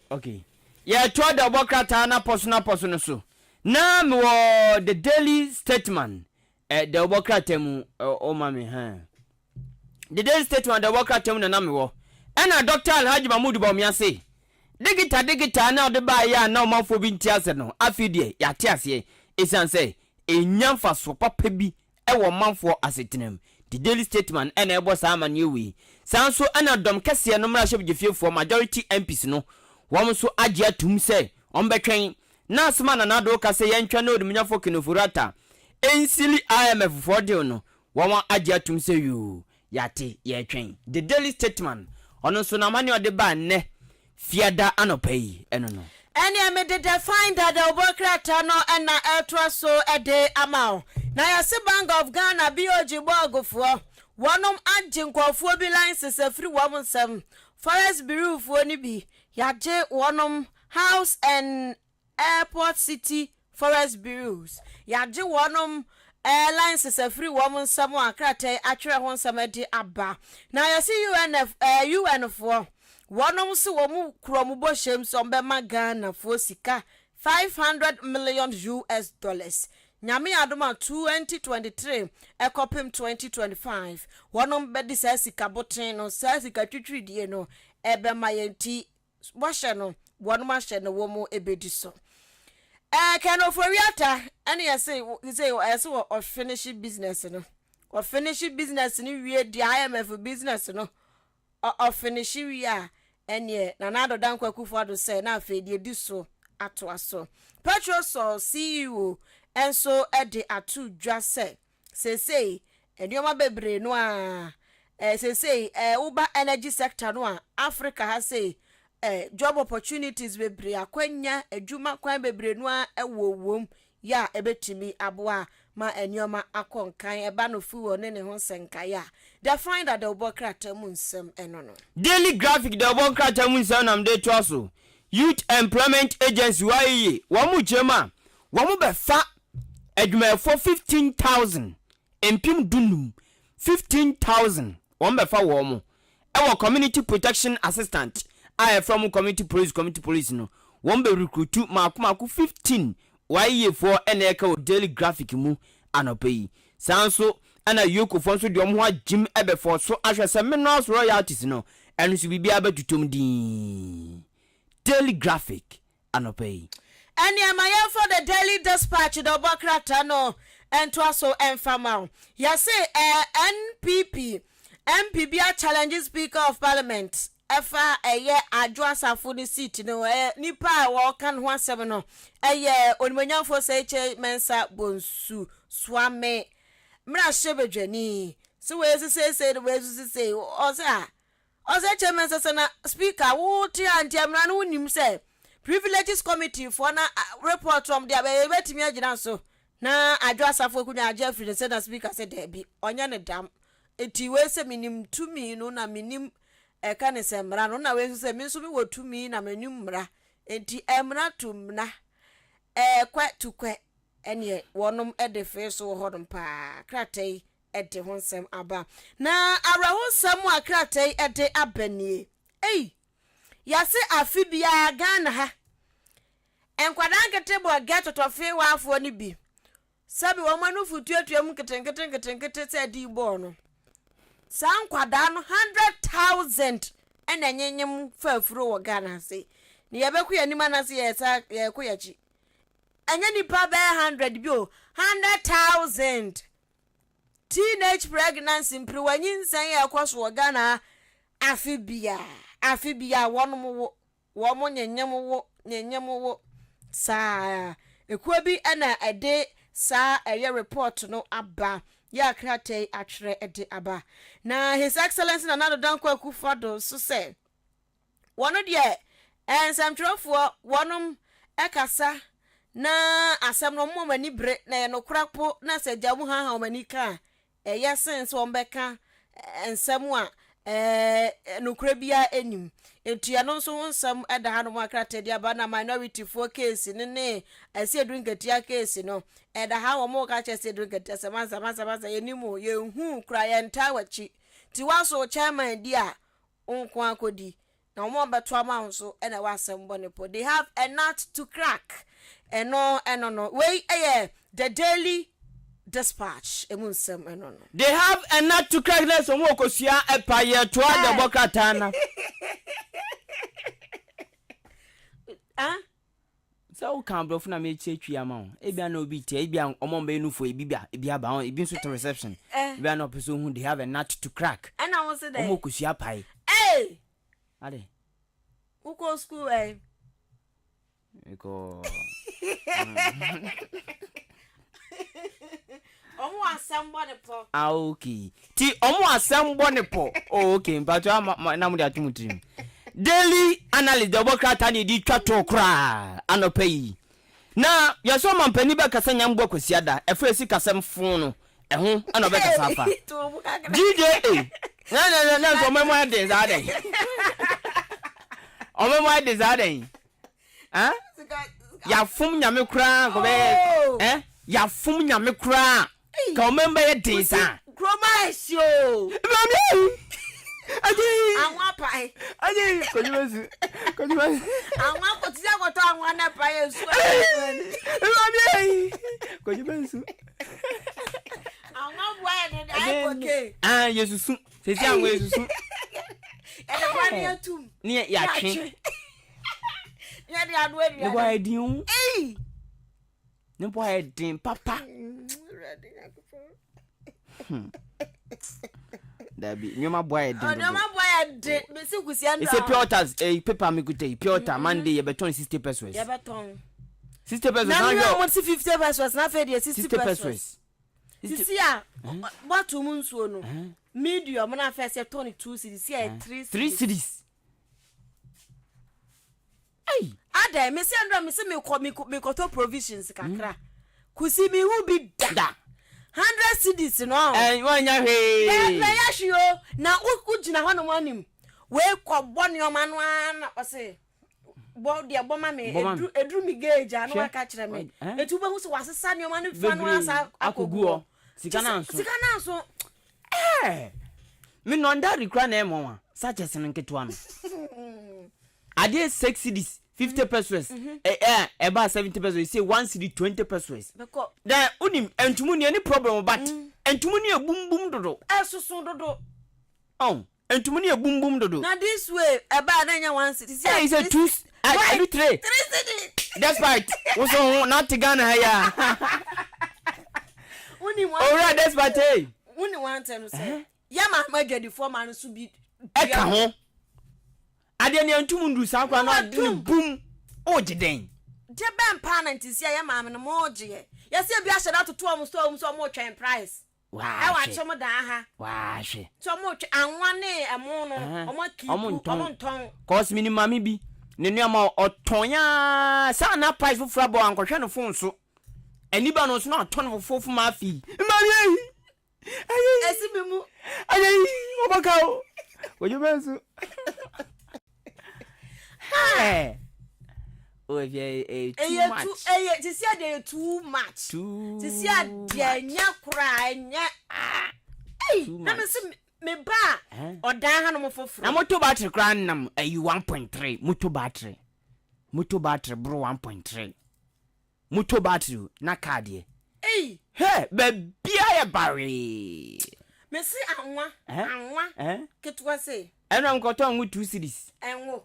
okay yeah to the bokrata na poso so na me the daily statement the bokrata mu o mame ha the daily statement the bokrata mu na me wo na Dr. Alhaji Mahmoud Bawumia say digita na de ba ya na omanfo bi ntiase no afidie ya tiase esan say enyamfa so papa bi wo manfo asetenam the daily statement na ebo sa amane wi sanso na dom kese no mra hwebjefiefo majority MPs no wom so age atum say ombetwen na asma na do ka say yentwa na odumnyafo kinofurata ensili IMF for deal no wom age atum say you yate ye twen the daily statement ono so na mane ode ba ne fiada anopai eno no eni amede define that the obokrata no na eltwa so ede amao na yase Bank of Ghana BOG bogofo wonom age nkofo bi license afri womsem forest bureau fo ni bi yaje wonom house and airport city forest bureaus yaje wonom license afri womsem akrate atwere ho nsem ade aba na yase UN fo wonom so wo mu krom bo shem so be magana fo sika $500 million. Nyame adoma 2023 ekopim 2025 wonom bedi sa sika boten no sa sika twitwidie no ebe mayenti wahye no wonom ahye no wo mu ebedi so can oforiata ene say o finish business no o finish business ni wie di IMF business no o finish wie a ene na nado dankwa kufado say na afedie di so ato aso Petrosol CEO enso ede atu dwa say enioma bebre no a say uba energy sector no a Africa ha say job opportunities bebre akwanya adwuma kwan bebre no a ewowom ya ebetimi aboa ma enioma akonkan eba no fuwo ne ho senka they find that the obokrata munsem enono Daily Graphic the obokrata munsem nam de twaso Youth Employment Agency YE wamu jema wamu befa adwuma for 15,000 empim dunum 15,000 wamu befa wamu ewa community protection assistant I from community police no wamu be recruit maku 15 YE for eneka Daily Graphic mu anopeyi sanso ana yoko fonso de omo agim ebe for so ahwese minerals royalties no enu su bibia betutom din Daily Graphic anopay. And yamaye for the Daily Dispatch the Bokrata no and twaso enfama. Yase NPP challenges Speaker of Parliament. Efa eye adwasa for the seat no nipa wo kan ho asem no eye onimanyafo seche mensa bonsu swame mra shebedwani so we say the way say oza chairman say na speaker wo ti antiamra no nim say privileges committee for na report from there be betimi agina so na adwasafo kunya Jeffrey the say na speaker say there be onya ne dam eti we say minim tumi no na minim eka ne se mra no na we say mi so mi wo tumi na manim mra enti emra tumna kwa tukwe ene wonom edefe so hodom pa kratai ede honsem aba na arawonsam akratai ede abanie yase afibia Ghana ha enkwadan ketebo getotofe wafo ni bi sabi wo manufu tuatuam ketenkete se di bo no san kwada no 100,000 ena nyenyem fafuro wo Ghana se ni yebeku yanima na se yesa yekoyachi anya nipa be 100 bio 100,000 teenage pregnancy mpriwanyin san yakoso wo Ghana afibia womo nyenyem wo sa ekuwa bi ana ede sa eye report no aba ya krate atwere ede aba na his excellency Nana Dankwa Akufo-Addo so say wono de ensamtrofo wonom ekasa na asem no mo mani bre na ye no krapo na sejamu ha mani ka eye sense wombeka ensem a nukure bia enim etua no so nsam eda ha no makrate dia ba na minority for case ne ase edunketia case no eda ha wo mo ka chese edunketia sama yenimu ye hu kra ye nta wachi ti waso chairman dia onko akodi na mo beto ama so ena wasem bonepo they have a nut to crack no we the Daily Dispatch emunsem no they have a nut to crack na so mo kosia epaye to the bokatana so can bro na me chetwi ama ebia na obi tie ebia omombe nu fo ebia ba ebi so to reception ebia na person who they have a nut to crack and I was there omo kosia pai ade uko school eko omo asambo ne po okay ti omo asambo ne po okay mpato na mu de atumutrim Daily Analyst the Bokrata ni di twato kra anopai na yaso mampani be kasa nyambo kwasiada efresi kasem fun no eho ana be kasa fa DJ na so memo de zaden o memo de zaden ya fum nyame kra ko be ya fum nyame kra ka o member ye de sa Promotional mami Anwa pai. Aje ko jimesu. Àwọn kò tí a kò tó àwọn na pa Yesu. Ko ji bensu. Àwọn boy ni ai okay. Ah, Yesu su. Se si àwọn Yesu su. E de kwa ni atum. Ni ya twe. Ya de ado e. Ne boy din. Ne boy din papa. Dabi, nyoma boy din. Oh, nyoma boy din. Me si kusi ando. It's a Pioters, paper me good day. Piotr Monday you beton 60 pesos. You beton. 60 pesos now you want 50 pesos na fe dey 60 pesos. Sisi a what to mun so no. Medium na fe say 22 cedis, see 3 cedis. Hey, ada me say ando me say me ko provisions kakra. Kusi mi hu bi da. 100 cedis no. Eh, wanya he. Na ya hio na ugina ho no manim. We ko bone o manu na ose. Bo dia bo ma me edru mi gauge anu aka kire me. Etu be hu so wasesa ne o manu fa no asa akoguo. Sika na nso. Me no nda rekra na emo such no nketo am. Ade 6 cedis 50 pesos. About 70 pesos. You say 1 cedi 20 pesos. Then unim entumu ni any problem but entumu ni bum dodo. Esusun dodo. Oh, entumu ni bum dodo. Now this way about na nya 1 cedi. Yeah, it's a 2 I 3 cedi. That's right. Also not to Ghana here. Unim one. All right, that's right. Hey. Unim one time say. Ya ma gedi for man so bi. Eka ho. Ade ne antum ndu sa kwa na boom ojiden je ben parent isi ya maame no moje ya se bi ahye da toto am so mo twen price wa e wa chemo da ha wa hwe so mo twen anwane emo no omo ton cause minimum bi ne nuama otonya sa na price fu frabo ankohwe no fon so ani ba no so na ton fu ma fi mari esi bi mu ayi obaka ojo bensu. Oh, yeah, too much. This year they too much. This year they nya cry nya. Hey, na me se me ba. Odan ha no mo foforo. Na moto battery cry nam 1.3. Moto battery bro 1.3. Moto battery na card ye. Hey, be bia ya bare. Me se anwa. Ketwa se. Eno nkoto anwu 2 cedis. Enwo.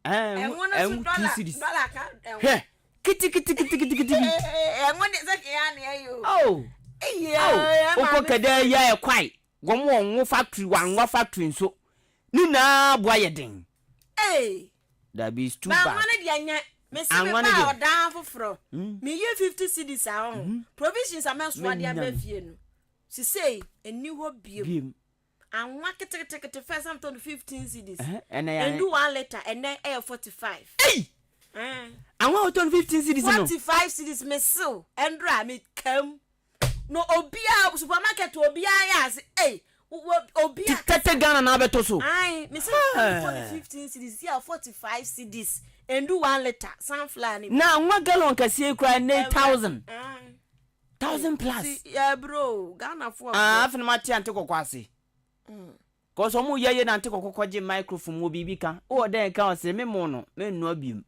Enwo $2 He. Kiti. Enwo ne zake ya ne ayo. Oh. Oko kada ya kwai. Gomo onwo factory wanwa factory nso. Ni na boa ye den. That be too bad. Ba wane dia nya. Me se me ba odan foforo. Me ye 50 cedis a on. Provisions amanso ade amafie no. Si say eni ho biem. And one kete first I'm to 15 cedis. And do 1 liter and then air 45. Hey! I want to 15 cedis. 45 cedis me so. And dra me come. No obia supermarket obia ya say hey. Obia. Tete Ghana na beto so. Aye, me say 15 cedis here 45 cedis. And do 1 liter sunflower. Now one gallon kase cry 9,000. 1,000 plus. Yeah bro, Ghana for. After my tea anti kokwase. Cause omu yeye na ntiko kokoje microphone mo bibika o den ka o se me mo no me nu abiem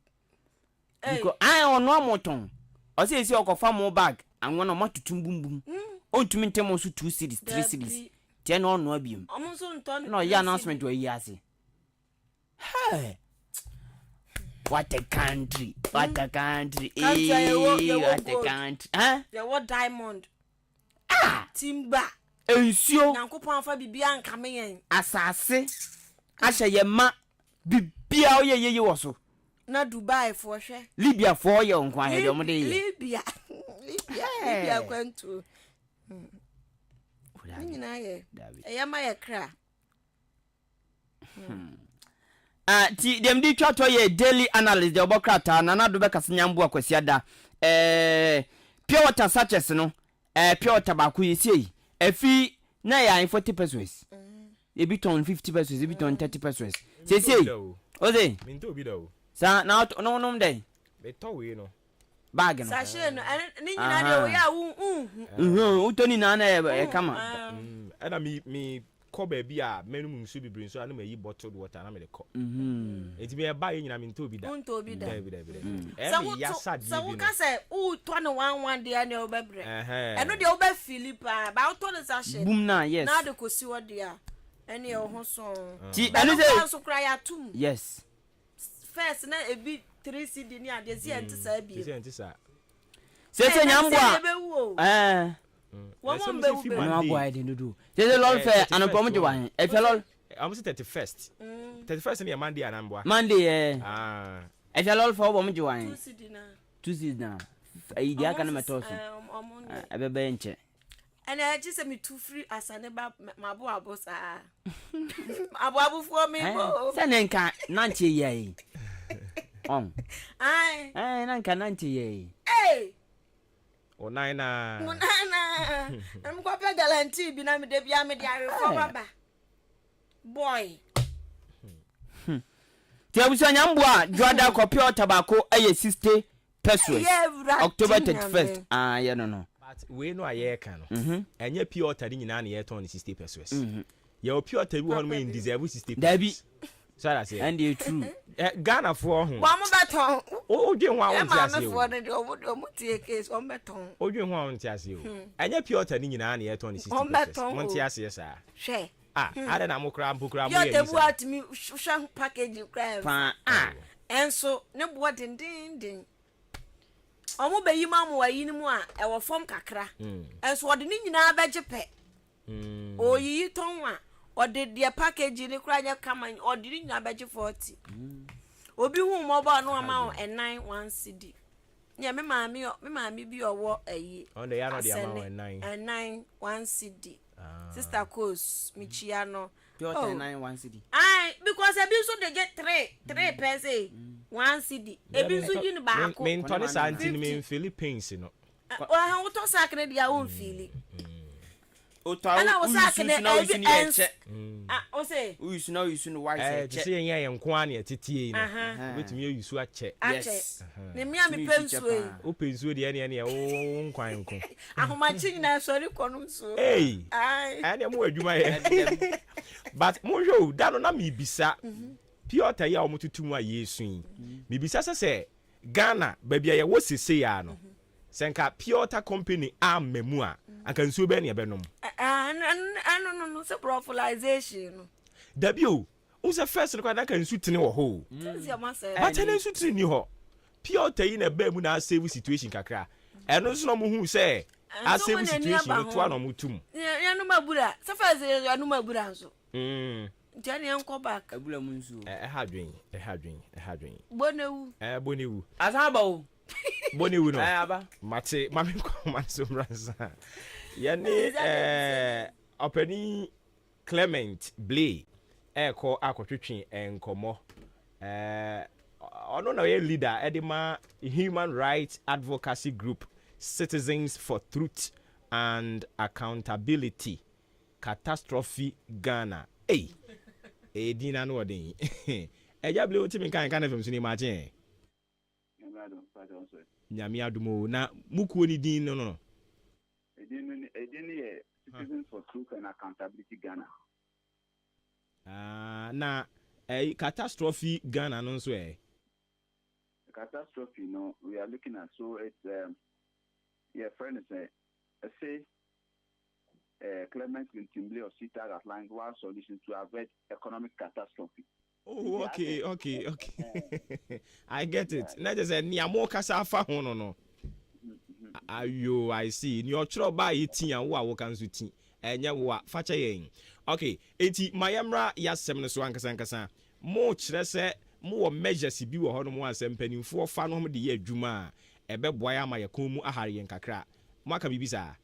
because I ono amoton o se esi okofa mo bag anwo no matutum bumbum o ntumi ntem so 2 cedis 3 cedis tie no ono abiem omo so nton no ya announcement we yi ase hey what a country what a country what a country there what diamond timber ensio Nyankopon afa bibia nka me yen asase ahye ye ma bibia o ye wo so na Dubai fo hwe Libya fo ye nkwa he de mo de Libya kwantu nyina ye eya ma ye kra ti dem di twato ye daily analyst de obokrata na do be kasanyambu akwasi ada pure water sachets no pure water ba ku yesi efi na ya 40 pesos e bi ton 50 pesos e bi ton 30 pesos sei oze minto obi da o sa na no dem be to we no bag no sachet no ni nyina de o ya utoni na e kama ana mi kɔ baabi a menum nsu bibiri nso ana mayi bottled water na me de kɔ enti me ba yɛ nyina me nto bi da so wo ka sɛ wo tɔ ne wan de ane obebre ɛno de obe Philippa ba wo tɔ ne sa hye boom na yes na de kosi wo de a ɛne e ho so ti ɛno sɛ so kra ya tum yes first na ebi 3 cd ni ade si enti sa bi se nyambo a wo mo mbe no boy de do se lol fe anopom je wan e fe lol am say 31st ni Monday anambwa Monday e fe lol for bo mo je wan 2 cd na ai dia kana meto so e be be nche ana ji se mi tu free asane ba mabo abosa abo fu mi bo se ne nka na nche ye on ai na nka na nche ye Onana. I'm going to guarantee be na me de bia me de arefo baba. Boy. Ti abusa nyambo a Joada kopio tabako eye 60 pesos. October 31st. Yeah no. But we no aye ka no. Enye pure tadi nyina na ye ton 60 pesos. Ye pure tadi wo no in deserve 60 pesos. Dabi. So that say. And you true. Ghana for ho. Wa mo beton. O dwen ho awon ti ase o. Ma me for de o mo tie case o beton. O dwen ho awon ti ase o. Enye pure tadi nyina na ye ton 60 pesos. Mo ti ase sa. Hwe. Ada na mo kra mpokra mo ye. Yo te bu atimi hwa package kra. Enso ne bo den. Omo beyi ma mo wayi ni mu a e wo fom kakra. Enso ode ni nyina beje pe. Oyi ton a ode de package ni kra nya kama ode ni nyina beje 40. Obi hu mo ba no ama o 91 cd. Nya me maami bi owo ayi. On the yano de ama o 91 cd. Sister Cos Michia no. Pure 91 cd. Ai because e bi so de get 3 pence 1 cd. E bi so yin ba ko. Me ntone sa antini me Philippines no. Wa to sa kene dia won fili. O ta o na o sini e che. O say. O yusu na o yusu no wise e che. Ti se yen yen ko ani etitie no. Betumi yusu a che. Yes. Ne mi ami pensuo yi. O pensuo de ene o nkwan nko. Ahoma chi nyina sori kono nso. Ai. Ane mo adwuma ye. But mo hwo da no na mi bisa. Piota ya o mututum a Yesu yi. Mi bisa se Ghana ba bia ye wo sese ya no. Senka Piota company amemu a anka nsuo be ne ye benom. No se prophylaxation. Dabio, unse first no kwada kan nsu tene wo ho. But tene nsu tene ni ho. Piota yi na ba mu na save situation kakra. Eno so no mo hu se a save situation no to ano mutum. Ya no mabura. Se first ya no mabura nso. Jani enko back. Abula mu nsu. Ehadwen. Bonewu. Bonewu. Asaba o. Bonewu no. Aba. Mate, mame ko manso mransa. Yani openi Clement Blay ko akotwetwe enkomo ono na ye leader edema Human Rights Advocacy Group Citizens for Truth and Accountability Catastrophe Ghana dina no odin eja Blay otimi kan fam suni ma che nyame adumo na mukuo ni din no Edini Citizens for Truth and Accountability Ghana. Na catastrophe Ghana no so The catastrophe, no, we are looking at. So it's friend is say Clement Timbley of CITA outlined one solution to avoid economic catastrophe. Oh, okay. I get it. Na just say niamo kasa fa ho no. Ayo, I see. Ni ochro ba yitin an wo a wo kan so tin. Enye wo a fa che yen. Okay, enti mayamra yasem no so ankasa. Mo kire se mo wo measures bi wo ho no mo asem panimfo fa no ho de ye adwuma a ebe boa ya ma yakon mu ahare yen kakra. Mo aka bibisa.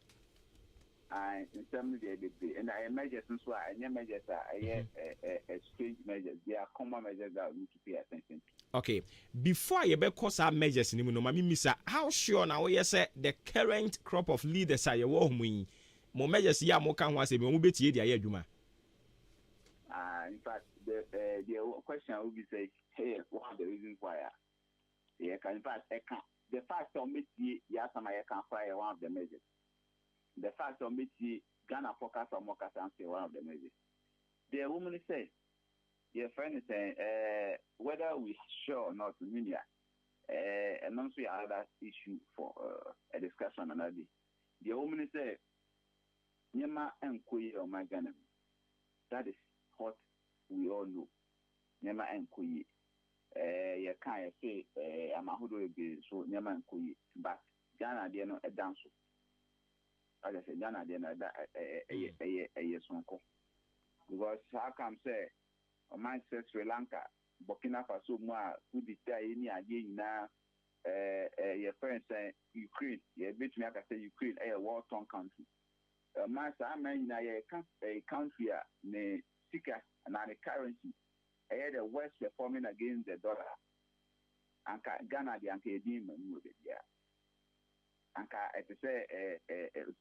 In terms of the and I measures so I measures are strange measures. They are common measures that we need to pay attention to. Okay, before you be cause our measures ni no mami misa, how sure now we say the current crop of leaders are you wo mu mo measures ya mo kan ho ase mo betie dia ya adwuma. In fact the question will be say hey, one of the reasons why in fact the fact of me ya some I can fire one of the measures. The fact of me Ghana focus on more one of the measures. the woman say, your friend is saying, whether we sure or not, media, and also other issue for a discussion another day. The woman say, Nyama and Kuyi or my Ghana. That is what we all know. Nyama and Kuyi. You can't say, I'm a hoodoo, so Nyama and Kuyi, but Ghana, they know a dance. As I said, Ghana, they know that a yes, uncle. Because how come say, on my say Sri Lanka, Burkina Faso, who did any idea now, your friends say Ukraine, you bet me, I can say Ukraine, a war torn country. Master, I mean, a country, the sticker and the currency, the West performing against the dollar. And Ghana, the Anke demon, move it, yeah. And I say,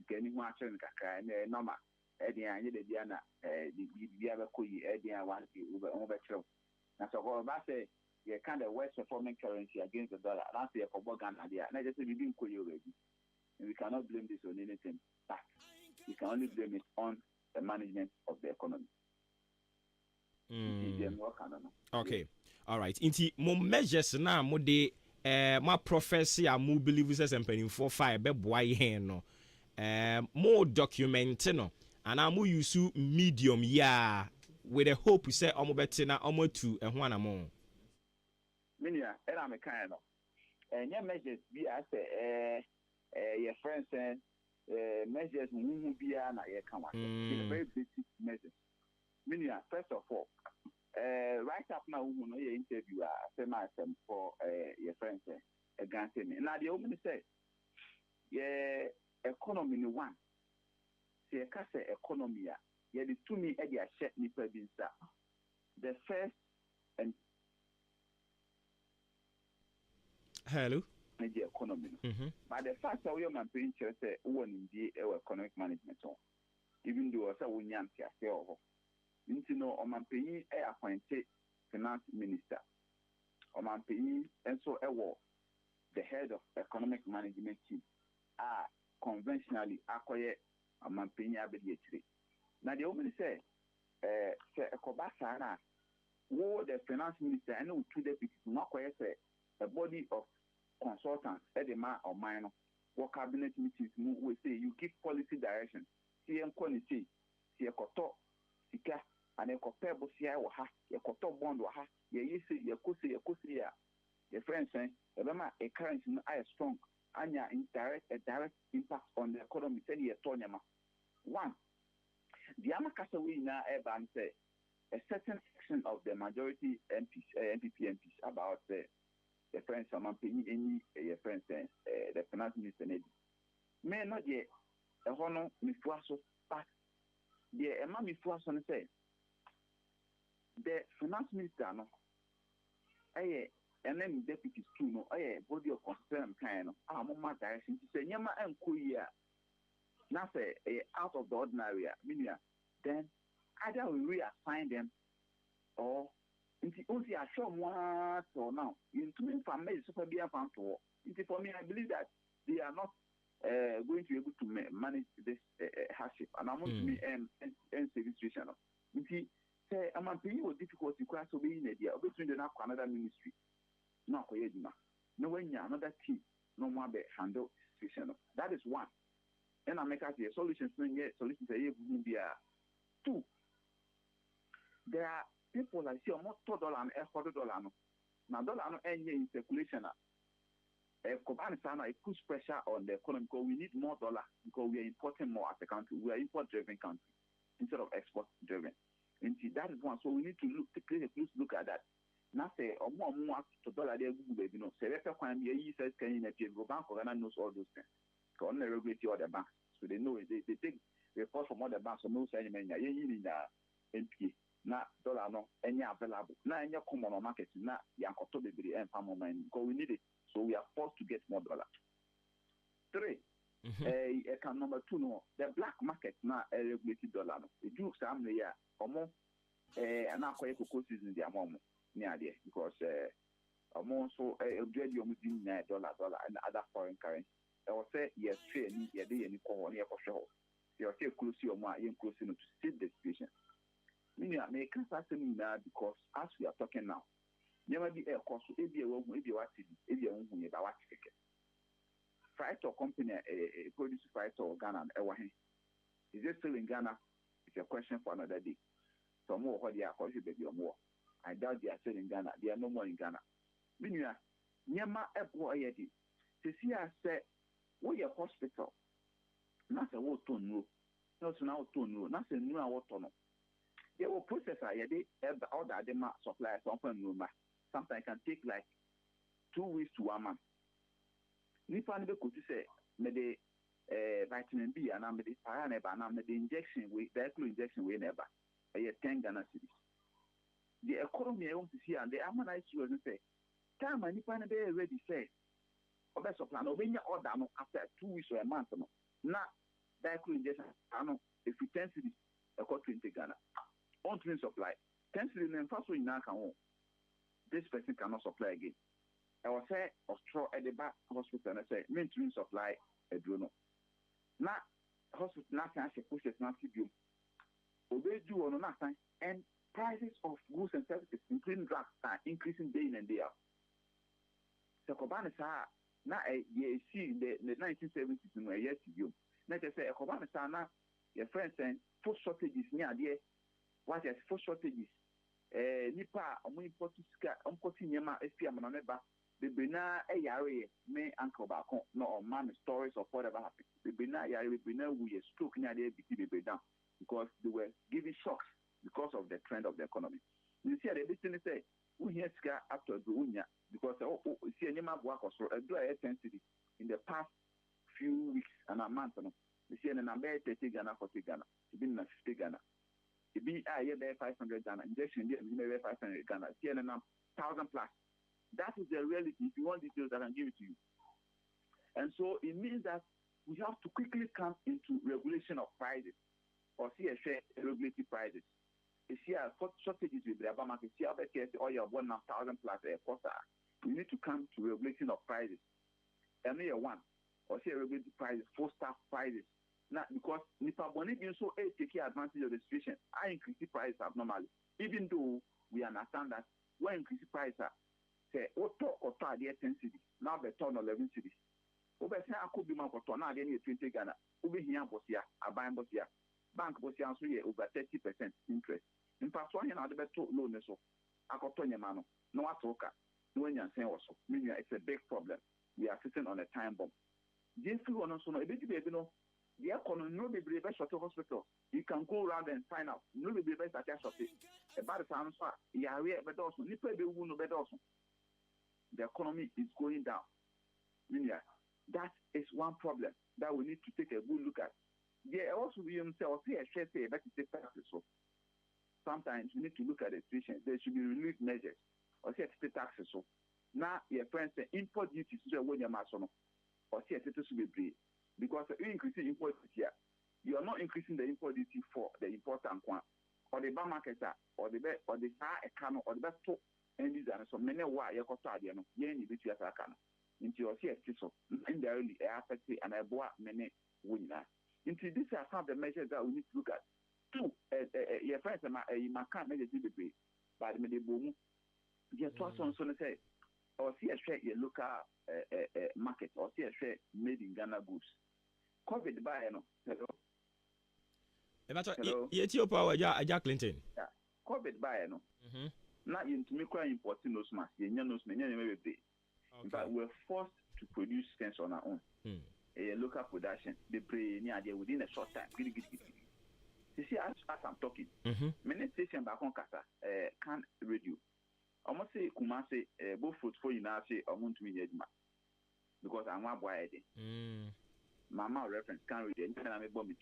getting one turn, and normal. Eddie and Diana, the other Kuyi, Eddie and one over true. And so, all about say, you kind of West performing currency against the dollar. That's the Ghana, and I just say we didn't Kuyi already. And we cannot blame this on anything. But we can only blame it on the management of the economy. Okay, all right. Inti mo measures na mo de my prophecy a mo believe say empany for fire be boy hen no. More document no. And I'm use medium with a hope we say omo beti na omo to ehwana mo. Minia, and I'm a kind of. And your measures be as your friends saying measures who be na ye come very basic measures. Minia, first of all, right up now we know your interview for your friends against me. Now the woman say, yeah, economy in one. See, a economy, yeah, the 2 me a share nipa binsa. The first and hello. The economy. But the fact that we are paying say one in the economic management, even though I we nyan tia say oh, you know, on paying a appointed finance minister, on paying and so the head of economic management team are conventionally acquire a man paying ability. Now the woman say, a Kobasana, who the finance minister and two deputies, not quite say a body of consultants, edema or minor, or cabinet meetings, we say you give policy direction, see and quality, see a koto, sika, and a comparable see or ha, a koto bond or ha, ye say, your friend saying, a currency is strong. Anya a direct impact on the economy. Say Tonyama. One, the Amakasa we now say a certain section of the majority MPs about the friends of paying any friends the finance minister may not yet a honor mifuaso, but the Emma mifuaso say the finance minister no and then deputies too no body of concern kind of more direction to say Yama and Kuya now say out of the ordinary meaning then either we reassign them or into only a show one or now into me for me super be a fan to for me I believe that they are not going to be able to manage this hardship and I want to be end situation say I'm paying with difficulty class to be in idea between the another ministry. No, no when you another team, no more be handle situation. That is one. And I make us the solutions. Solutions be two. There are people like see almost $2 and $100. Now dollar no any in circulation. It puts pressure on the economy because we need more dollar because we are importing more as a country. We are import-driven country instead of export-driven. And see, that is one. So we need to take a close look at that. Now say more to dollar there baby no say refer can be says can in a bank or knows all those things. Because only regulate all the banks. So they know they take reports from all the banks so no say any in the NPA. Now dollar no any available. Now any common on market now yankoto baby and farm money because we need it. So we are forced to get more dollar. 3. Number 2 no the black market now regulated dollar no. The Jews are there or and now quite cocoa season the amount. Because also dollar and other foreign currency. I will say yes, trade any call near for sure. You are close to your mind, close to see the situation. Meaning, I make a now because as we are talking now, never be a cost, if you won't, if you want to, if you won't, about what ticket. Fright or company, a produce fright or Ghana and Ewahe. Is it still in Ghana? It's a question for another day. So more what they are calling baby or more. I doubt they are still in Ghana. They are no more in Ghana. Meaning, Nyama Ebo Ayedi. To see us say, we are hospital. Not a what to know. Not now to know. Not a new what to know. They will process all the other suppliers open room. Sometimes can take like 2 weeks to 1 month. Nipa ne could say me the vitamin B and I'm the piraneba and I'm the injection with the injection we never. 10 Ghana cedis. The economy I want to see and the harmonize you and say, time and Nipa ne be ready say. Obe supply no when you order no after 2 weeks or a month no. Na diacle injection ano if you 10 cedis equal 20 Ghana. On to supply 10 cedis and first we now can this person cannot supply again. I was say Austro at the back hospital and I say maintain supply a drone. Now hospital now can push it not keep you. Obey do on nothing and prices of goods and services including drugs are increasing day in and day out. So Kobana sa na you see the 1970s no yes you. Let us say Kobana sa na your friends saying food shortages near there. What is food shortages? Nipa omo importi nyama efi amaneba bebe na yare me uncle back no man stories of whatever happened bebe na yare bebe na we stroke near there bebe down because they were giving shocks because of the trend of the economy. You see the business say we here ska after the because see nyama work or so do a 10 city in the past few weeks and a month no you see na be 30 Ghana 40 Ghana to be na 50 Ghana. It be 500 Ghana injection, maybe 500 Ghana, 1,000 plus. That is the reality. If you want details, I can give it to you. And so it means that we have to quickly come into regulation of prices or see a share regulatory prices. You see a shortages with the market, see other cases, or you have 1,000 plus a quarter. We need to come to regulation of prices. And one, or see a regulatory prices, 4-star prices. Not because Nipa Boni being so take advantage of the situation, I increase the price abnormally. Even though we understand that when increase the price, say, talk or 10 cities, now the turn 11 cities. Over say, I could be more for now, then 20 Ghana. Over here, Bosia, a buying Bosia. Bank Bosia, so over 30% interest. In fact, one year, the best loan, so I got Tonya Mano, no Atoka, no one you're saying also. Meaning it's a big problem. We are sitting on a time bomb. This one also, a bit, you know. The economy no be brave short hospital. You can go around and find out. No be brave at short. About the time so yeah, but also nipa be who no better also. The economy is going down. Yeah, that is one problem that we need to take a good look at. Yeah, also we themselves say better take taxes. So sometimes we need to look at the situation. There should be relief measures or say take taxes. So now your friends say import duties so when you must no or say it should be brave. Because you increasing import duty, you are not increasing the import duty for the important one, or the bar marketer, or the star economy, or the best top end user. So many why you got to know, you need to be a can into your CST. Indirectly, I affect and I bought many winners. Into this are some of the measures that we need to look at. Two, your friends, you can't make a debate, but the boom, your trust on so say, or see a share your local market, or see a share made in Ghana goods. COVID by no. Hello. Your power, Jack Clinton. Yeah. COVID by no. Not into me crying importing those masks. You know, in fact, we're forced to produce things on our own. A local production. They pray near there within a short time. You see, as I'm talking, many stations back on Kasa can't radio. I must say, Kumasi, both food for you now say, I want to be because I'm one boy. Mama reference can't read it. I'm a bomb with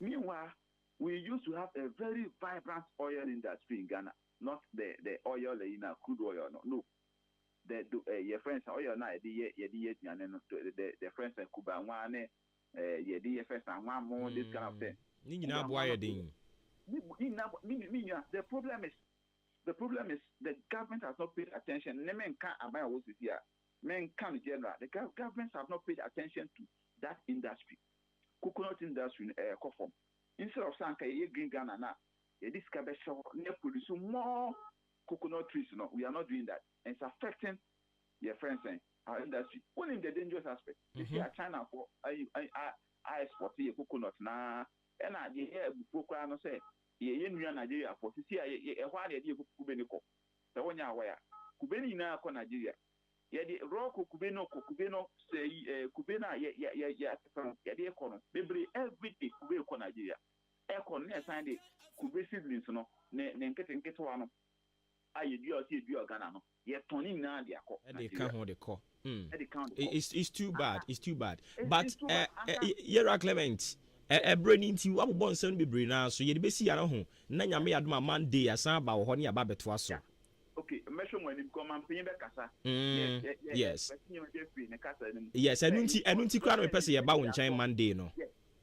meanwhile, we used to have a very vibrant oil industry in Ghana, not the oil in crude oil. No. Your friends oil now, the friends in Cuba, one, your friends and one more, this kind of thing. The problem is the government has not paid attention. Men can't abide what is here. Men can general. The governments have not paid attention to that industry. Coconut industry, coffee. instead of saying ye green Ghana na ye this can be show ne produce more coconut trees. No, we are not doing that. And it's affecting your friends and our industry. One in the dangerous aspect. You see, China for I export the coconut na, and I hear program no say ye in Nigeria for to see a while ye kubeniko. The one ya where kubeni na ko Nigeria. Ye the raw kubeno say kubena ye the economy. Maybe every day kubeno ko Nigeria. Econ ne sign the kube seedlings no ne nkete wano. Aye do see do Ghana no. Ye turning na dia ko. They can't hold the call. It's too bad. It's too bad. But Yera Clement, brain into what born son be brain now, so you'd be see at home. Nanya me adma Monday as about honey about betwaso. Okay, measure when him come and pay back casa. Yes. Yes, I don't crown a person about when China Monday no.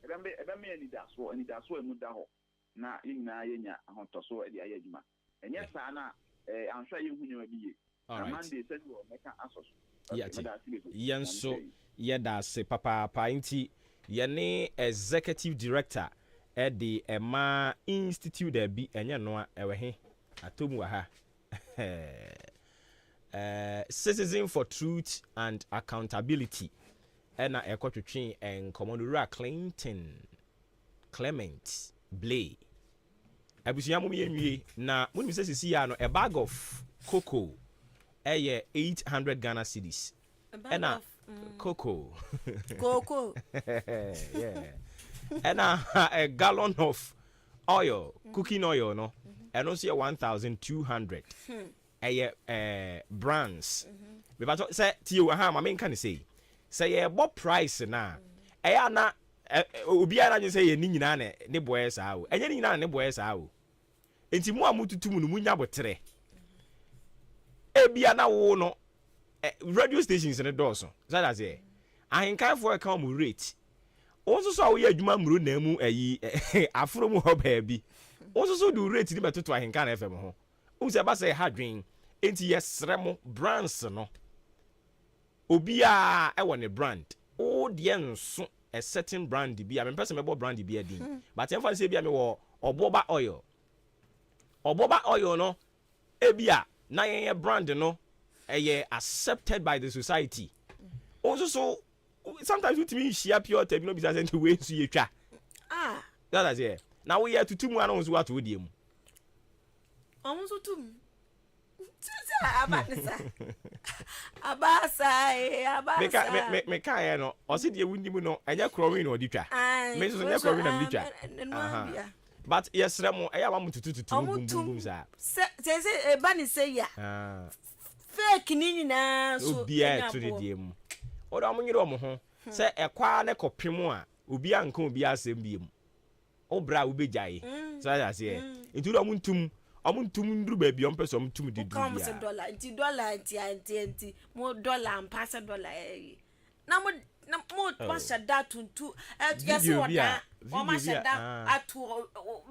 Remember any that's what and that's what mudaho. Na in na yenya on to so the ayajima. And yes, I'm sure you will be. Monday said you make an answer. Yan so yada se papa painti yene executive director at the Emma Institute there be enya noa ewe he atom wa ha Citizen for Truth and Accountability ena ekotwetwe en Commodore Clement Blay abusuya mo yenwie na mo nimse sisi ya no a bag of cocoa 800 Ghana cedis. And cocoa. Yeah. And a gallon of oil, cooking oil, no. And also 1,200. Brands. But say to you, I mean, can you say what price na? Na obiara just say ni nyina ne boys awo. Enye ni nyina ne boys awo. Enti mu amututu mu no munya botre. Ebia na wo no radio stations in the doors. That's it. AHENKAN933FM come rate. Also so we adwuma muro na mu afro mu ho baabi. Also so do rate ni beto to AHENKAN933FM ho. Wo se ba say hadwen enti yesre mo brands no. Obia e won ne brand. O de nso a certain brand bi. I mean person me bo brand bi adin. But em say bia me wo Obuoba oil. Obuoba oil no ebia na yen brand no accepted by the society. Also so sometimes with me share pure tell no be say to way so ye twa. That's it. Now we here to two more ones what we dem. Almost two. Abasa. Me kai no. O se de wundi mu no, anya crowing no di twa. Me so nya crowing am di twa. But yes, Remo, I am to boom boom sa. Say a bunny say ya. Fake nini na so be to the dim. Or am you ho? Say a kwa ne kopimo a obi anka obi asem biem. Obra wo bejai. So that say. Into amuntum ndru ba bi on person tum di du bia. Come say dollar, anti more dollar and pass dollar. Na mo what's that to yes what that at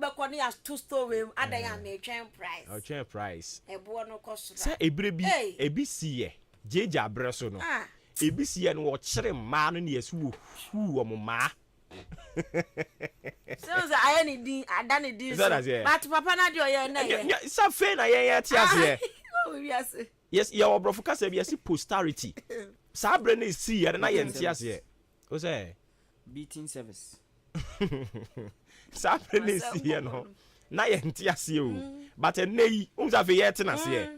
bekoni as two story adaya me train price or train price e bo no cost say ebrebi ebisi jeja abreso no ebisi no wo kire ma no ne yesu hu wo ma so I any din adani din but papa na dio ye na ye sa fe na ye ti ase yes ya obrofo ka say bi yes posterity Sabre ne see ya na yenti ase. O say beating service. Sabre ne see ya no. Na yenti ase o. But nei o za fe yeti na se.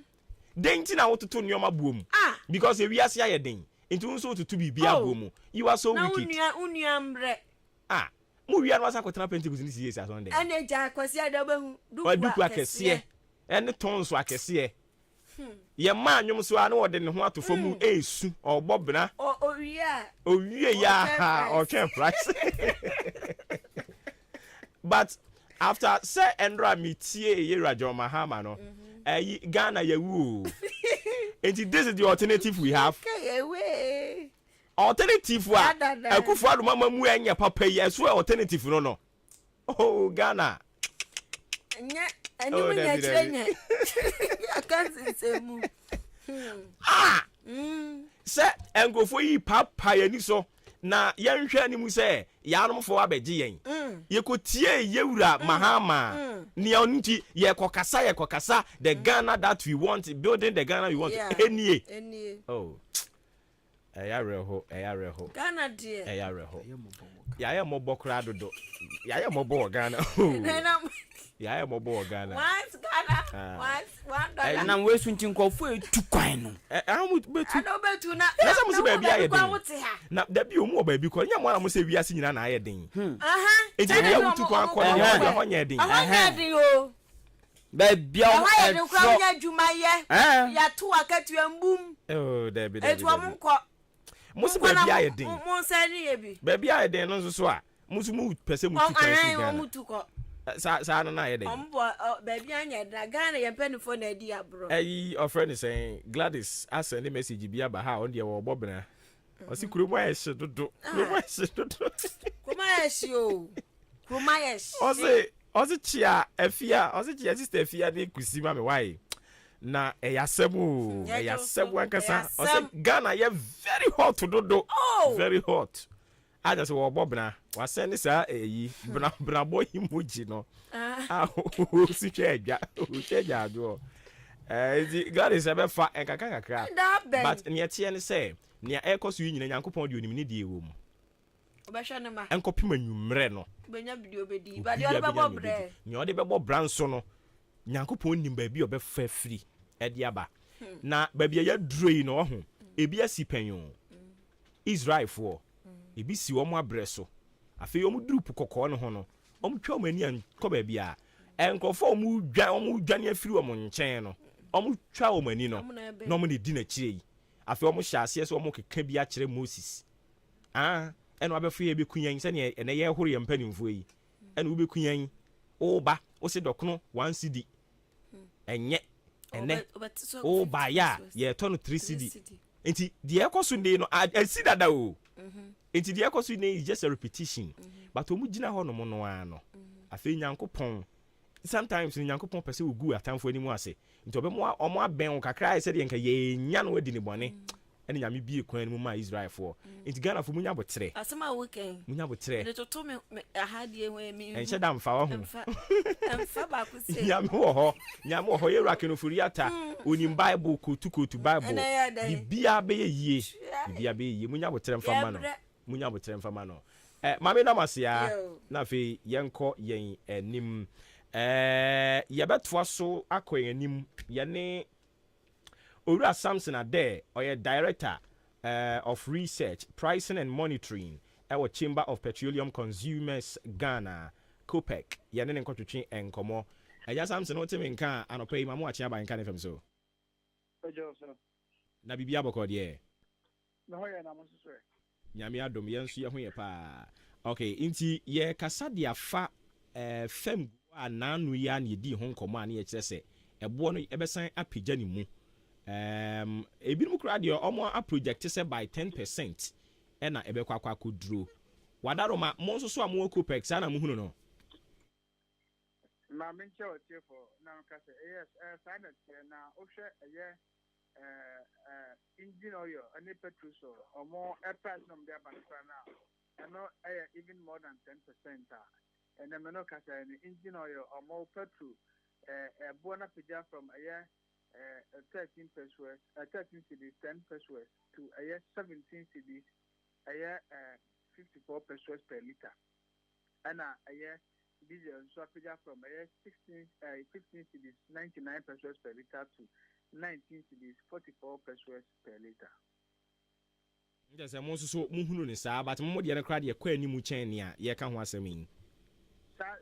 Denti na wototo nyoma buom. Because e wiase aye den. Enti unso wototo bibia buom. You are so wicked. Na unia mbre. Mo wia no asa kwetena Pentecost ni sie asa on den. Ene ja kwasi adabahu. Duku akese. Ene tonso akese. Ye ma nwom so a na wode ne ho atofo mu esu obobna owie ya o train price. But after say Endra metie ye Rajo Mahama no Ghana yewu. And this is the alternative we have. Alternative wa Akufo Addo mama mu anya papa yi eso alternative no. Oh Ghana. And you I can't say mu. Say engofo yi papa yani so na yɛnhwɛ ni mu sɛ yɛanomfo abɛgye yɛn yɛkɔtie yɛwura mahama nea ɔno nti yɛkɔkasa the Ghana that we want, building the Ghana we want. Enie oh ɛyɛ reho Ghana deɛ ɛyɛ reho yɛayɛ mmɔbɔ koraa dodo yɛayɛ mmɔbɔ wɔ Ghana yɛayɛ mmɔbɔ wɔ Ghana once Ghana na wesu nti nkɔfo etu kwan no betu na sɛ mo sɛ baabi ayɛ den na da bi omu wɔ baabi kɔ nyɛ mo na mo sɛ wiase nyina na ayɛ den enti bi a wotu kwan kɔ ne hɔ nyɛ den o baabi a ayɛ den kora nyɛ adwuma yɛ yɛto akatua mbum dabi etu ɔmo nkɔ mo sɛ baabi ayɛ den mo nsa ni yɛ bi baabi ayɛ den no nso so a mo so mo pɛ sɛ mo tu kwan si Ghana mo tu kɔ saa no na ayɛ den baabi anyɛ den Ghana yɛ mpanyinfoɔ na adi aboro ɛyi ɔfrɛ ne sɛn Gladys asɛn ne message bi aba ha ɔno deɛ wɔbɔ bena ɔsi kuroma yɛ hye dodo kuroma yɛ hye ɔsi kyia afia ɔsi kyia sister afia de kusi ma me wae na ɛyɛ asɛm o ɛyɛ asɛm wankasa ɔsi Ghana yɛ very hot dodo very hot aja sɛ wɔbɔ bena wasɛn ne saa ɛyi benabɔ emoji no osi twɛ adwa adwo enti Gladys ɛbɛfa ɛnkakakakra but nea teɛ ne sɛ nea ɛkɔ so yi nyina Nyankopɔn de onim ne die wɔ mu obɛhwɛ ne ma ɛnkɔpem anwummerɛ no benya bidio bedi ba de ɔbɛbɔ brɛ nea ɔde bɛbɔ bra nso no Nyankopɔn nim baabi ɔbɛfa firi ɛde aba na baabi a yɛduro yi no ɔho ebi asi panyo Israelfoɔ ebi si wɔn abrɛ so afei wɔn duru kɔkɔɔ no ho no wɔn twa wɔn ani ankɔ baabi a nkurɔfoɔ wɔn dwane afiri wɔn nkyɛn no wɔn twa wɔn ani no na wɔn de di n'akyire yi afei wɔn hyɛ aseɛ sɛ wɔn keka bi akyerɛ Moses ɛna wabɛfo yɛ bɛku yɛn sɛnea ɛnɛ yɛ horo yɛ mpanimfoɔ yi ɛna wobɛku yɛn woba wose dɔkono 1 cedi ɛnyɛ ɛnɛ woba yɛ a yɛtɔ no 3 cedi nti deɛ ɛkɔ so nde no asi dada o nti deɛ ɛkɔ so nde is just a repetition but ɔmu gyina hɔ nom no ara no afei Nyankopɔn sometimes Nyankopɔn pɛ sɛ wogu atamfoɔ anim ase nti ɔbɛmo ɔmo abɛn kakra sɛdeɛ nka yɛnya no wadi ne bɔne ɛne nyame bie kwan mu ma Israelfoɔ nti Ghanafoɔ munya botere asema weekend munya botere de toto me ahadie we mi ɛnhyɛ da mfa wɔ ho ɛmfa ba ko se nyame wɔ hɔ yɛwura kenofori ata onim Bible kotu Bible bibia bɛyɛ yie munya botere mfa ma no mame namasia na afei yɛnkɔ yɛn anim yɛbɛtoa so akɔ yɛn anim yɛne Owura Samson Ade ɔyɛ director of research pricing and monitoring ɛwɔ Chamber of Petroleum Consumers Ghana COPEC yɛne ne nkɔtwetwe nkɔmmɔ ɛyɛ Samson wote me nka anɔpa yi ma mo akye aba nka ne fam so na bibia bɔkɔ deɛ na hɔ yɛ na mo so nyame adom yɛn so yɛ ho yɛ paa okay nti yɛ kasa de afa fam a naanu ya na yɛdi ho nkɔmmɔ a ne yɛkyerɛ sɛ ɛboɔ no ɛbɛsan apagya ne mu ebinom kura deɛ ɔmo a project sɛ by 10% ɛna ɛbɛkɔ akɔduro wadaroma mo nso so a mo COPEC saa na mo hunu no ma me nkyɛ o tie for na nka sɛ yes saa na tie na ohwɛ ɛyɛ engine oil ɛne petrol so ɔmo price no de aba na ɛno ɛyɛ even more than 10% a ɛna me no ka sɛ engine oil ɔmo petrol ɛboɔ na pagya from ɛyɛ 13 pesos, 13 cedis, 10 pesos to 17 cedis, 54 pesos per liter. And diesel so from 15 cedis, 99 pesos per liter to 19 cedis, 44 pesos per liter. Yes, I'm also so muhunu ni saa, but mo de na kra de kwa ani mu chen ni a ye ka ho asem yi.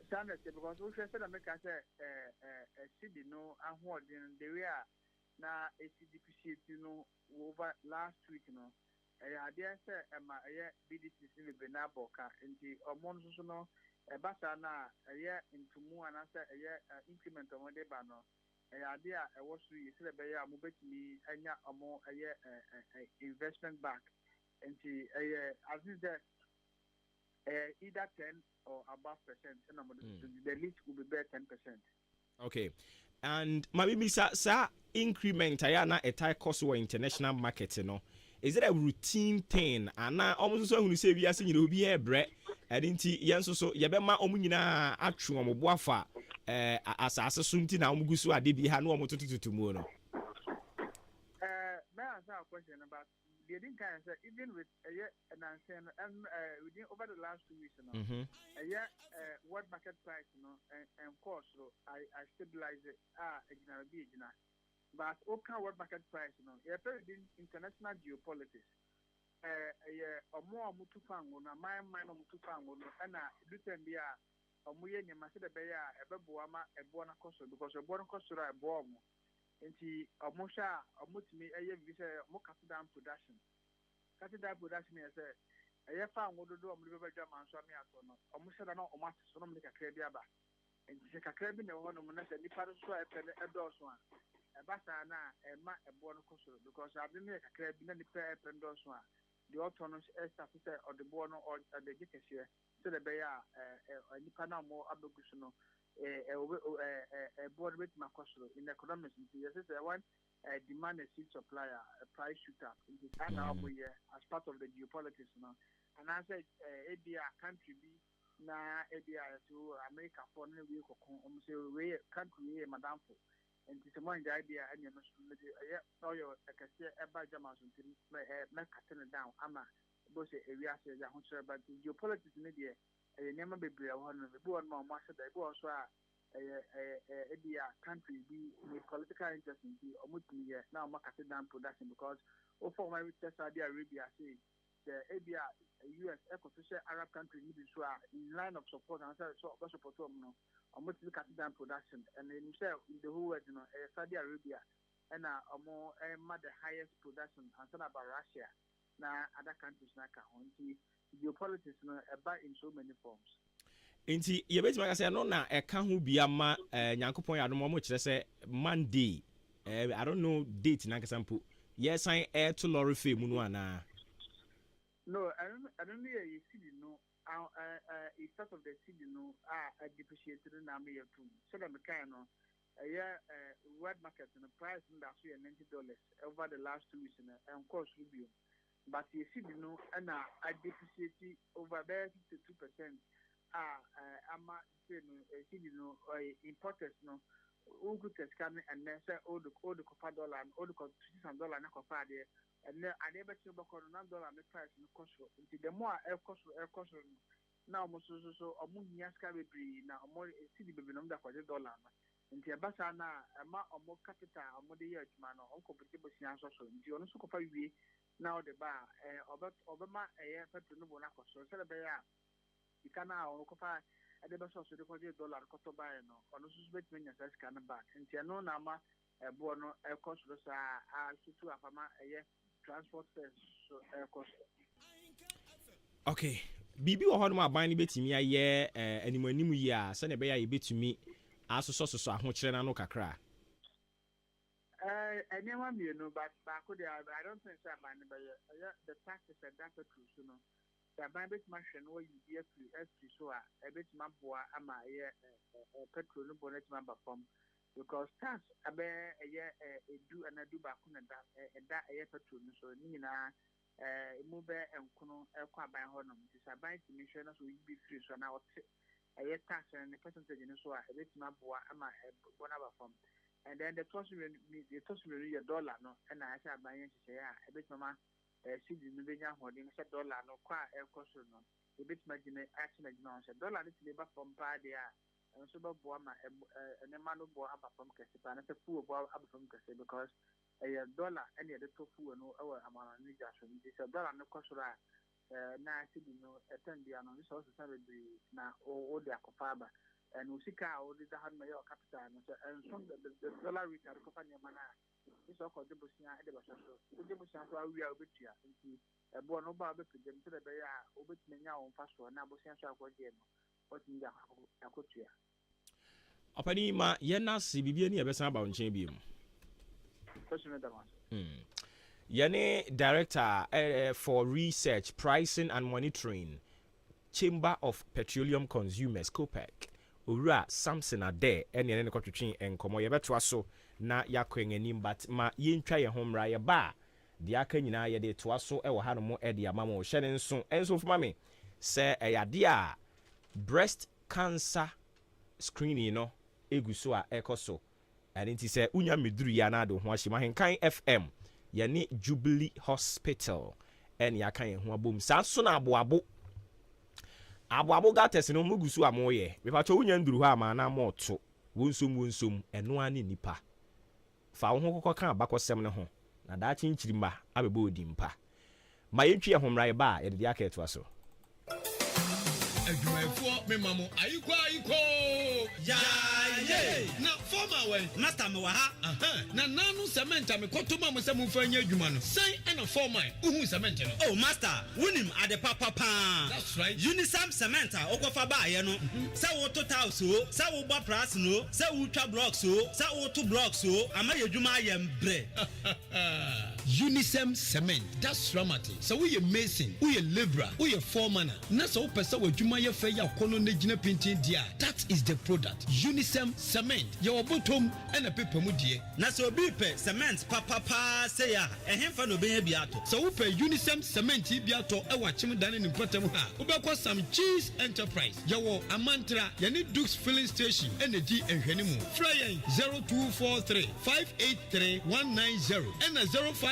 Standard because we say that make say CD no ahoɔden the way na AC depreciate no over last week no idea say ma BDC ni be na boka nti ɔmo nso no basa na ntumu ana say increment ɔmo de ba no idea ɛwɔ so yi sɛ be ya mo betimi anya ɔmo investment back nti as is that either 10 or above percent, and the least will be better 10%. Okay, and maybe sa increment ayana a tie cost or international market, is it a routine thing and na almost so when say we are saying obi e bre adinti yen so ye be ma omu nyina atwe omo afa asase so nti na omu gusu ade bi ha na omo tututu mu no may I answer a question about the didn't kind of say even with a year and I'm saying within over the last 2 weeks, a year what market price, and course, so I stabilize it. But okay, what market price, you're in international geopolitics. A more mutufango, a minor mutufango, and a Luton Bia, a Muyen, Masada Baya, a Babuama, a Buona Costa, because a Buona Costa, a bomb. Nti omosha omutimi eye visa mo capital production say eye fa ngododo omli bebadwa manso ame ato no omosha da no omate so no mle kakra bi aba nti se kakra bi ne ho no na se nipa so epele edoso a ebasa na ema ebo no koso because ade ne kakra bi na nipa epele edoso a the autonomous start say or the bono or the gikese so the be ya nipa na mo abegusu no board with Makosro in economics. Yes, one demand a seed supplier, a price shooter. It is as part of the geopolitics. And I said, ABA country be na ABA to America for no week or country, Madame. And it's a more the idea and you know, your Jamas make down. Ama, both area says, but the geopolitics media. Never be one of the board more master the boss a country be political interest in the now market down production because for my Saudi Arabia say the ABA US eco-social Arab country need to in line of support and so support no almost cut down production and then himself in the whole world Saudi Arabia and more the highest production and about Russia now other countries like geopolitics in so many forms. Inti yebeti say no na eka ho bia ma Nyankopon ya adom mo kire say Monday I don't know date na kasampo yes sign air to lorry fee mu no ana no I don't know you see no it's part of the city no depreciated na me too so that me kind no world market the price that so $90 over the last 2 weeks and course review. But you see, and I depreciate over there 52%. I'm importers, all good scanning and then say all the copper dollar and all the $2,000 and copper there. And then I never see about $1 the price in the cost. The more air cost now, most so among Yaska baby now more city baby number for the dollar. And the Basana, a more capital, a more the year man or compatible science also. The only so now the bar Obama a petrol no bonako so celebrate you can now occupy at the best of the $40 cost buy no or no suspect when you can back and no nama a bono a cost to a fama a transport so cost. Okay bibi wo hono ma ban ni betimi aye animanimu yi a se ne be ya betimi asoso aho kire na no kakra I never knew, but back I don't think so. The taxes are that true, you know. The Bible machine where you be so a bit mabwa ama petrol no bonnet member from because tax a bear a year do and I do back on that a year petrol so Nina move and kuno qua by honor. It's a bind to mission so we be free so now a year tax and the percentage in so a bit mabwa ama bonaba from. And then the toss $1 no and I said buying to say a bit mama see the Nubia holding $1 no quite air cost no a bit imagine action no $1 is labor from Padia and so Boama and a man of Boa from Cassipa and a fool Boa up from Cassi because $1 any other tofu and no our amount of negation is $1 no cost now I see no attend the anonymous also now all the aquafaba. And Usika or the Hanmayo capital and some the dollar rate at company mana is all called the Busia and the Busia we are with you a born over the them to the Bay over Mena on Pastor and Nabusia for game what in the Akotia. Opani ma yena si bibia ni ebesa ba onchen bi mu. Yene director for research, pricing and monitoring, Chamber of Petroleum Consumers, COPEC. Ura Samson ade ene ne kotwetwen enkomo ye beto aso na yakwen anim but ma yentwa ye homra ye ba the aka nyina ye de toa so e wo ha no mo e de ama mo hye ne nso enso fuma me se eyade a breast cancer screening no eguso a ekoso and nti se unya meduru ya na do ho ahyema henkan FM ye ne Jubilee Hospital en ya kan ho abom sa so na aboabo gates no mugusu amoye me pa cho unya nduru ha ama na moto wonsom eno ani nipa fa wo ho kokọ kan abakosem ne ho na da chinchirima abebo odimpa ma yentwi ehomrai ba ye de aka eto aso adwumayfo me mamo ayiko ya ye na former way master me wa ha na nanu cement me kotoma mo se mo fanya adwuma no sai na former uhu cement no oh master wunim ade papa that's right unisam cement okofa ba ye no se wo total so se wo ba price no se wo twa blocks so se wo to blocks so ama ye adwuma ye mbre Unisem cement that's ramati so we mason we labourer we foreman na so pesa wadwuma ye fe ya kono na gina painting dia that is the product Unisem cement your bottom and a paper mu die na so bi pe cement papa say ya ehemfa no be bi ato so we pe Unisem cement bi ato e wa chim dan ni potem ha we be kwa some cheese enterprise your amantra ya ni Dukes filling station and di ehwani mu fly 0243 583 190 and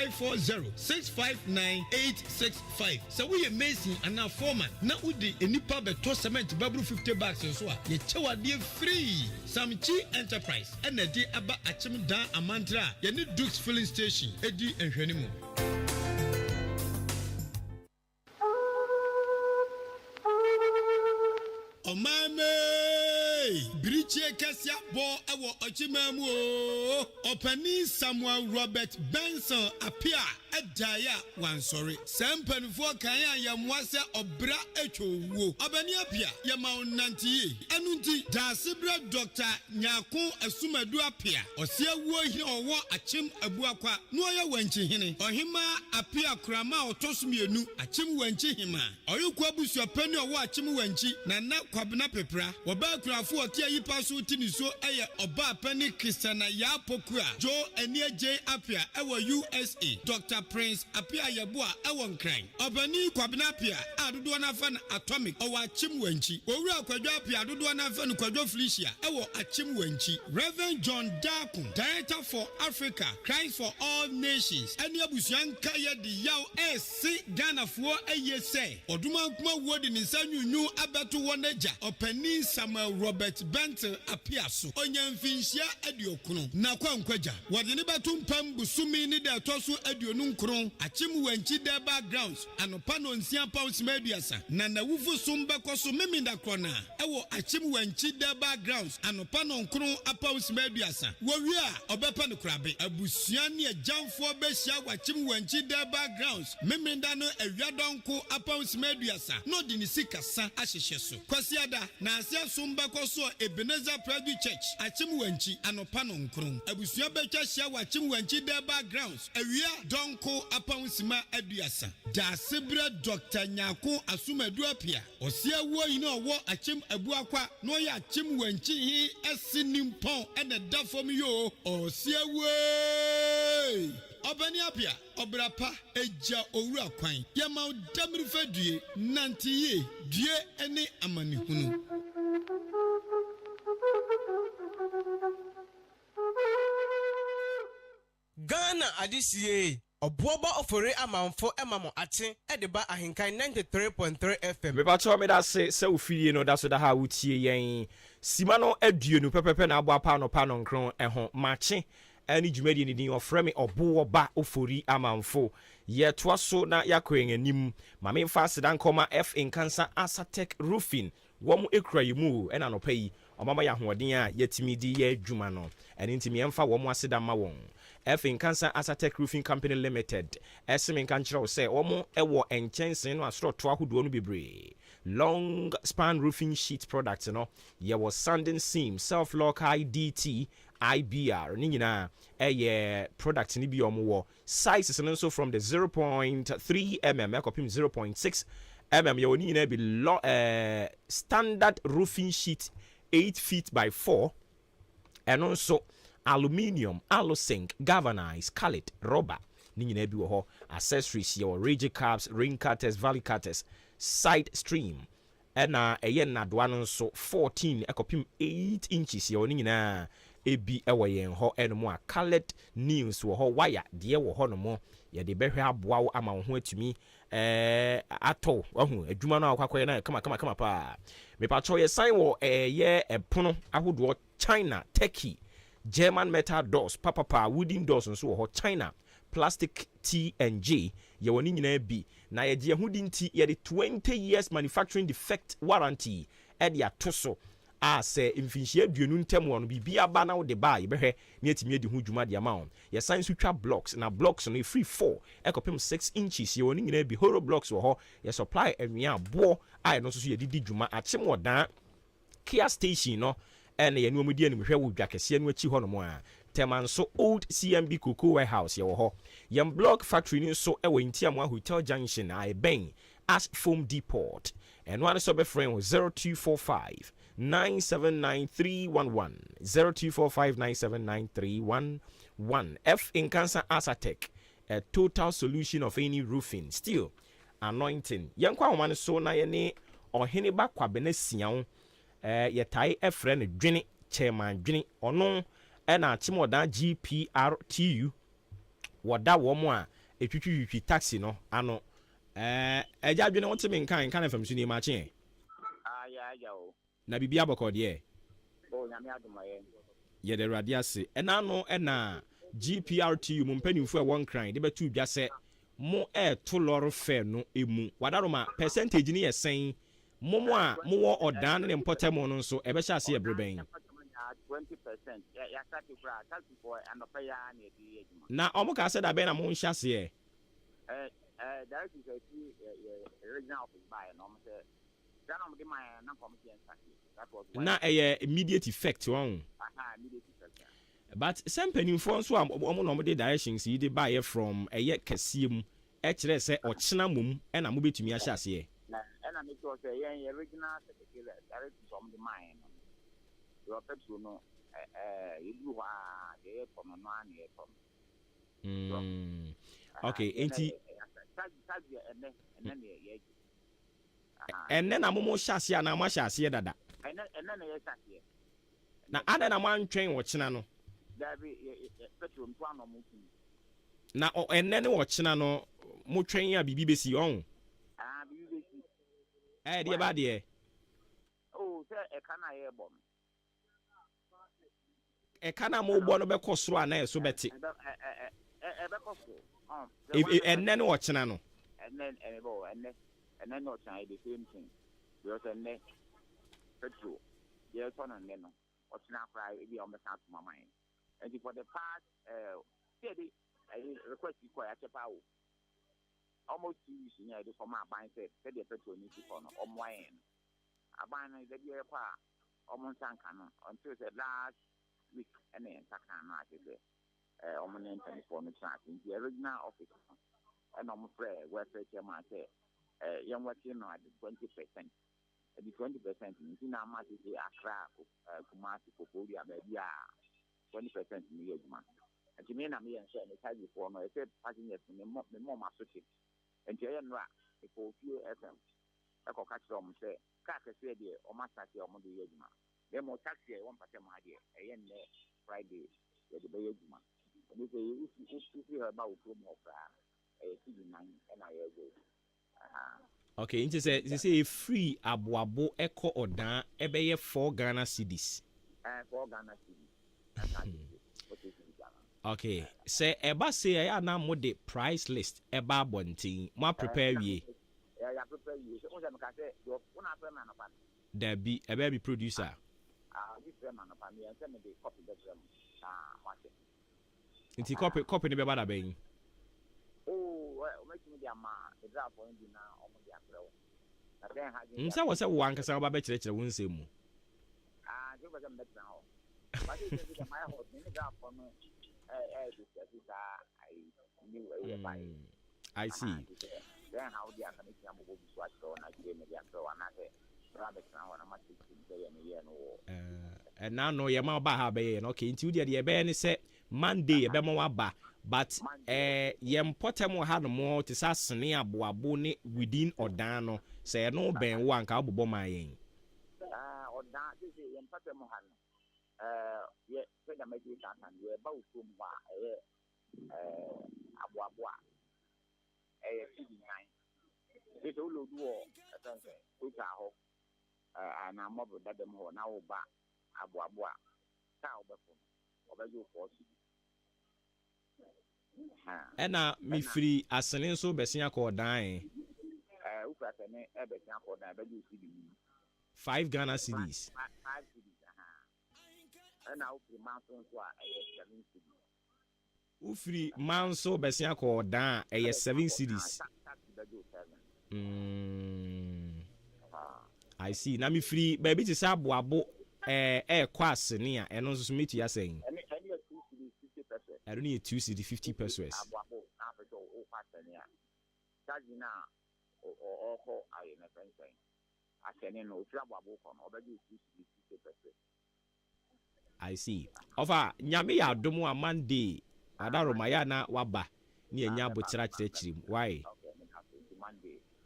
0540-659-865. So we amazing and now foreman. Now udi enipa beto cement babru 50 bags so ye chewa de free. Some chi enterprise and the day aba achim dan amantra ye ni Dukes filling station edi enhwani mu. Omame Briche Kasia bo ewo ochimamu o Opani Samuel Robert Benson appear Edaya one sorry Sempenfo kanya yamwase obra echowo Obani appear yamaunanti Enunti dasibra Dr. Nyako Asumadu appear Osia wo hi owo achim abuakwa no ya wanchi hene Ohima appear krama otosumienu achim wanchi hima Oyukwa busu apani owo achim wanchi na kwabena pepra woba krafo otia yipa so tini so eye oba pani Christiana ya pokua Joe Enia J apia ewo USA Dr. Prince apia yeboa ewo nkran obani kwabena apia adodo na fa na atomic owo achim wanchi owura kwadwo apia adodo na fa no kwadwo Felicia ewo achim wanchi Reverend John Darkun Director for Africa Christ for All Nations eni abusuan kaye di yaw esi Ghana fo eye se oduma kuma wodi ni sanyunyu abeto wonaja Opani Samuel Robert Benton apiaso onyamfinhia adiokuno na kwankwaja wode ne batumpam busumi ni da toso aduonu nkron achim wanchi da backgrounds anopa no nsia pounds meduasa na nawufu sumba koso meminda krona ewo achim wanchi da backgrounds anopa no nkron pounds meduasa wowi a obepa no krabe abusua ne agyanfo behia wachim wanchi da backgrounds meminda no awiadonko pounds meduasa no de ni sikasa ahyehye so kwasiada na asia sumba koso Ebenezer Private Church achim wanchi anopa no nkron abusua betwa hia wachim wanchi da backgrounds awia donko apawnsima aduasa dasebra Dr. Nyako Asumadu apia osia wo yin owo achim abuakwa no ya achim wanchi hi esinimpon ene dafom yo osia wo Obani apia obrapa eja owura kwan yama odamri fadue nantiye due ene amanihunu Ghana adisiye Obuoba Ofori Amanfo emamo ate edeba ahenkan 93.3 FM. Me pacho me da se ofie no da so da ha wutie yen. Simano aduonu pepepe na abo apa no pa no nkron eho Maakye ani dwumadi ni din ofre me Obuoba Ofori Amanfo. Ye toa so na yakwen anim. Ma me mfa sedan koma AHENKAN933FM roofing. Wom ekura yimu ena no payi. Omama ya hoden a yetimi di ye adwuma no. Eni ntimi emfa wom aseda ma won. AHENKAN933FM Roofing Company Limited. Esime kan kire wo se omo ewo enchensen no asro to ahodo no bebre. Long span roofing sheet products no. Ye was sanding seam, self lock IDT, IBR ni nyina product ni bi omo wo. Sizes no so from the 0.3 mm ekopim 0.6 mm ye woni nyina bi standard roofing sheet 8 feet by 4 and also aluminium, alusink, galvanized, scarlet, rubber, ni nyina bi wɔ hɔ accessories yɛ rigid caps ring cutters valley cutters side stream ɛna ɛyɛ nadoa no nso 14 ɛkɔpem 8 inches yɛ ni nyinaa ebi ɛwɔ yɛn hɔ ɛno mu a colored nails wɔ hɔ wire deɛ wɔ hɔ no mo yɛde bɛhwɛ aboa wo ama wo ho atumi atɔ wahu adwuma no akɔkɔyɛ na kama pa mepatɔ yɛ sign wɔ ɛyɛ ɛpono ahodoɔ China Turkey German metal doors papa wooden doors nso wɔ hɔ China plastic T&J yɛwɔ ni nyinaa bi na yɛde ahudi nti yɛde 20 years manufacturing defect warranty ɛde ato so a sɛ mfinhyia aduonu ntam wɔ no bibia ba na wo de ba yɛbɛhwɛ ne atumi adi ho dwuma de ama wo yɛsan so twa blocks na blocks no free 4 ɛkɔpem 6 inches yɛwɔ ne nyinaa bi horo blocks wɔ hɔ yɛ supply anwea aboɔ a ɛno nso so yɛdidi dwuma akyem wɔ dan Kia station no ɛna yɛne ɔmu di animhwɛ wo dwa kɛseɛ no akyi hɔ no mu a tema nso old CMB Cocoa Warehouse yɛwɔ hɔ yɛn blog factory no nso ɛwɔ Ntiamoa Hotel Junction a ɛbɛn Ash Foam Depot ɛno ano so bɛfrɛ wo 0245 979 0245 979 AHENKAN933FM Asatec a total solution of any roofing steel anointing yɛnkɔ ahoma so na yɛne ɔhene ba kwabena siawo yɛtae ɛfrɛ no dwene chairman dwene ɔno ɛna achimoda GPRTU wɔda wɔ mo a etwitwi taxi no ano ɛgya dwene wote me nkan FM so ni Maakye ya o na bibia bɔkɔ deɛ o nyame adomaye yɛde awurade ase ɛna no ɛna GPRTU mo mpanimfo a wɔn kran de bɛtu dwa sɛ mo ɛto lɔre fɛ no emu wadaroma percentage ni yɛ sɛn mo a mo wɔ ɔdan ne mpɔtɛmo no nso ɛbɛhyɛ ase ɛbrɛbɛn 20% ya start to cry taxi for and pay ya na di adwuma na ɔmo ka sɛ da bɛn na mo nhyɛ aseɛ direct is original of buy no mo say dan am de my na kom tie nsake that was na ɛyɛ immediate effect wɔn immediate effect but sɛ mpanimfoɔ nso a ɔmo na ɔmo de directions yi de buy from ɛyɛ kɛseɛ mu ɛkyerɛ sɛ ɔkyena mom ɛna mo betumi ahyɛ aseɛ na ɛna me sure say yɛn original secretary direct is on the mine your petrol no you do the from no an from okay enti and then amomo hyase na mo hyase dada na ada na man twɛn wɔ kyena no petrol to ano mo na enne ne wɔ kyena no mo twɛn a bibi besi ɔn bibi besi deɛ ba deɛ oh sɛ ɛka na yɛ bɔ ɛka na mo bɔ no bɛkɔ soro a na ɛso bɛte ɛbɛkɔ soro ɛnɛ ne wɔkyena no ɛnɛ ne ɔkyena the same thing because ɛnɛ petrol yɛsɔ no nnɛ no ɔkyena koraa ebi a ɔmbɛsa ato mama yɛn and for the past sɛde request kɔ yɛakyɛ paa o almost 2 weeks nyɛ yɛde kɔma aban sɛ sɛdeɛ petrol ne si kɔ no ɔmmoa yɛn no aban no da bi yɛkɔ a ɔmo nsa nka no until sɛ last week and then Sakan, I said, Omen for the chat in the original office. And I'm afraid where chairman said, young working at 20%. The 20% in Tinamati, Accra, Kumasi, Popodia, maybe 20% in the Yajman. And to me, I'm here and saying, I said before, I said, passing it to the more associate. And Jayan Ra, a full few FM. I could catch them say, Kaka said, or Masaki or Modi Yajman. Then more taxi, 1% my dear, and Friday, the Bay Juma. And if you hear about Promotional, and I go. Okay, it say free Abuoba Echo or Dan, Ebeye 4 Ghana cedis. 4 Ghana cedis. Okay, say Eba say I now more the price list, Eba Bonting, more prepare ye. Yeah, prepare you. So, I'm going to say, you're one of them, there be a baby producer. This man of me and send me the copy that Inti copy ni beba da ben. Oh, well, make me the draft for you now on the afro. Nsa wo se wo ankasa ba be kire wo nsem mu. You was a better now. But it is my house, in the draft for me. I see. Then how the American will be swatched on Nigeria, so another. And now no yama ba ha be no okay nti wo de be ne se Monday be mo wa ba but yɛmpɔtɛm ha no mo te sɛ asene aboabo ne within ɔdan no sɛ no bɛn wo anka wobobɔ ma yɛn ɔdan sɛ yɛmpɔtɛm ha no yɛ sɛ na mɛgye kankan yɛba wo kurom hɔ a ɛyɛ aboabo a ɛyɛ sidi nnan sɛ wolodu wɔ ɛsɛnsɛ wotwa hɔ anammɔbo dadam hɔ na woba aboabo a saa wobɛfo no wɔbɛgye wo fɔɔ sidi ɛna mefiri asene nso bɛsen akɔ ɔdan wofiri asene ɛbɛsen akɔ ɔdan ɛbɛgye wo sidi 5 Ghana cedis 5 cedis ɛna wofiri manso nso a ɛyɛ 7 cedis wofiri manso bɛsen akɔ ɔdan a ɛyɛ 7 cedis I see na mefiri baabi te sɛ aboabo ɛkɔ asene a ɛno nso so metua sɛn ɛno ne yɛ 2 cedi 50 pesos aboabo na afɛsɛ wokɔ asene a charge na ɔkɔ ayɛ ne fɛnsɛn asene no ofiri aboabo kɔ no ɔbɛgye 2 cedi 50 pesos I see ɔfa nyame yɛ adom a Monday adaroma yɛ na waba ne yɛnya abokyerɛ kyerɛkyerɛ mu why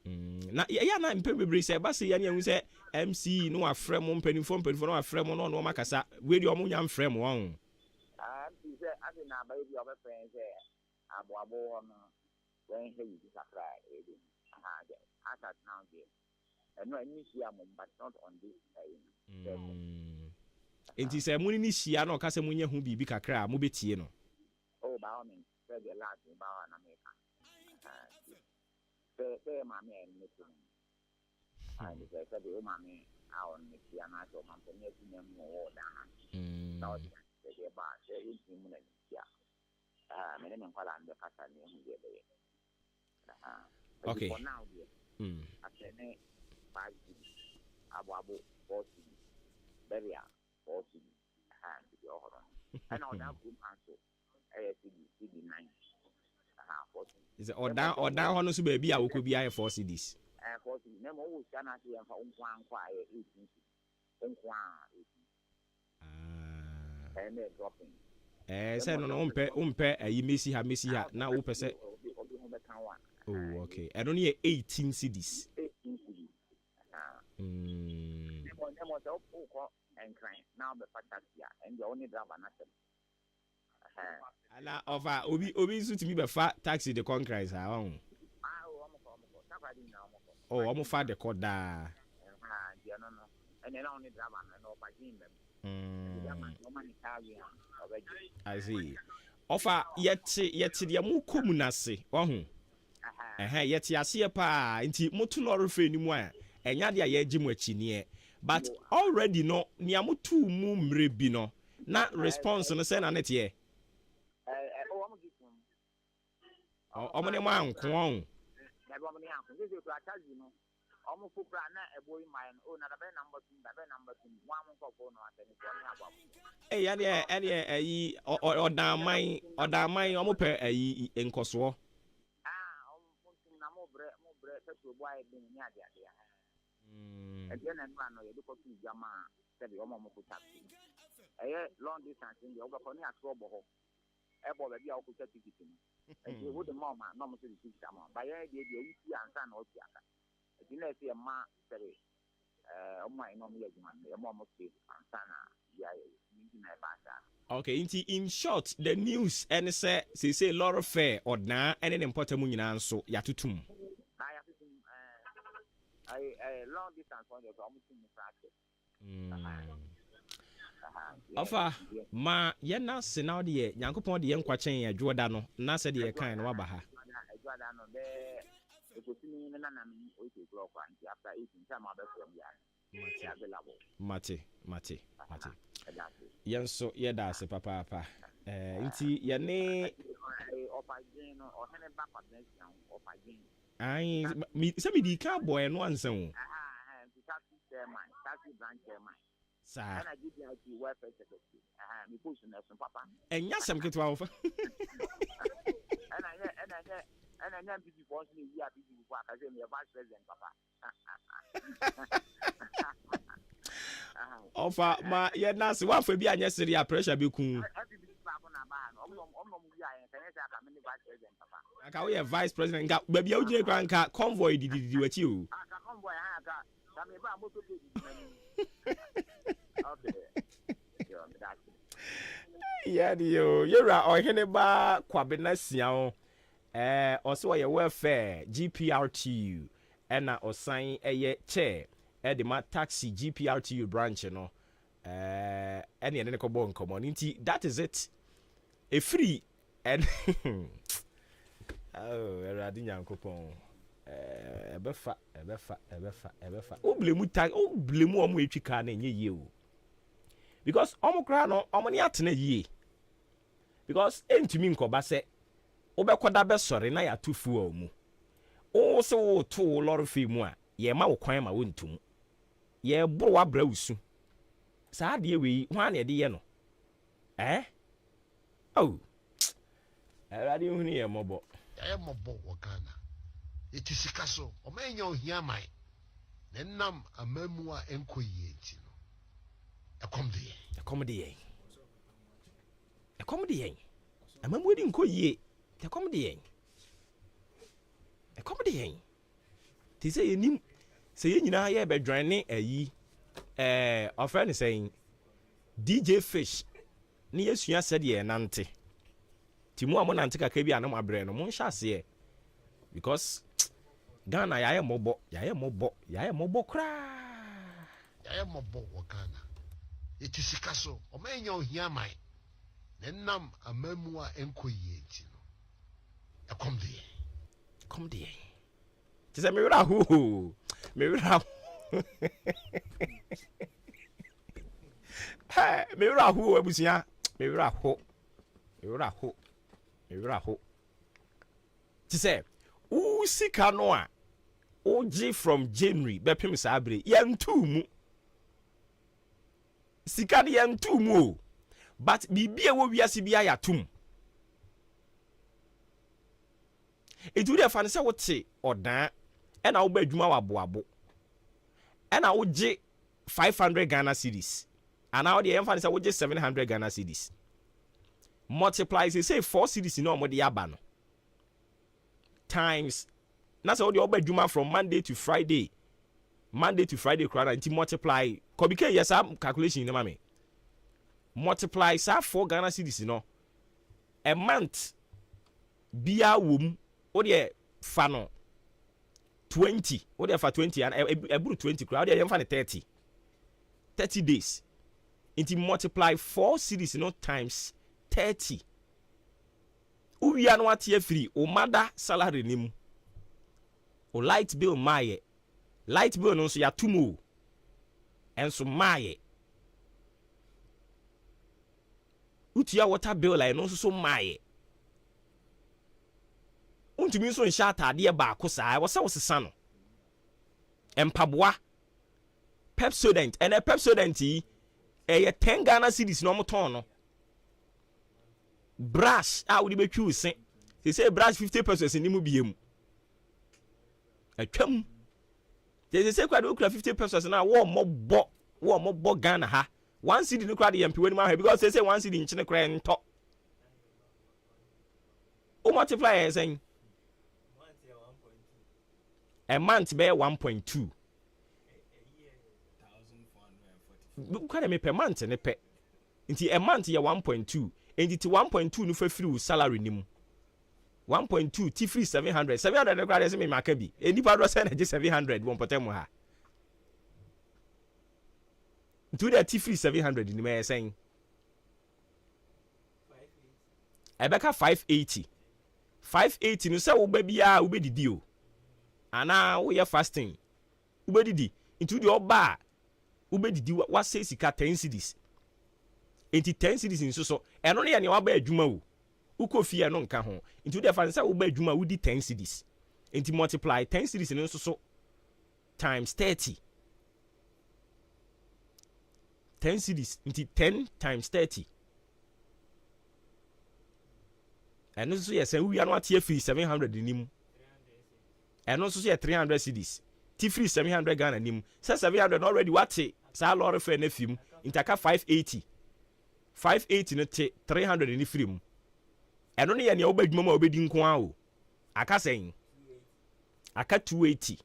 na yɛyɛ na mpɛ bebree sɛ ɛba sɛ yɛne yɛhu sɛ MC no wafrɛ mo mpanimfoɔ no wafrɛ mo no ɔno ɔmakasa wedi ɔmo nya mfrɛ mo wɔn MC sɛ ade na abayɛ bi a ɔbɛfrɛ sɛ aboabo hɔ no wɔnhwɛ yibi kakra ɛbi asat now there ɛno ani hyia mo but not on this enti sɛ mo ne hyia na ɔka sɛ monyɛ ho biribi kakra a mobɛtie no by all means say the last about an American say mammy and Nicky and they said the mammy our Nicky and I told my penny them more than now they about say it's imminent minimum call on the Cassan okay for now I said 5 Abuabo 40 Beria 40 and the other and all that good answer CD9 is it odan hɔ no so baabi a wokɔ bi ayɛ 4 cedis 4 cedis na mo wo sia na se yɛmfa nkwa ayɛ 18 nkwa 18 and dropping sɛ no wompɛ ayi mesi ha na wopɛ sɛ oh okay ɛno ne yɛ 18 cedis 18 cedis nemo sɛ wokɔ nkran na wobɛfa taxi a ɛndeɛ wo ne driver na sɛm ala ofa obi nso timi be fa taxi de concrete ha won omo fa de koda I see ofa yeti de mu komunase ohun yeti ase pa nti motu no refe ni mu a enya de ya agi mu akini but already no nia motu mu mre bi no na response no say na netie ọmọ ní máa ń kún ọ̀hún. ẹ̀bí ọmọ ní àǹkún ṣé ṣe kúrò àtàzì nù ọmọ fúnra náà ẹ̀bọ yìí máa ń ó nà dàbẹ́ nàmbà tún wọ́n á mú kọ̀ fóònù àtẹnifọ́ ní àbọ̀. ẹni ẹyí ọ̀dàmáyé ọmọ pẹ ẹyí nkọ̀sọ́. ọmọ tún nà mo brẹ sẹ́kù ọ̀bọ̀ ayé dín ní àdìàdì ẹ̀dí ẹ̀nà ẹ̀dùn àná yẹ̀dí kọ́ tún ìjà máa sẹ́bi ọmọ kò tàbí ẹ̀yẹ long distance ní ọgbà ní àtúrọ̀ bọ̀ họ ẹ̀bọ̀ bẹ̀bí àwọn kò tẹ́ tìkìtì mu. Ẹ̀jẹ̀ wo de mọ̀ ọ́n ma náà mo ṣe lè fi ṣàmọ̀ báyẹ̀ di ebi oyin ti ansa na ọ̀tí aka ẹ̀jẹ̀ náà ṣe ẹ̀ má sẹ̀rẹ̀ ọmọ àyìn náà mo yẹ ẹ̀dùnmọ̀ ẹ̀ mọ̀ ọ́n ṣe ansa na yà ẹ̀ ní ẹ̀ bá ṣá. Okay, in short the news ẹni sẹ ṣèṣe lọrọ fẹ ọ̀dàn ẹni ní mpọ́tẹ́ mu nyinaa nso yàtútùm. Yàtútùm long distance wọn yẹ kó ọmọ tún mi fà á Ofa ma ye na se na de ye Nyankopon de ye nkwachen adwoda no na se de ye kan no waba ha adwoda no be ekotini na na mi o ke kro kwa nti after 18 time abefo mi ya available mate yenso ye da se papa nti ye ne opagin no o hene back connection opagin ai se mi di ka boy no ansan o taxi branch chairman sa ana give you welfare secretary mi push na so papa enya sem ketwa wo fa ana nya bibi boss ni wi abi bibi kwa ka say me vice president papa ofa ma ye na se wa fa bi anya sere ya pressure be kun abi bibi papa na ba no Aka we vice president ga baby a ujire kwa nka convoy di wachi o. Aka convoy ha aka na me ba moto ke di. Okay. Yeah dio yera ohene ba kwabena sia o. Also ye welfare GPRTU ena osan eye chair e de ma taxi GPRTU branch no. Any and ko bon community that is it. A free and oh eradi nyankopon ebefa oblemu omo etwika na enye ye o because omo kra no omo ne atena ye because entumi nkoba se obekoda be sori na ya tufu omu o se wo to lori fi mu a ye ma wo kwan ma wontum ye bro wa bra usu sa de we hwan na de ye no oh eradi hu ni ye mobo ya mobo wo Ghana etisika so o menya ohia man na nam amamu a enkoyie enti no ekomde ye amamu edi nkoyie ekomde ye ti se yenim se ye nyina ye be dwane ayi our friend is saying DJ Fish ni yesua said ye nante ti mu amonante kaka bi anam abre no mo nhya se because Ghana yaye mobo kra yaye mobo wo Ghana etisika so o menya ohia man na nam amamu a enkoyie enti no ekomde ye ti se me wura ho me wura ho abusia me wura ho ti se u sika no a oji from January bepem sabre yentumu sika de yentumu o but bibia wo wiase bia yatum etu de fa ne se wote odan e na wo ba adwuma wa boabo e na wo je 500 Ghana cedis and now the emphasis say wo je 700 Ghana cedis multiply say 4 cedis no mo de yaba no times na say wo de obadwuma from Monday to Friday crowd and multiply kobike yes am calculation no mame multiply say 4 Ghana cedis no a month bia wom wo de fa no 20 wo de fa 20 and eburu 20 crowd de fa 30 days into multiply 4 cities no times 30 uwia no atie free o mother salary nim o light bill maye light bill no so ya tumu enso maye utia water bill like no so maye untumi so nsha atade ba ko saa wo se wo sesa no empaboa Pepsodent and a Pepsodent yi 10 Ghana cedis no moton no brush a wo de betwi usen say brush 50 pesos ni mu biem atwam they say kwa de okura 50 pesos na wo mo Ghana ha 1 cedi no kwa de yampi wani ma ha because they say 1 cedi nchine kra ento o multiply saying a month be 1.2 kwade me per month ne pe nti a month ya 1.2 and ti 1.2 no fa free salary nim 1.2 ti free 700 ne kwade se me maka bi enipa do se na je 700 won potem ha nti de ti free 700 ni me saying ebeka 580 no se wo ba bia wo be didi o ana wo ye fasting wo be didi nti de oba ubedidi wa say sika 10 cedis enti 10 cedis nso so eno ne ya ne wa ba adwuma o ukofie no nka ho enti de fa nsa wo ba adwuma wudi 10 cedis enti multiply 10 cedis nso so times 30 10 cedis enti 10 times 30 eno so ye say wi anu atie free 700 nim eno so ye 300 cedis ti free 700 Ghana nim say 700 already what sa lorry fare na film intaka 580 no te 300 ni free mu ɛno ne yɛ nea wobɛdwuma ma wobɛdi nko a o aka sɛn aka 280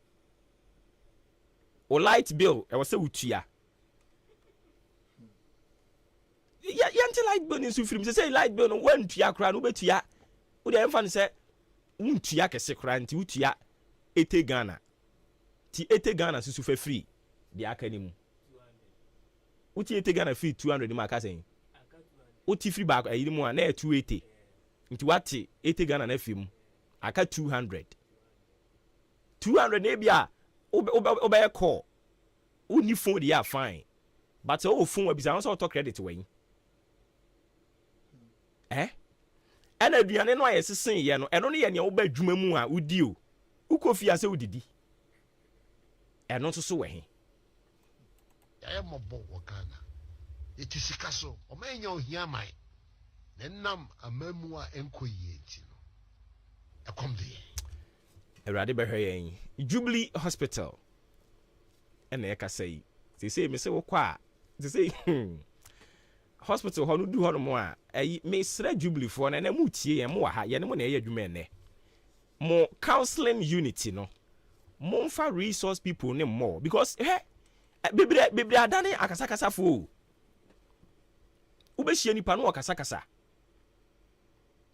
o light bill ɛwɔ sɛ wotua yɛnte light bill nso firim sɛ light bill no wantua koraa no wobɛtua wode ɛmfa no sɛ wontua kɛse koraa nti wotua 80 Ghana ti 80 Ghana susu fa free de aka ni mu wotie 80 Ghana free 200 ma aka sɛn wotie free back ayi mu a na 280 nti wate 80 Ghana na fi mu aka 200 na bia obey call uni phone dey fine but o phone wa bisa so auto credit wen ana aduane no aye sesen ye no eno no ye ne wo ba adwuma mu a udi o ukofi ase udidi eno so we he ya mobo wakana etisika so o manya ohia mai nenam amamu a enkoyie ti no ekomde Erade behwe yen Jubilee Hospital ena ye kasai say me se wo kwa say hospital ho no du ho no mo a ayi me sra Jubilee fo na mu tie yen mo wa ha ye ne mo na ye adwuma ene mo counseling unity no mo fa resource people ne more because bebre adane akasa fo ubehie nipa no akasa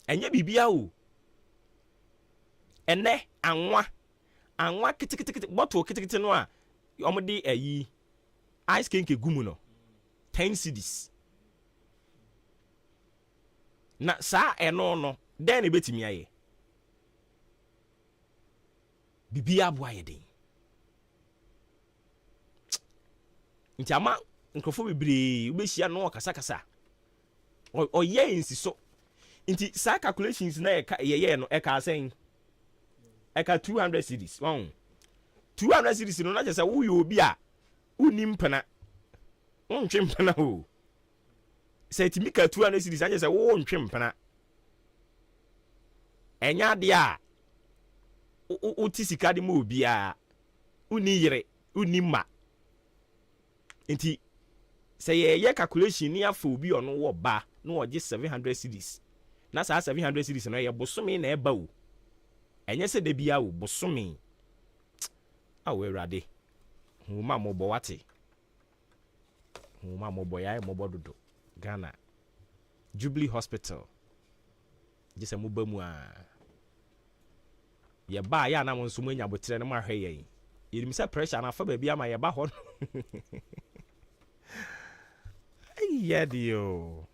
enye bibia o ene anwa kitikiti bottle kitikiti no a omde ayi ice cream ke gumu no 10 cedis na sa eno no den e betimi aye bibia bo aye den nti ama nkofo bebre ubehia no akasa oye insiso nti sa calculations na ye no e ka sen eka 200 cedis 200 cedis no na je say wo ye obi a uni mpana wontwe mpana o say ti mika 200 cedis anje say wo ntwe mpana enya de a uti sika de mo obi a uni yire uni ma nti say ye calculation ni afa obi ono wo ba no oje 700 cedis na sa 700 cedis no ye bosome na eba o enye se de bia wo bosome awe rade huma mobo wate huma mobo ya mobo dodo Ghana Jubilee Hospital jese mo bamu a ye ba ya na mo nso mo nya botre ne mo ahwe yen yirim se pressure na fa ba bia ma ye ba ho yeah dio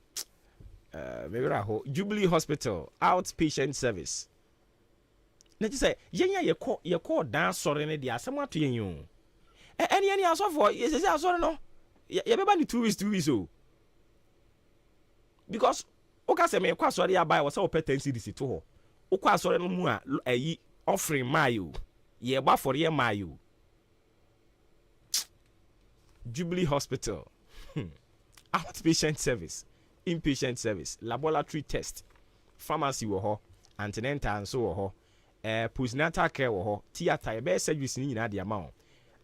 maybe ho Jubilee Hospital outpatient service na ti say yenya ye call dan sore ne dia asem ato yen o eni asofo ye say asore no ye beba ni 2 weeks o because o ka say me kwa sore ya buy wo say o pay 10 cedis to ho o kwa sore no mu a ayi offering mayo ye ba for ye mayo Jubilee Hospital outpatient service inpatient service laboratory test pharmacy wo ho antenatal so wo ho postnatal care wo ho theater be service ni nyina de ama ho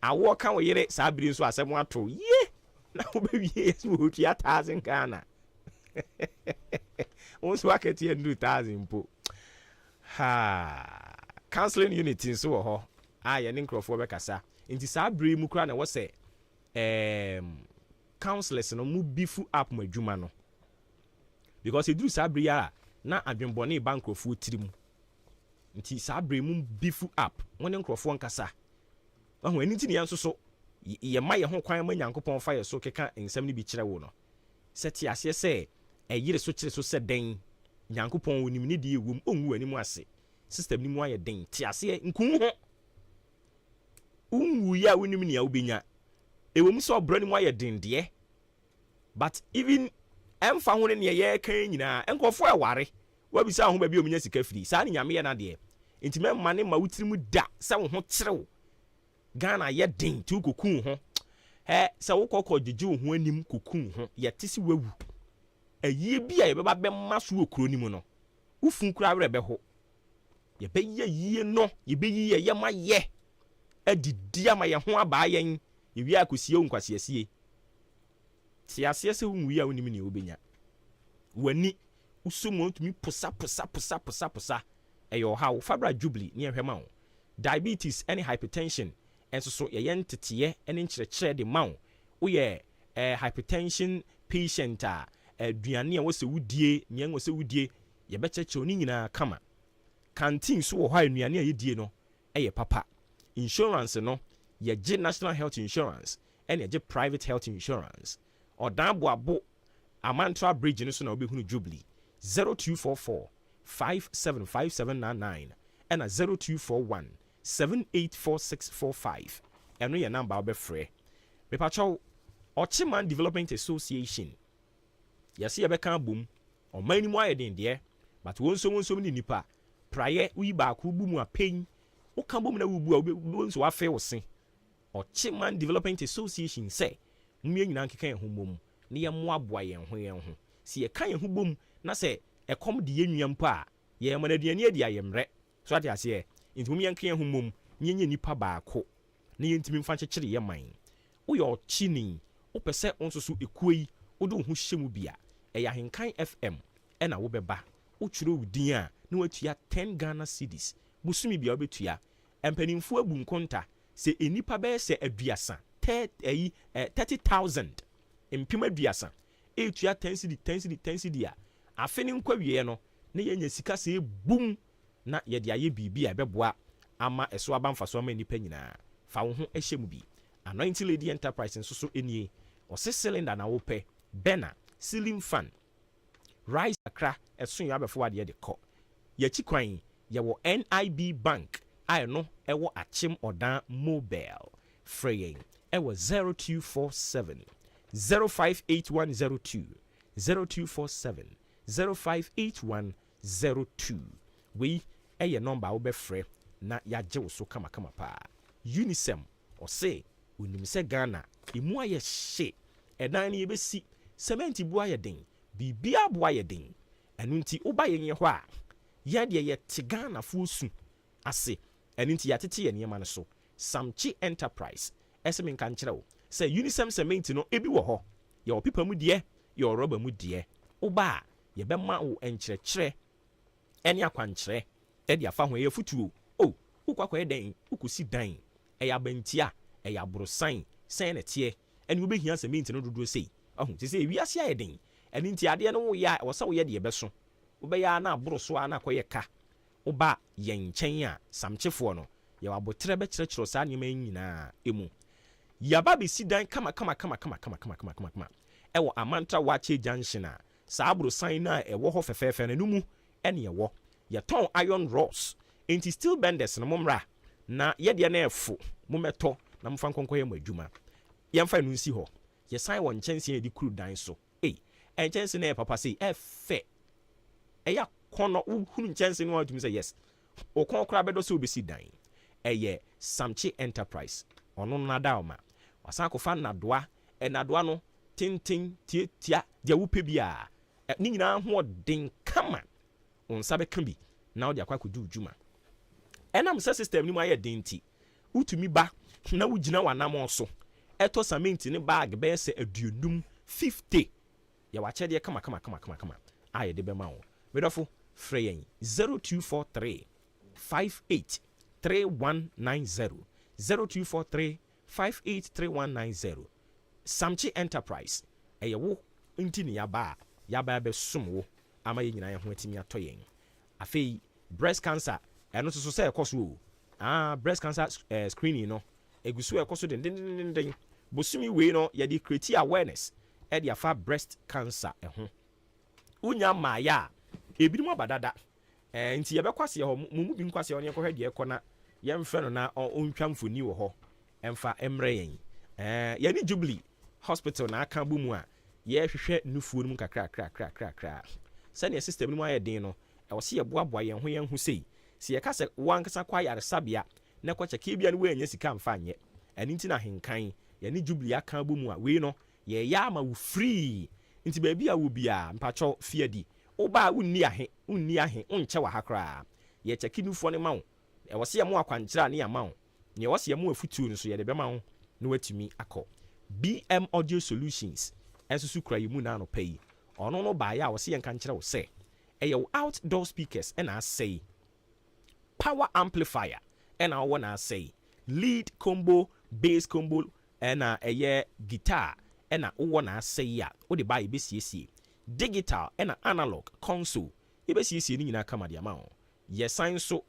awo kan wo yere saa biri nso asem ato ye na wo be wie so wo tua 1000 Ghana onso aketi endu 1000 po ha counseling unit nso wo ho ye ne nkrofo be kasa nti saa biri mu kra na wo se counselors no mu bifu up ma adwuma no because eduru saa biri a na adwenbone bankrofo tirim nti sabre mu bifu up won nkrofo nkasa ahu ani tini yanso so ye ma ye ho kwan ma nyankopon fa ye so keka ensem ni bi kire wo no seti ase se eyire so kire so se den nyankopon wonim ni de ewum onwu ani mu ase system ni mu aye den ti ase nkun ho unwu ya wonim ni ya obenya ewum so obro ni mu aye den de but even emfa ho ne ye kan nyina enkofo eware wabisa ho ba bi omunya sika firi saa ni nyame ye na de enti memma ne ma wutirimu da se wo ho kyerew Ghana ye den ti kokun ho se wo kokko jeje wo ho anim kokun ho ye tisi wawu ayie bi a ye beba be maso okuro nim no ufun kura were be ho ye be yie no ye be yie ye ma ye adidi ama ye ho aba yen ye wi akosie nkwasiesie ti ase se hu wi a wonim ni obenya wani usumu to me posa eyo how fabra jubilee near hema diabetes any hypertension and so ye entity and inchire the mount we hypertension patient aduane a wo se wudie nyen wo se wudie ye becheche oni nyina kama canteen so wo ha aduane a ye die no papa insurance no ye je national health insurance and ye je private health insurance or dan boabo amantra bridge no so na obehunu jubilee 0244 575799 and 0241 784645 and your number will be free. Me pacho Ochiman Development Association. Yes, you can boom or many more than there, but once so many nipa prior we back who boom a pain or come boom na wubu so afa wo se. Ochiman Development Association say me nyina keka ho bom na ye mo aboa ye ho si ye kan ye ho bom na se e kom de ye nnuam pa ye ma na duane adi ayemre so ate ase nti mum yanka ye ho bom nyenye nipa baako na ye ntimi mfa kyekere ye man wo ye ochini wo pese onso so ekuyi wo do ho hyemu bia e ya henkan fm e na wo beba wo twere wudin a na watua 10 Ghana cedis busumi bia wo betua empanimfo abu nkonta se enipa be se aduasa 30,000 empima aduasa etua 10 cedi a afeni nkwa wie no na yenya sika se bum na ye de aye bibia beboa ama eso abamfa so ama nipa nyina fa wo ho ehyemu bi Anointing Lady Enterprise nso so enie ose cylinder na wo pe bena ceiling fan rice akra eso ya befo ade de ko ye chi kwan ye wo NIB bank ai no e wo achim odan mobile fraying e wo 0247 058102 0247 058102 we eye number wo be frɛ na yaje wo so kama pa unisem ose onim se Ghana emu aye hye edan ne yebesi cement bu aye den bibia bu aye den enu nti wo ba ye ho a ye de ye te Ghana fu su ase enu nti yatete ye niema ne so Samchi Enterprise esem nka nkyerɛ wo se unisem cement no ebi wo ho ye wo pipa mu de ye wo rubber mu de wo ba ye be ma wo enkyerɛkyerɛ ene akwankyerɛ e de afa ho ye futuo o ukwa den ukusi dan eya bantia eya brosan sen na tie ene wo behia cement no dodo sei ahu te sei wiase aye den ene nti ade no wo ya wo sa wo ye de beso wo be ya na abro so ana akoye ka wo ba ye nkyɛn a samkyefo no ye wabotre be kyerɛkyerɛ sa nyema nyina emu yaba be si dan kama ewo amantra wache junction a sa abrosan na ewo ho fefefe na numu ene ewo ye ton iron rods enti steel benders no momra na ye de na efo mometo na mfa nkonkoye mu adwuma ye mfa no nsi ho ye san won nkyɛnse edi kuru dan so nkyɛnse na papa sei efe eya kono hunu nkyɛnse no atumi say yes o kon kra bedo so obesi dan eye Samchi Enterprise ono na daoma wasan ko fa nadoa nadoa no tintin tia de wupe bia ni nyina ho den kama onsa be ka bi na o de akwa kodu djuma enam system ni mu aye den ti utumi ba na wugina wanam so eto cement ni bag be se aduonum 50 ya wa chede kama aye de be ma wo medofo frɛ yɛn 0243 583190 0243 583190 Samchi Enterprise wo nti ne yaba be som wo ama yɛ nyina yɛ ho atimi atɔ yɛn afei breast cancer ɛno so sɛ ɛkɔ so breast cancer screening no egusu ɛkɔ so den bosumi wei no yɛ de create awareness de afa breast cancer ɛho unya maya ebinim abadada nti yɛbɛkwase hɔ mumu bi nkwase hɔ ne yɛkɔhwɛ de ɛkɔ na yɛmfrɛ no na ɔntwa mfoni wɔ hɔ ɛmfa emrɛ yɛn yɛne Jubilee Hospital na aka bu mu a yɛhwehwɛ nufuo no mu kakra sɛnea system no mu ayɛ den no ɛwɔ sɛ yɛboaboa yɛn ho sei sɛ yɛka sɛ wankasa kwa yaresabea na kɔkyɛ ka bia no wɔanya sika mfa nyɛ ɛno nti na henkan yɛne Jubilee aka bu mu a wei no yɛyɛ ama wo free nti baabi a wo bia mpatwɔ fiadi woba wonni ahe wonkyɛ wa ha koraa yɛkyɛke nufoɔ no ma wo ɛwɔ sɛ yɛmo akwankyerɛ ne yɛma wo ne ɛwɔ sɛ yɛmo afutuo no so yɛde bɛma wo na watumi akɔ BM Audio Solutions ɛnso so kura yɛ mu na anɔpa yi ɔno no baayɛ a wɔ sɛ yɛnka nkyerɛ wo sɛ ɛyɛ outdoor speakers ɛna asɛe power amplifier ɛna wɔn na asɛe lead combo bass combo ɛna ɛyɛ guitar ɛna wɔn na asɛe a wɔde ba yɛbɛsiesie digital ɛna analog console yɛbɛsiesie ne nyinaa kama deɛ ama wɔn yɛsan nso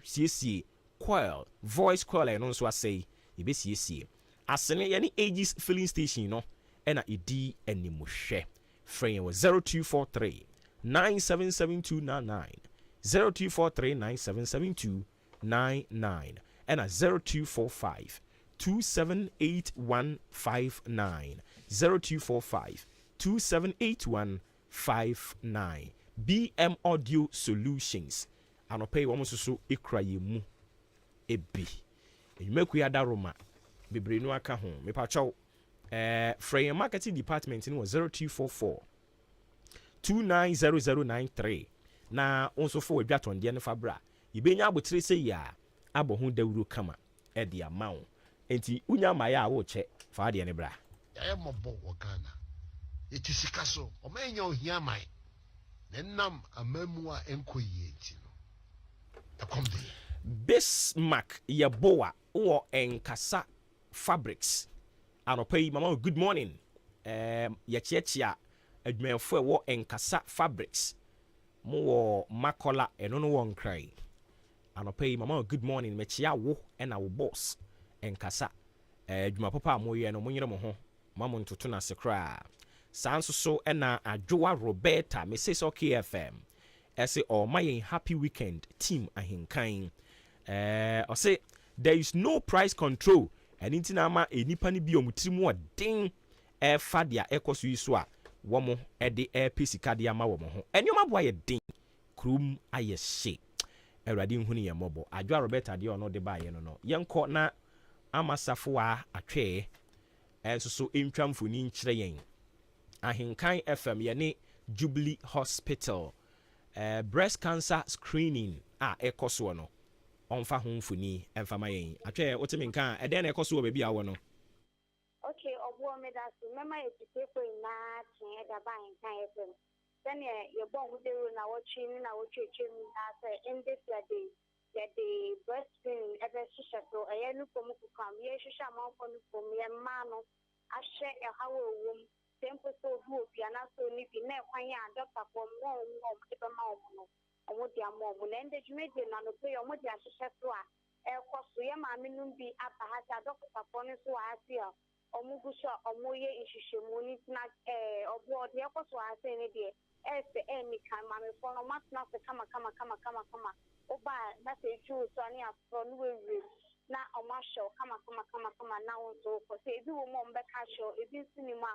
siesie coil voice coil ɛno nso asɛe yɛbɛsiesie asene yɛne aegis filling station no ɛna ɛdi animuhwɛ frɛ yɛn wɔ 0243 977299 0243 977299 ɛna 0245 278159 0245 278159 BM Audio Solutions anɔpɛ yi wɔn nso so ekura yɛn mu ebi enyimako yɛ adaroma bebree no aka ho mepatwɛw frɛ yɛn marketing department no wɔ 0244 290093 na nso fo wadwa tɔndeɛ no fa bra yɛbɛnya abotire sɛ yi a abɔ ho dawuro kama ɛde ama wo enti wonya amaeɛ a wokyɛ fa adeɛ ne bra yɛyɛ mmɔbɔ wɔ Ghana ɛti sika so ɔmanya ohia man na nam amamu a ɛnkɔ yie nti no ɛkɔm de Bismarck yɛboa wɔ nkasa fabrics anɔpa yi mama good morning yɛkyeakyea adwumayɛfoɔ ɛwɔ nkasa fabrics mo wɔ makola ɛno no wɔ nkran anɔpa yi mama good morning mekyea wo ɛna wo boss nkasa adwuma papa a moyɛ no monyere mo ho mama ntoto na sekra saa nso so ɛna adwowa Roberta Mrs. KFM ɛsɛ ɔma yɛn happy weekend team ahenkan ɔsɛ there is no price control ɛne nti na ama enipa no bi ɔmutiri mu ɔden ɛfa deɛ ɛkɔ so yi so a wɔn ɛde ɛpɛ sika de ama wɔn ho ɛnneɛma bo ayɛ den kurom ayɛ hye awurade nhunu yɛn mmɔbɔ adwoa Roberta deɛ ɔno de baayɛ no yɛnkɔ na amasafo a atwɛɛ ɛnso so ntwa mfoni nkyerɛ yɛn ahenkan FM yɛne Jubilee Hospital breast cancer screening a ɛkɔ soɔ no ɔmfa ho mfoni ɛmfama yɛn atwɛ wotemi nka ɛdɛn na ɛkɔ so wɔ baabi a wɔ no okay Obuoba medase mema yɛtipefo nyinaa kyɛn ɛda ba Ahenkan FM sɛnea yɛbɔ ho dero na wɔtwe ne na wɔtwetwe mu na sɛ in this yɛde breast screening ɛbɛhyehyɛ so ɛyɛ no fom kukam yɛhyehyɛ amanfo no fom yɛmmaa no ahyɛ ɛhaw a ɛwɔ mu tempo sɛ obi obi anaasɛ ɔni bi na ɛkwan a dɔktafoɔ mmɔ ɔmo de bɛma ɔmo no ɔmo de ama ɔmo na ɛnda dwumadie no anɔpɛ yi ɔmo de ahyehyɛ so a ɛkɔ so yɛ maame no bi aba ha sɛ adɔktafoɔ no so wɔ ha se a ɔmo gu so a ɔmo yɛ nhyehyɛmu no ntina ɔboɔ deɛ ɛkɔ so wɔ ha se ne deɛ ɛsɛ ɛnika maamefoɔ no ɔmo atena ase kama ɔba na sɛ etwi so ne aforɔ no wɛwɛ na ɔmo ahyɛ kama na wɔn nso kɔ sɛ ebi wɔ mu ɔmo bɛka ahyɛ ebi nso ne mu a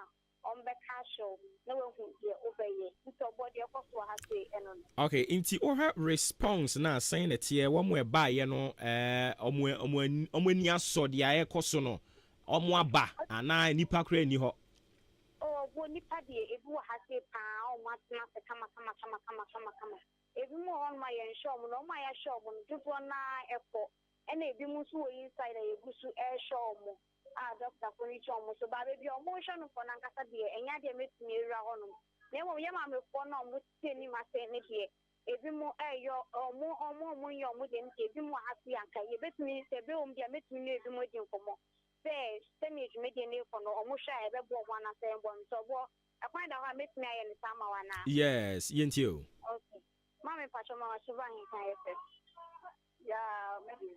ɔmo bɛka ahyɛ na wɔahu deɛ ɔbɛyɛ nti ɔbɔ deɛ ɛkɔ so wɔ ha se ɛno no. Okay, nti wohwɛ response na asɛn na teɛ wɔn mu ɛbaayɛ no ɔmo ani asɔ deɛ ɛkɔ so no ɔmo aba anaa nipa koraa ni hɔ. Ɔwɔ nipa deɛ ebi wɔ ha se paa ɔmo atena ase kama ebi mu hɔ no yɛn hyɛ ɔmo na ɔmo ayɛ hyɛ ɔmo no dodoɔ naa ɛkɔ ɛna ebi mu nso wɔ inside a yɛgu so ɛhyɛ ɔmo a dɔktafoɔ no kyɛ ɔmo so baaba bi ɔmo hyɛ no fɔ nankasa deɛ ɛnya deɛ mɛtumi ewura hɔ nom na emu yɛ maamefoɔ no a ɔmo tie nim asɛn ne deɛ ebi mu ɛyɛ ɔmo yɛ ɔmo deɛ no deɛ ebi mu ha se anka yɛbɛtumi sɛ ebe wɔm deɛ mɛtumi ne ebi mu di nkɔmɔ sɛ sɛmi edwumadie no ekɔ no ɔmo hyɛ a yɛbɛbɔ ɔmo anasɛ ɛbɔ nso ɔbɔ ɛkwan da hɔ a mɛtumi ayɛ ne saa ma wa na. Yes, yɛnti o. Okay. Mama Pacho Mama Shiva Ahenkan FM. Yeah, maybe.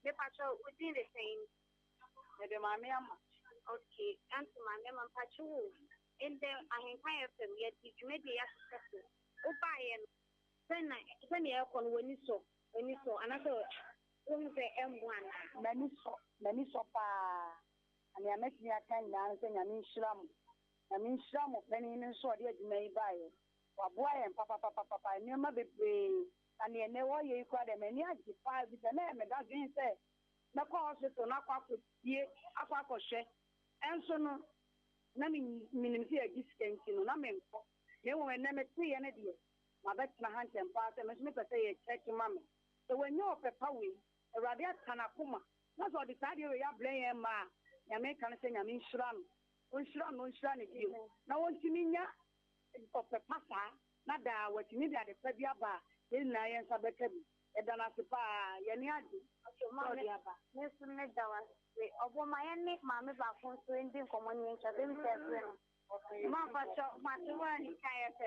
The Pacho would be the same. Maybe Mamma. Okay, and to my name and Pacho. In the Ahenkan FM, yet did you make the successful? Oh, by and then you have when you saw, another woman say M1. Many so, and you make me a kind of thing. I mean, Shram of penny and so dear you may buy it. Waboa and papa nneɛma bebree and you know you call them any five with the name that being said na call hospital na akɔtie akɔhwɛ ɛnso no na minim sɛ yɛgye sika nti no na menkɔ na ɛwɔ ɛnɛ meteyɛ no deɛ mabɛtena ha ntɛmpa sɛ meso mepɛ sɛ yɛkyɛkye ma me sɛ wɔnyɛ ɔpɛpa wei awurade ata n'akoma na sɛ ɔde saa deɛ wei abrɛ yɛn ma a nyame ka no sɛ nyame nhyira no ɔnhyira no bio na wɔntumi nya ɔpɛpa saa Nada, what you need at the Fabiaba, then I am Sabatabi, and then I suppose Yaniadi. Miss Medawas, of my enemy, Mamma Bafon, so in the common Mamma shop, my one is tired.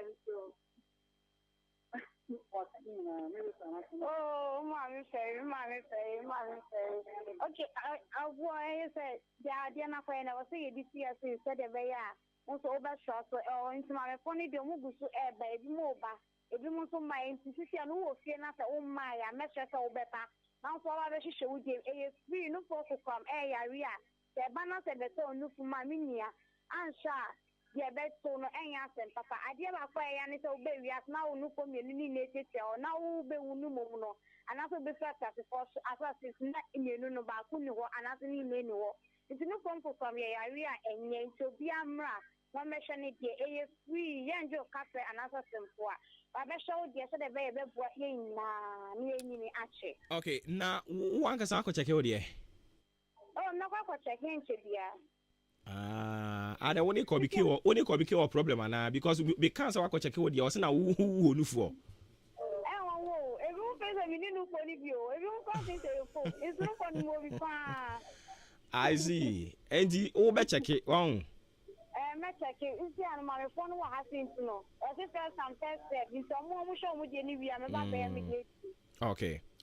Oh, Mammy say. Okay, I said, the idea of when I was saying this year, said a way out. Also, overshot or into my funny, the Mugusu air baby mobile. If you want to my institution, who will fear not oh my, I met your soul better. Now, so I wish you would give ASP, no focus from area. The banners and the tone no for my minia, and sure. Yeah, that's so no answer, Papa. I did not fire and it's obey. We have now no community native or now be no. And also be first as a force as it's not in your no bakuno and as any manual. It's no comfort from your area and yen to be a mra. One mention it the AFP, Yanjo Cafe and other simple. But I showed you the very what in actually. Okay, now one can check your dear. Oh, no, I check in, dear. I don't want to kill problem now because we can't say check what you are now who for. I see. And the over check it wrong.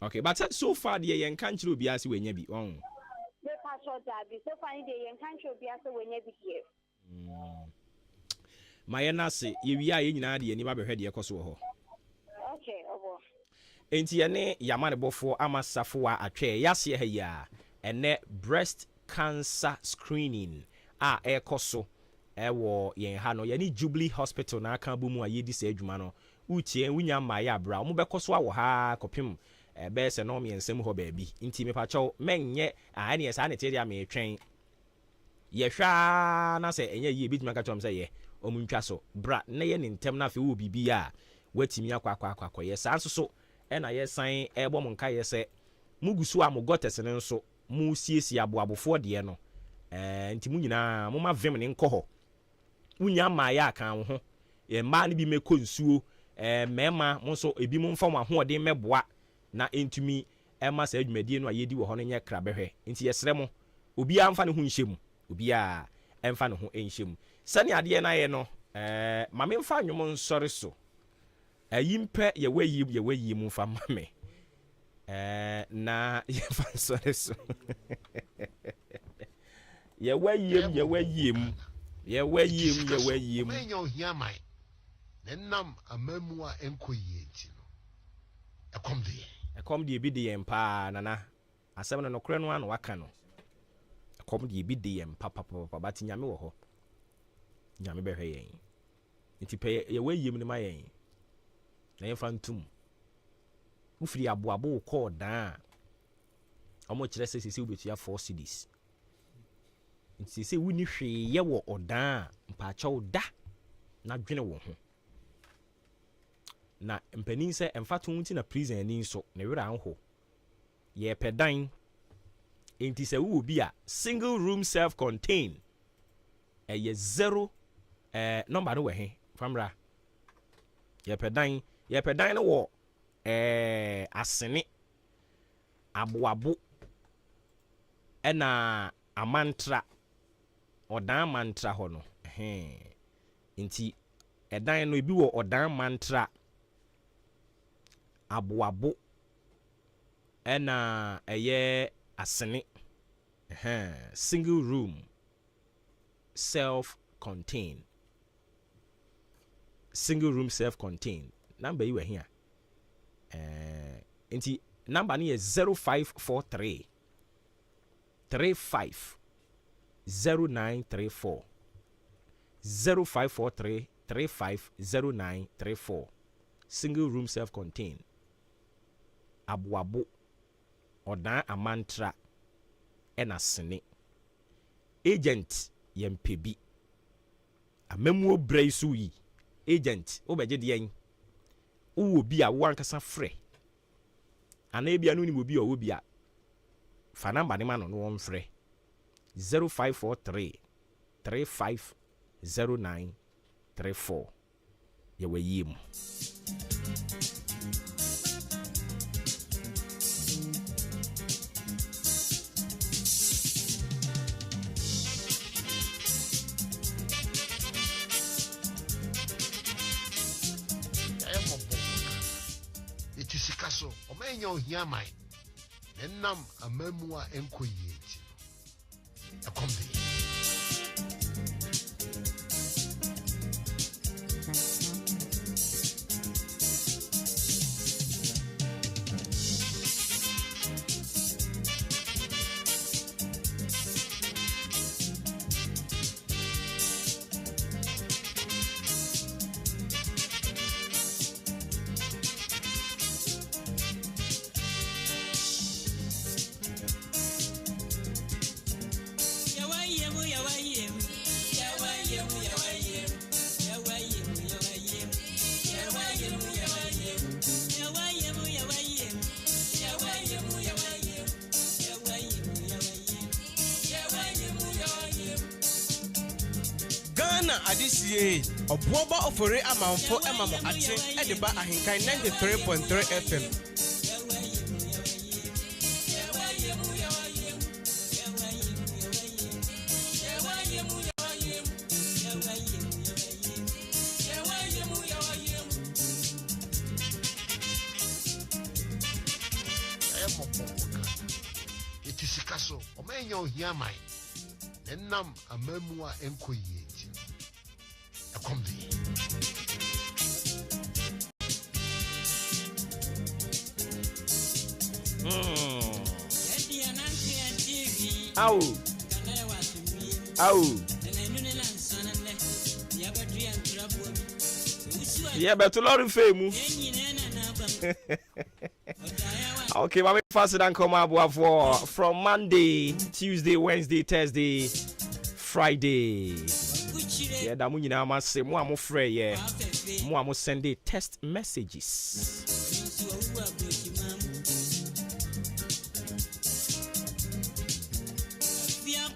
Okay, but so far the young country be as when you be wrong. So funny day and can't be as when you be here. My nasi, you are in Nadia, and you have heard your coso. Okay, over. Ain't ye Yamada Bofo Amasafua a chair, yes, ya, and net breast cancer screening. Air coso, war yen hano, yani Jubilee Hospital na Kambumu, ye dis age mano, Uchi and Winyam Maya Brown, Mubekoswa ha copim. Best and me and some ho baby. Intime pacho, men yet, any sanitary may train. Ye sha na say, and ye bit macachom say, O munchaso, brat, nayan in temna fu be ya. Wetting ya quack, yes, answer so, and I yes sign a woman kaya say, Mugusuamo got us and so, Musi abu before the eno. And Timuna, Mumma Vemin in coho. Unyam maya can, a man be me consu, Mema, Monso, a bimon from a hoa de mebois. Na entumi ema sa adwumadi no ayedi wo hono nya krabehwe nti yesremo obi amfa ne ho nhyem obi a emfa ne ho enhyem sane ade na ye no mame mfa anwom nsore so ayimpe ye wayi mu mfa mame na ye fa nsore so ye wayi mu menyo hiamai nenam amamu a enkoyi enti no Come the BDM pa nana. A 7 o'clock one wakano. Come the BDM papa but nyame wo ho. Nyame be hwe yen. Nti pe ye we yim ne ma yen. Na yen fantum. Ufiri aboabo ko dan. Omo kire se sisi ubetua 4 cedis. Nti se wuni hwe ye wo odan mpa cha oda na dwene wo ho. Na mpanin se emfato nti na prison ani so ne wera anho ye pedan enti se wo bi a single room self contained ye 0 number no we he famra ye pedan no wo asene aboabo ena amantra odan mantra ho no enti edan no ebi wo odan mantra aboabo ena eye asene single room self contained number you were here nti number ni 0543 35 0934 0543 35 0934 single room self contained aboabo odan amantra ena sene agent yempebi amamuo braisu yi agent obeje de yan wo bi a wo ankasa frɛ ana bia no ni wo bi o wo bia fa number ne ma no no frɛ 0543 350934 ye we yim. It is Sikaso, or may you hear mine. Then nam a memoir enquiete. A combi. Adisiye Obuoba Ofori Amanfo emamo ate edeba AHENKAN933 FM. It is Sikaso, or may you hear mine. Then nam a memoir enquiete. A combi. Ow. Ow. Yeah, but to Lord fame. Okay, my faster than come up for from Monday, Tuesday, Wednesday, Thursday, Friday. Yeah, that means I must say more I'm afraid. Yeah, more I'm send text messages.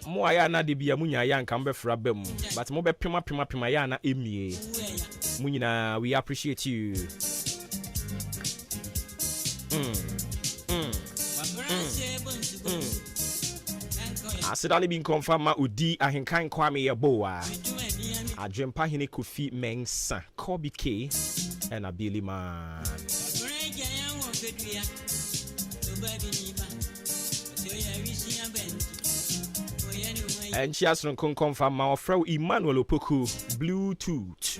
More I na de bia munya ya nka mbe fra bam, but mo be pima ya na emie. Munyina, we appreciate you. I said only been confirmed ma udi AHENKAN933 Yeboa. Adwempa hene Kofi Mensa, Kobe K, and a Billy Man. And she has not confirmed my friend Emmanuel Opoku, Bluetooth.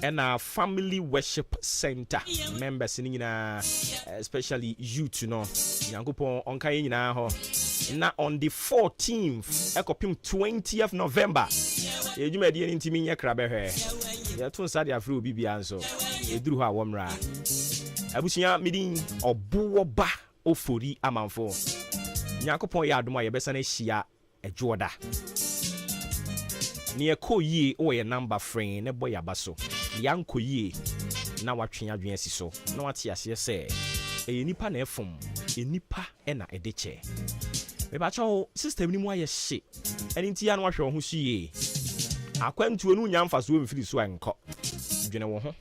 And our family worship center members in especially youth, you know. Yankupon on Kayina ho. Now on the 14th, ekopim 20th November. You made the intiminia crabbe hair. You tun sadia fru bibianso. You drew her womra. Abusia meeting Obuoba Ofori Amanfo. Yankupon yaduma yebesane shia a joda. Near ko ye or a number frame, ne boy abaso. Yanko ye na watching adwensi so na wati ase say e nipa na efom e nipa e na edeche me ba cho system ni mu aye hye eni nti ya na wahwe ho so ye akwantuo no nya mfa so mfiri so enko dwene wo ho